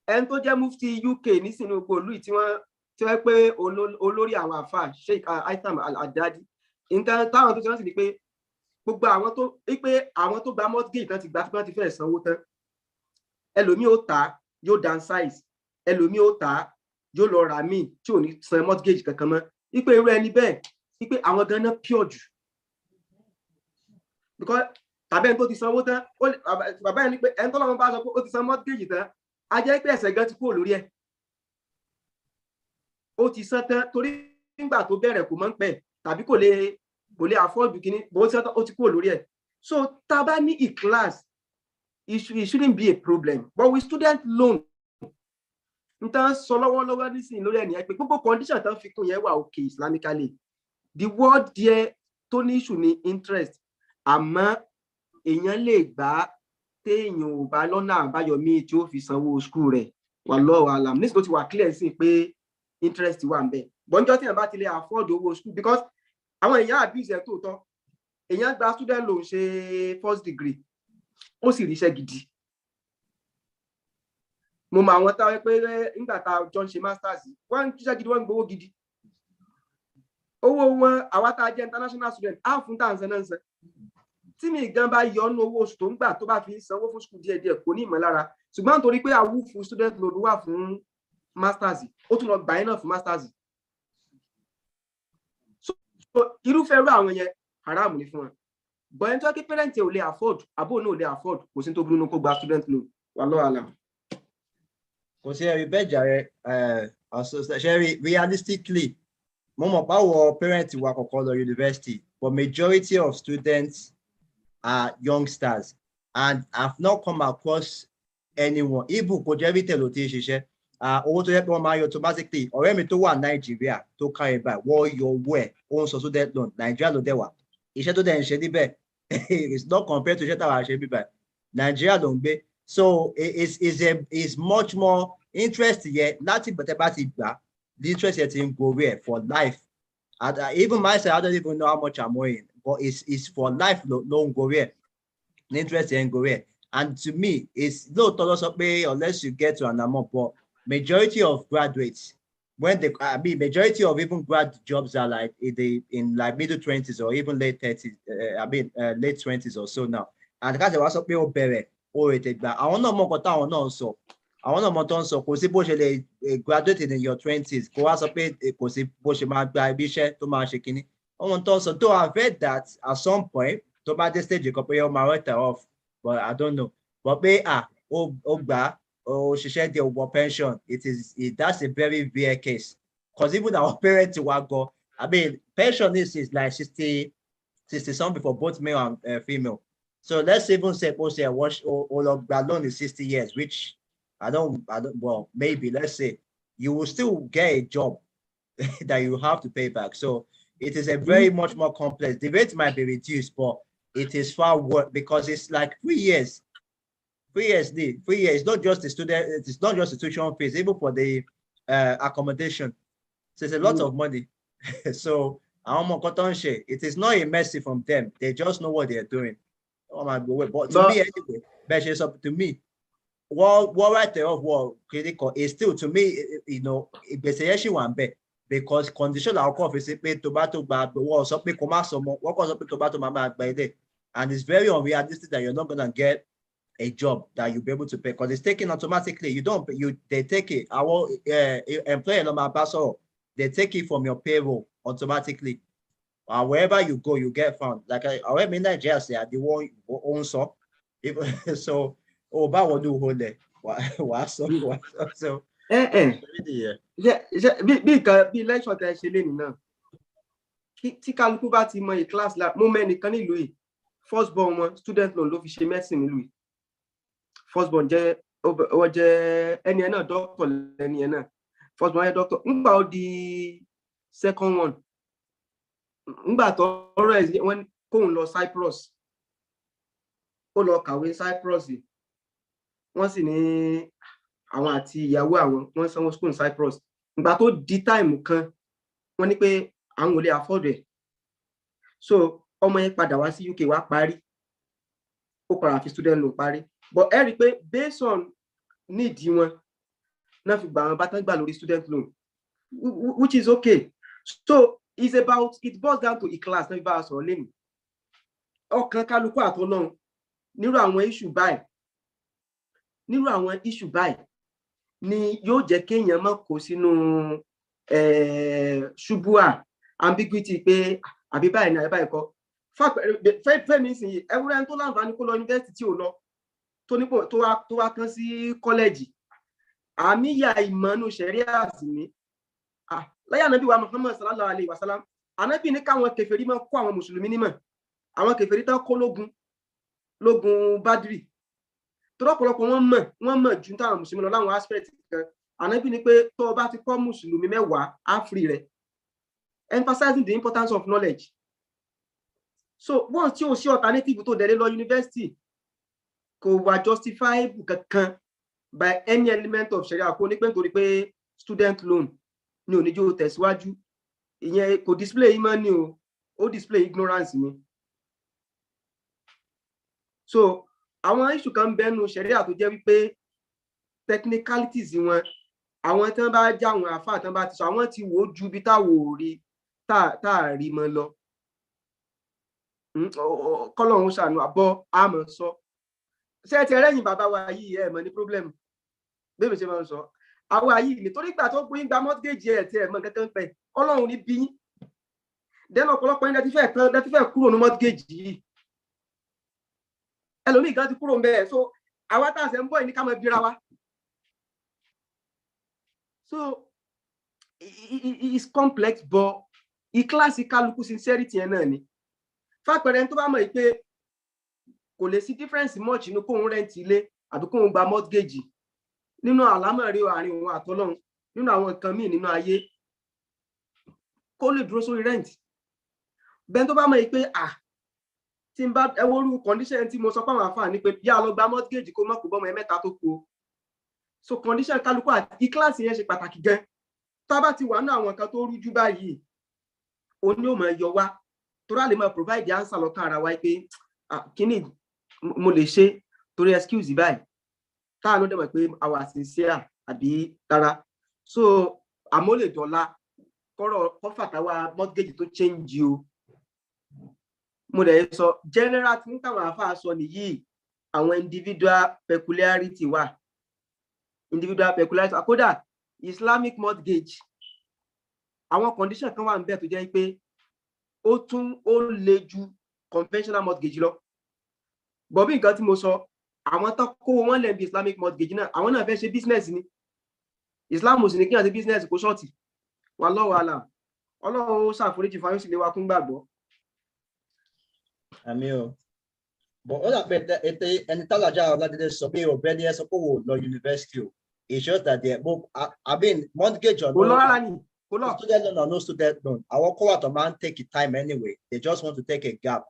ẹni tó jẹ́ mufti UK nísìnyí gbogbo olú tí wọ́n pé olórí àwọn àfáà sheikh aitham al-Haddadi nǹkan táwọn tó ti rántí ni pé gbogbo àwọn tó gba mortgage tán ti gbà tí wọ́n ti fẹ́ sanwó tán ẹlòmíì ó tà yóò downsize ẹlòmíì ó tà yóò lọ rà míì tí ò ní san mortgage kankan mọ́ wípé irú ẹni bẹ́ẹ̀ wípé àwọn ganan pure jù because tàbí ẹni tó ti sanwó tán bàbá ẹni pé ẹni tó lọ́wọ́ bá sọ pé ó ti san mortgage tán a jẹ́ pé ẹ̀ṣẹ̀ gan ti kúrò lórí ẹ̀ ó ti san tán torí nígbà tó bẹ̀rẹ̀ kò mọ̀ ń pẹ́ tàbí kò lè afford kíní bó ti san tán ó ti kúrò lórí ẹ̀ so tá a bá ní class it shouldn't be a problem but with student loan nǹkan sọ lọ́wọ́lọ́wọ́ nísìnyí lórí ẹni pé gbogbo condition tán fi kún yẹn wà okay islamically the word there tó ní issue ní interest àmọ́ èèyàn lè gbà téèyàn ò bá lọ́nà àbáyọ míì tí ó fi sanwó school rẹ̀ wallahu alam nísìnyí tó ti wà clear sí pé interest wà ń bẹ bọ́njọ́ tí èèyàn bá ti lè afford owó school because àwọn èèyàn abuse ẹ̀ tóòtọ́ èèyàn gba student loan ṣe first degree ó sì ríṣẹ́ gidi mo mọ àwọn táwọn pé nígbà tá a jọ ń ṣe masters wọ́n ń ṣiṣẹ́ gidi wọ́n ń gbowó gidi owó wọn àwa tá a jẹ́ international student á fún tàǹsán náà ń san tí mi gan bá yọ ọ́nú owó oṣù tó ń gbà tó bá fi sanwó fún school díẹ̀díẹ̀ kò ní ìmọ̀lára ṣùgbọ́n nítorí pé àwù fún student loan wà fún masters ó tún lọ gbà yín náà fún masters so irúfẹ́ irú àwọn yẹn haram ni fún wọn but ẹni tó kí parent ò lè afford àbó náà ò lè afford kò sí tó burú nínú kó gba student loan wallahu alam. Kò sí ẹ̀rí bẹ́ẹ̀ jàre ṣe realistically mo mọ̀ báwo parent wa kọ̀ọ̀kan lọ university but majority of students are youngsters and I've not come across anyone even kò jẹ́ retail ò ti ń ṣiṣẹ́ owó tó yẹ pé wọ́n máa yọ automatically ọ̀rẹ́ mi tó wà Nàìjíríà tó kárí báyìí wọ́n yọ owó ẹ̀ ó ń sọ student loan Nàìjíríà ló dẹ̀ wà iṣẹ́ tó dẹ̀ ń ṣe níbẹ̀ it's not compared to iṣẹ́ táwa ṣe bíbẹ̀ Nàìjíríà ló ń gbé so it's much more interest yẹn láti bẹ̀tẹ̀ bá ti gbà the interest yẹn ti ń gorí ẹ̀ for life and even myself I don't even know how much I'm owing but it's for life ló ń gorí ẹ̀ the interest yẹn ń gorí ẹ̀ and to me it's lóòótọ́ lọ sọ pé unless you get to an amount but majority of graduates when they majority of even grad jobs are like in like middle 20s or even late 30s late 20s or so now and káṣẹ wá sọ pé ó bẹ̀rẹ̀ ó ètè gbà àwọn náà mọ̀ nǹkan táwọn náà ń sọ àwọn náà mọ̀ tó ń sọ kò sí bó ṣe lè graduate in your 20s kó wá sọ pé kò sí bó ṣe máa gba ibi iṣẹ́ tó máa ṣe kínní ọmọ tó ń sọ though I've read that at some point tó bá dé stage kan pé ó máa write off but I don't know but pé ó gbà ó ṣiṣẹ́ di owó pension that's a very rare case because even our parents wa go pension is like 60 something for both male and female. So let's even say all of loan is 60 years, which I don't, well, maybe let's say you will still get a job that you have to pay back. So it is a very much more complex. The rate might be reduced, but it is far worse because it's like 3 years. 3 years, 3 years. It's not just the student, it's not just the tuition fees, even for the accommodation. So it's a lot of money. So it is not a mercy from them. They just know what they're doing. Oh my God. But to me, anyway, but it's up to me. What right there of what critical is still to me, you know, it's actually one bit because condition our coffee is pay tomato bad, but what's up with commercial, what was up with tomato mama by day. And it's very unrealistic that you're not gonna get a job that you'll be able to pay because it's taken automatically. They take it. Our employer no matter they take it from your payroll automatically. Wherever you go, you get found. Like I in Nigeria say the one own so bá wọn do hold there. Wàá sọ. bí lecture tẹ ṣe lé nìyẹn tí kálukú bá ti mọ a class lab mo mẹ́nìkan nílùú yìí first born wọn student loan ló fi ṣe medicine nílùú yìí first born jẹ́ ẹni ẹ̀ náà doctor lẹ́ni ẹ̀ náà first born yẹ doctor ńgbà ó di second one ńgbà tó ọ̀rọ̀ ẹ̀ wọ́n kóun lọ Cyprus ó lọ kàwé Cyprus wọ́n sì ní àwọn àti ìyàwó àwọn wọ́n sanwó school Cyprus ìgbà tó di time kan wọ́n ní pé àwọn ò lè afford ẹ̀ so ọmọ yẹn padà wá sí UK wá parí ó padà fi student loan parí but ẹ rí i pé based on need wọn náà fi gbà wọn bá tán gbà lórí student loan which is okay so it's about it boils down to a class náà fi bá a sọ̀rọ̀ lẹ́nu ọkàn kálukú àtọ́lọ́run nírú àwọn issue báyìí ni yóò jẹ́ kéèyàn má kó sínú ṣubúà ambiguity pé àbí báyìí ni àbí báyìí kọ́ fẹ́mi sìn yìí ẹwúrẹ́ tó láǹfààní kó lọ yunifásitì tí ò lọ tó wá tán sí kọ́lẹ́jì àmì ìyá ìmọ̀nù ṣẹ̀ríà sì ní láyé ànábì wa Muhammad sallallahu alayhi wa sallam ànábì ní káwọn kèfèrí máa kó àwọn mùsùlùmí nímọ̀ àwọn kèfèrí tán kó lógun Badri tọ́lọ́pọ̀lọpọ̀ wọ́n mọ̀ ju táwọn mùsùlùmí lọ láwọn aspect kan Ànábì ní pé tó bá ti kọ́ Mùsùlùmí mẹ́wàá á free rẹ̀, emphasizing the importance of knowledge. So once tí o ṣe alternative tó dẹ̀ lé lọ university kò wà justifiable kankan by any element of Sharia kò ní pé nítorí pé student loan ni ò ní jẹ́ ó tẹ̀síwájú, ìyẹn kò display ìmọ̀ ni o, ó display ignorance ni. So àwọn issue kan bẹ́nu Sharia tó jẹ́ wípé technicalities wọn, àwọn tí wọ́n bá já àwọn àfáà tí wọ́n bá ti sọ, àwọn ti wò ó ju bí táwo rí tá rí mọ́ lọ. Kọ́lọ́run ṣàánú àbọ̀ àmọ́ sọ. Ṣé ti ẹlẹ́yìn bàbá wa yìí ẹ̀ mọ̀ ní problem? Bẹ́ẹ̀ mi ṣe máa ń sọ. Àwa yìí nítorí ìgbà tó gbóyún gba mortgage ẹ̀ tí ẹ̀ mọ̀ kankan pẹ̀, Ọlọ́run ní bí yín. Dẹ́nu ọ̀pọ̀lọpọ̀ yín dẹ́tí fẹ́ kúrò ní mortgage yìí. Ẹlòmíì gan ti kúrò ń bẹ́ẹ̀. So àwa tá a ṣe ń bọ̀ yìí ní ká máa bíra wa. So it is complex, but classical sincerity ẹ̀ náà ni. Fàpẹẹrẹ tó bá mọ̀ pé kò lè sí difference much nínú kóun rent ilé àbí kóun gba mortgage nínú àlámọ̀rí àárín òun àtọlọ́run nínú àwọn nǹkan míì nínú ayé kó lè dúró sórí rent. Bẹ́ẹ̀ tó bá mọ̀ pé tí n bá ẹwọ́rú condition tí mo sọ pé àwọn àǹfààní pé bí a lọ gba mortgage kó mọ̀ kó bọ́mọ ẹ mẹ́ta tó kú. So condition kálukú àti kíláàsì yẹn ṣe pàtàkì gan. Tá bá ti wà nínú àwọn nǹkan tó rújú báyìí òun ni ó máa yọ wá torí a lè máa provide answer lọ́kàn ara wa pé kíní mo lè ṣe torí excuse báyìí táà ló dẹ̀ mọ̀ pé àwa sincere àbí rárá. So àmọ́ lè dọ̀la kọ́rọ̀ kọ́fàtàwà mortgage tó change o. Mo dẹ̀ sọ general tí táwọn àfáà sọ nìyí, àwọn individual peculiarity wà. Individual peculiarity kódà Islamic mortgage àwọn condition kan wà ń bẹ tó jẹ́ pé ó le ju conventional mortgage lọ. Bọ̀bí nǹkan tí mo sọ, àwọn tó kó wọn lẹ̀ bí Islamic mortgage náà, àwọn náà fẹ́ ṣe business ni. Islam ò sì ní kí wọ́n ṣe business kó ṣọ́ọ̀tì. Wallahu a'lam. Ọlọ́run ṣàforíjì fún ayọ́sílẹ̀ wa kún gbàgbọ́. Àmín o. But all that ètè ẹni tálájà Ọládélé sọ pé ọ̀gbẹ́ni ẹ sọ pé wò lọ university o. It shows that they both, I mean, mortgage or no. Student loan or no student loan, our court man take time anyway. They just want to take a gap.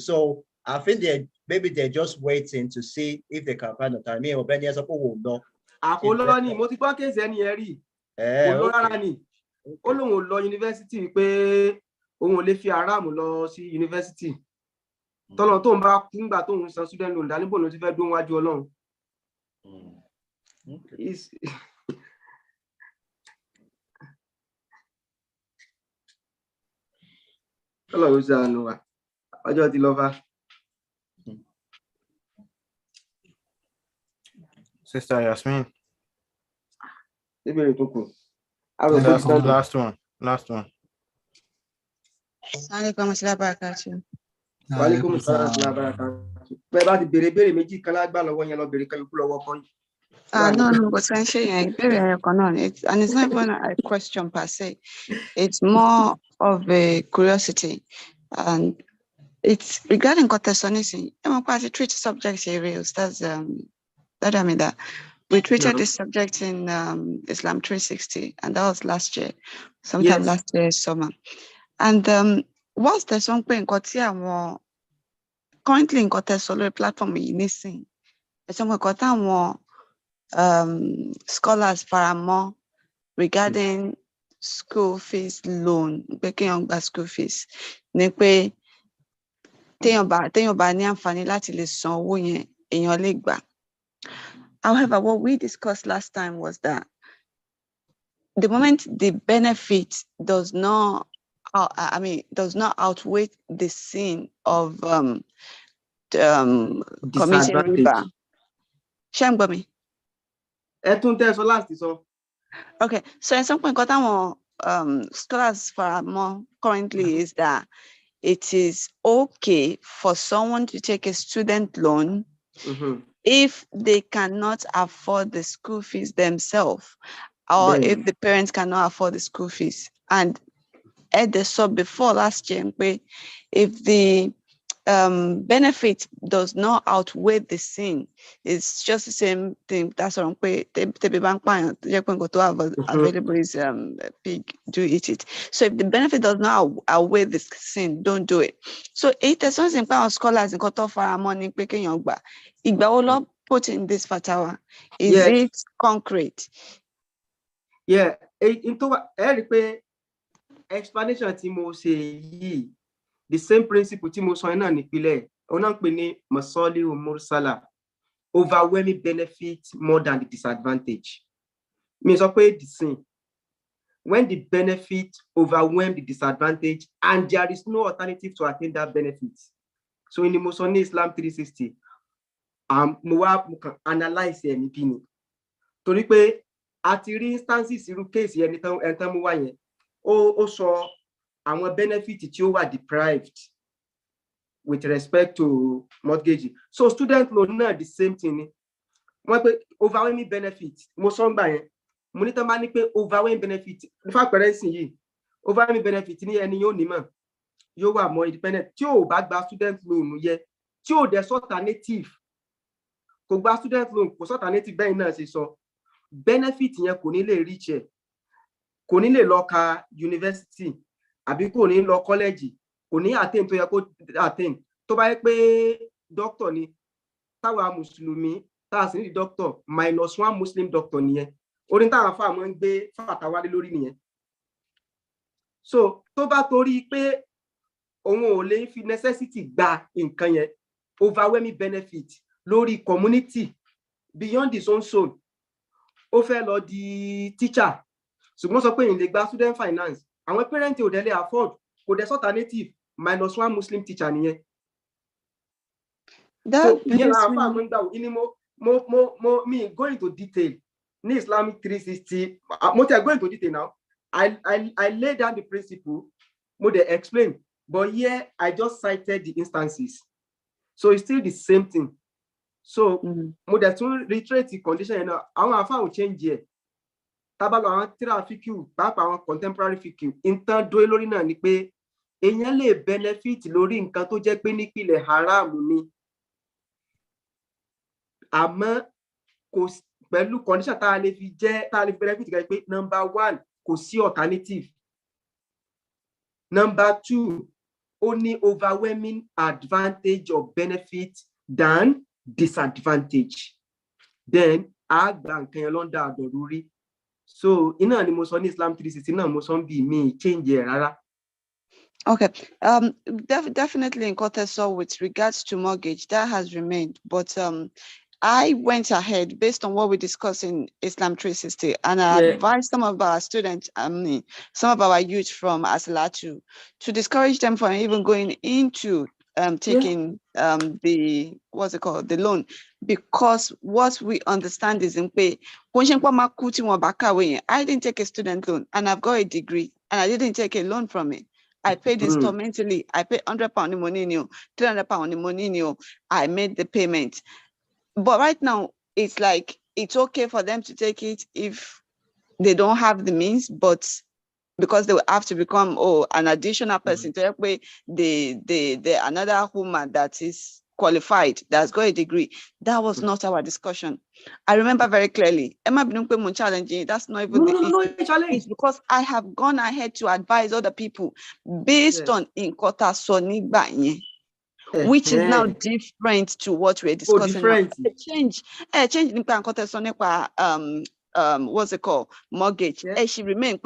So I think maybe they're just waiting to see if they can find a time. Me or Benny as a whole no. Àkólọ́ni mo ti gbọ́ kéèsì ẹni ẹ rí. Kò lọ rárá ni. Ó lóun ò lọ university pé òun ò lè fi àràmù lọ sí university. Tọ́lọ̀ tó ń bá kú ńgbà tó ń san student loan dání bò ló ti fẹ́ dún wájú Ọlọ́run. Ọlọ́run ṣàánú wa. Ọjọ́ ti lọ fa. Sister Yasmin. Ìbéèrè tó kù. Last one. Alaikum assalam barakatuh. Alaikum assalam barakatuh. Bẹ́ẹ̀ bá ti béèrè méjì kan lágbà lọ́wọ́ yẹn lọ béèrè kan yòókù lọ́wọ́ kan. No, but I'm saying and it's not even a question per se. It's more of a curiosity, and it's regarding contestation. I'm going to treat subjects areas. That's that I mean that we treated this subject in Islam 360, and that was last year, sometime last year summer. And whilst there's something currently in contestation platform in missing, there's some scholars faramọ́ regarding school fees loan, pé kéèyàn gba school fees ní pé téèyàn bá ní àǹfààní láti lè san owó yẹn èèyàn lè gbà. However, what we discussed last time was that the moment the benefit does not outweigh the sin of committing riba. Shambami. Okay, so at some point, scholars for more currently is that it is okay for someone to take a student loan if they cannot afford the school fees themselves, or if the parents cannot afford the school fees. And at the sub before last year, if the benefit does not outweigh the sin. It's just the same thing. That's what I'm saying. Available is pig, do eat it. So if the benefit does not outweigh the sin, don't do it. So it is something scholars in Koto Faramon picking Yongba. Igbaolo put in this fatwa. Is it concrete? Yeah, into explanation tí mo ṣe yìí, the same principle tí mo sọ náà nípìlẹ̀, ọ̀nà ń pè ní masalihu mursala, overwhelming benefit more than the disadvantage. Mi sọ pé the same. When the benefit overwhelm the disadvantage and there is no alternative to attain that benefit. So in the Musoni Islam 360, mo can analyze ẹni bí ni. Torí pé àti rí instances irú case yẹn ẹni mo wá yẹn, ó sọ àwọn benefit tí ó wà deprived with respect to mortgage. So student loan náà the same thing. Wọ́n pé overwhelming benefit, mo sọ ń gbà yẹn, mo ní tán bá ní pé overwhelming benefit, in fact pẹ̀rẹ́nsì yìí, overwhelming benefit ní ẹni yóò nímọ̀, yóò wà more independent, tí ò bá gba student loan yẹ, tí ò dẹ̀ sọ́ta native, kò gba student loan, kò sọ́ta native bẹ́ẹ̀ náà ṣe sọ, benefit yẹn kò ní lè reach ẹ̀, kò ní lè lọ ka university, àbí kò ní lọ college, kò ní attain tó yẹ kó attain. Tó bá yẹ pé doctor ni, táwa Mùsùlùmí, táà sì ní doctor, -1 Muslim doctor nìyẹn. Orin táwọn afá mọ́ ń gbé fàtàwálé lórí nìyẹn. So tó bá torí pé òun ò lè fi necessity gba nǹkan yẹn, overwhelming benefit lórí community beyond his own soul, ó fẹ́ lọ di teacher, ṣùgbọ́n sọ pé ìlè gba student finance, àwọn parent ò dẹ̀ lè afford, kò dẹ̀ sọ́ta native, -1 Muslim teacher nìyẹn. So ìyẹn làwọn afá mọ́ ń gbà wò, ní me go into detail. Ní Islamic 360, mo tell go into detail now. I lay down the principle, mo dey explain, but here I just cited the instances. So it's still the same thing. So mo dey tún reiterate the condition yẹn náà, àwọn àfáà ò change here. Tábàlọ̀ àwọn traffic, pàápàá àwọn contemporary fiqh, ìtàn dóé lórí náà ni pé èèyàn lè benefit lórí nǹkan tó jẹ́ pé nípìnlẹ̀ haram ni. Àmọ́ kò pẹ̀lú condition tá a lè fi benefit gẹ́gẹ́ pé number 1, kò sí alternative. Number 2, ó ní overwhelming advantage or benefit than disadvantage. Then a gba nǹkan yẹn lọ́ndà àdọ̀rúrí. So iná ni mo sọ ní Islam 360 náà mo sọ ń bí mi change ẹ̀ rárá. Okay, definitely in Koteso with regards to mortgage, that has remained, but I went ahead based on what we discussed in Islam 360, and I advised some of our students, some of our youth from Asalatu, to discourage them from even going into taking the loan, because what we understand is in pay. I didn't take a student loan and I've got a degree and I didn't take a loan from it. I paid instrumentally. I paid £100 in money, £300 in money. I made the payment. But right now, it's like, it's okay for them to take it if they don't have the means, but because they will have to become an additional person to help with the another woman that is qualified, that's got a degree. That was not our discussion. I remember very clearly. Emma Binukwe challenging, that's not even the issue. It's because I have gone ahead to advise other people based on Inkota Sonigba, which is now different to what we're discussing now. A change in Inkota Sonigba, what's it called? Mortgage. She remain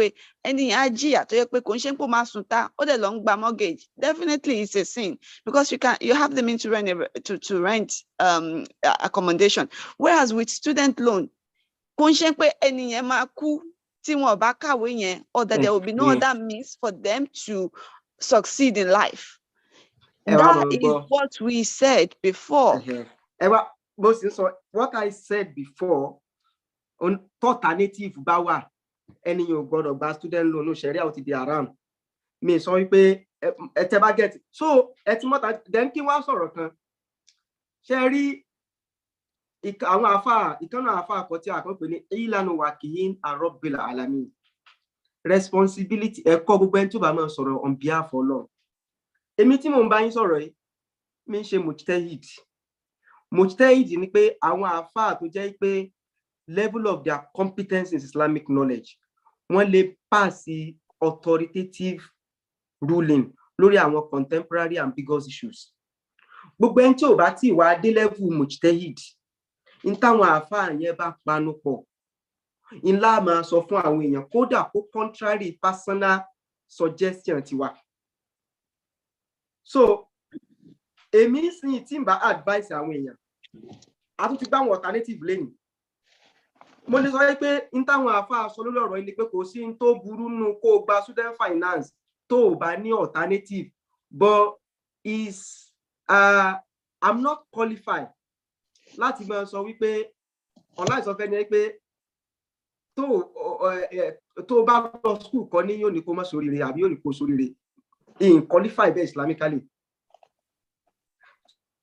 any idea to long mortgage. Definitely it's a sin because you have the means to rent accommodation. Whereas with student loan, or that there will be no other means for them to succeed in life. That is what we said before. What I said before, on alternative bawa, any you got a student loan, no sharia out the aram. Me so pay a get. So it's not then ki wa sọ̀rọ̀ kan. Sherry àwọn afa ìkànnà afa àkọ́tí àkọ́pẹ́ ní ìlànà wàkìyín àrọ́bìlà alamin. Responsibility ẹ̀kọ́ gbogbo ẹni tó bá máa sọ̀rọ̀ on behalf of Ọlọ́run. Èmi tí mo ń bá yín sọ̀rọ̀ yìí, mi ń ṣe mujtahid. Mujtahid ni pé àwọn àfáà tó jẹ́ pé level of their competence in Islamic knowledge wọ́n lè pass authoritative ruling lórí àwọn contemporary ambiguous issues. Gbogbo ẹni tí ò bá tí wá dé level mujtahid in táwọn àfáà yẹn bá panu pọ̀ in la máa sọ fún àwọn èèyàn kódà kó contrary personal suggestion tiwa. So èmi sì tí ń bá advice àwọn èèyàn a tún ti gbá àwọn alternative lẹ́yìn. Mo lè sọ pé in táwọn àfáà sọ lórí ọ̀rọ̀ yìí ni pé kò sí in tó burú nù kó gba student finance tó bá ní alternative, but is I'm not qualified láti máa sọ wípé online sọ fẹ́ ni pé tó bá lọ school kọ́ ní yóò ní kó má ṣoríire àbí yóò ní kó ṣoríire in qualify bẹ́ẹ̀ Islamically.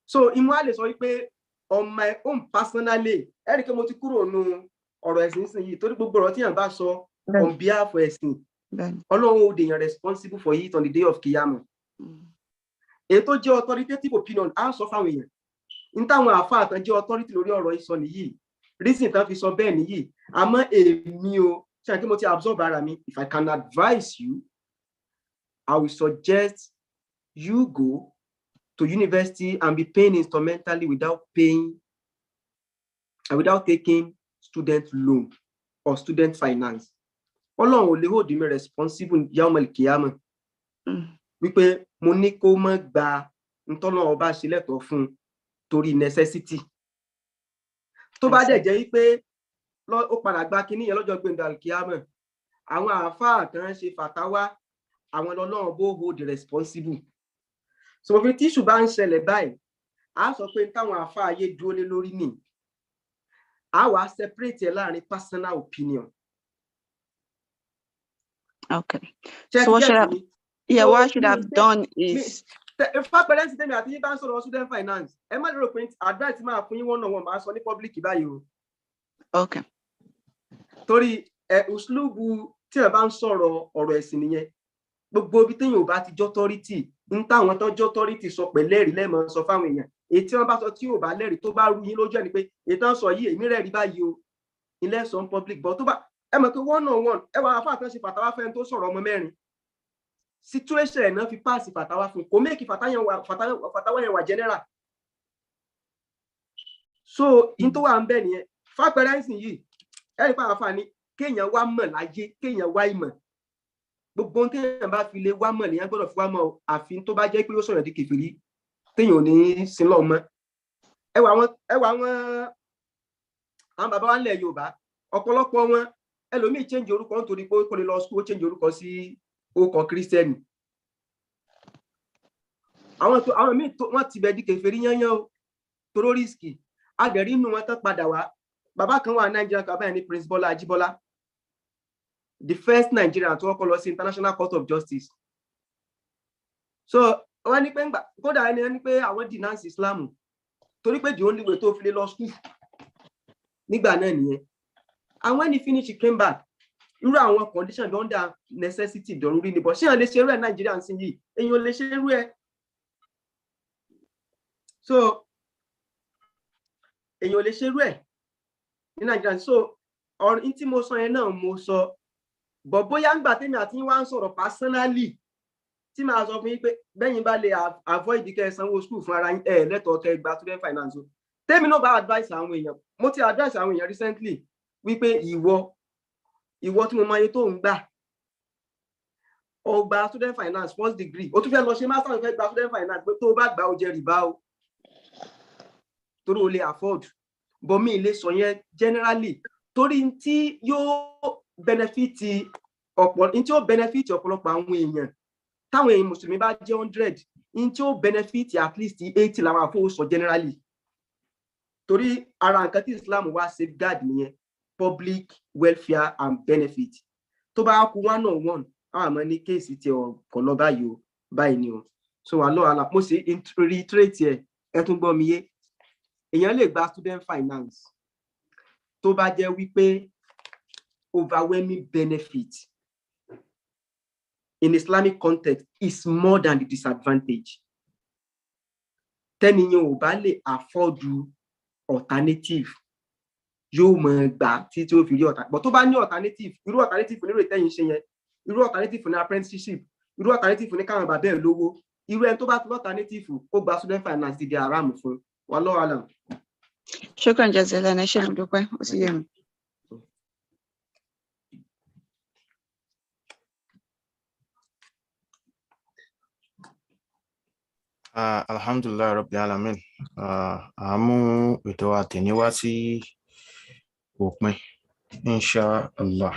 So ìmú a lè sọ wípé on my own personally ẹ̀rí pé mo ti kúrò nù ọ̀rọ̀ ẹ̀sìn nísìnyí torí gbogbo ọ̀rọ̀ tí yàn bá sọ on behalf of ẹ̀sìn Ọlọ́run ó dèyàn responsible for it on the day of Qiyamah. Èyí tó jẹ́ authoritative opinion á sọ fáwọn èèyàn ní táwọn àfáà tán jẹ́ authority lórí ọ̀rọ̀ ìsọ nìyí reason tán fi sọ bẹ́ẹ̀ nìyí àmọ́ èmi o ṣe àkí mo ti absorb ara mi. If I can advise you, I will suggest you go to university and be paying instrumentally without taking student loan or student finance. Ọlọ́run ò lè hold me responsible yawmal qiyamah wípé mo ní kó má gba ntọ́nà ọba ṣe lẹ́tọ̀ọ́ fún torí necessity. Tó bá dẹ̀ jẹ́ wípé ó padà gba kíní yẹn lọ́jọ́ gbẹ̀ndà qiyamah àwọn àáfàá kan ṣe fàtáwá àwọn Ọlọ́run bó hold responsible. So fi tí ṣùgbọ́n ń ṣẹlẹ̀ báyìí a sọ pé táwọn àáfàá ayé dúró lé lórí ni a wá separate láàrin personal opinion. Okay. So what should have done is if parents tell me àti bá ń sọ̀rọ̀ student finance ẹ má lérò pé advice máa fún yín one on one máa sọ ní public báyìí o. Okay. Torí uslubu tí ẹ bá ń sọ̀rọ̀ ọ̀rọ̀ ẹ̀sìn nìyẹn gbogbo ibi téèyàn ò bá ti jọ́ authority ń táwọn tó jọ́ authority sọ pẹ̀lẹ́rìí lẹ́mọ̀ sọ fáwọn èèyàn èyí tí wọ́n bá sọ tí ò bá lẹ́rìí tó bá rú yín lójú ẹ̀ ni pé èyí tó ń sọ yìí èmi rẹ̀ rí báyìí o ilé ẹ̀sọ́ public but tó bá ẹ mọ̀ pé one on one ẹ wà àfáà kan ṣe fàtàwá fẹ́ni tó sọ̀rọ̀ ọmọ mẹ́rin situation ẹ̀ náà fi pass fàtàwá fún kò méèkì fàtàwá yẹn wà general. So in tó wà ń bẹ̀ nìyẹn fàpẹrẹ ìsìn yìí ẹ rí pa àfààní kéèyàn wá mọ̀ láyé kéèyàn wá ìmọ̀ gbogbo ohun téèyàn bá fi lè wá mọ̀ lèyàn gbọ́dọ̀ fi wá mọ̀ àfi tó bá jẹ́ pé ó sọ̀rọ̀ di kèfèrí téèyàn ò ní sin lọ́ọ̀ mọ́. ẹ wà àwọn bàbá wa nílẹ̀ Yorùbá ọ̀pọ̀lọpọ̀ wọn ẹlòmíì change orúkọ nítorí pé kò lè lọ school change orúkọ sí orúkọ kírísítẹ́nì. àwọn míì wọ́n ti bẹ̀ di kèfèrí yányán o toró rísìkì adẹ̀rí inú wọn tán padà wá. Bàbá kan wà Nàìjíríà kan báyìí ní Prince Bola Ajibola, the first Nigerian tó kọ́kọ́ lọ sí International Court of Justice. So wọ́n ní pé kódà ẹni pé àwọn denounce Islam torí pé the only way tó fi lè lọ school nígbà náà nìyẹn. And when he finished he came back. Irú àwọn condition bí under necessity dọ̀rùn rí ni bọ̀ ṣé èèyàn lè ṣe irú ẹ̀ Nàìjíríà sí yìí èèyàn lè ṣe irú ẹ̀. So èèyàn lè ṣe irú ẹ̀ ní Nàìjíríà. So ọ̀rọ̀ tí mo sọ yẹn náà mo sọ bọ̀ bóyá ń gbà tèmi àti yín wá ń sọ̀rọ̀ personally tí màá sọ fún yín pé bẹ́yìn bá lè avoid kẹ́ ẹ sanwó school fún ara yín lẹ́tọ̀ọ́ kẹ́ ẹ gba student finance o. Tèmi náà bá advice àwọn èèyàn mo ti advice àwọn èèyàn recently wípé ìwọ tí mo máa yẹ tó ń gbà ó gba student finance first degree ó tún fẹ́ lọ ṣe master fẹ́ gba student finance pé tó bá gbà ó jẹ rìbá o torí o lè afford but mi lè sọ yẹn generally torí tí yóò benefit ọ̀pọ̀lọpọ̀ àwọn èèyàn táwọn èèyàn mùsùlùmí bá jẹ́ 100 in tí ó benefit at least 80 làwọn àfọwọ́sọ generally torí ara nǹkan tí Islam wá safeguard nìyẹn public welfare and benefit. Tó bá kú one on one àwọn àmọ́ ní kéèsì tí ọkọ̀ lọ báyìí ni o. So àlọ́ mo sì reiterate ẹ tún gbọ́ mi yé èèyàn lè gba student finance tó bá jẹ́ wípé overwhelming benefit in Islamic context is more than the disadvantage. tẹ́niyàn ò bá lè afford alternative yóò mọ gbà tí ó fi rí ọ̀tá but tó bá ní alternative irú alternative onírò ìtẹ́yìn ṣe yẹn irú alternative ní apprenticeship irú alternative ní káwọn bàbá ẹ̀ lówó irú ẹni tó bá ti alternative kó gba student finance ti di haram fún wallahu alam. Shukran jazilan, ẹ ṣé mo dúpẹ́, ó sì yé mi. Alhamdulillah Rabbil Alamin. Àmú ètò àtẹ̀níwá sí òpin, insha Allah.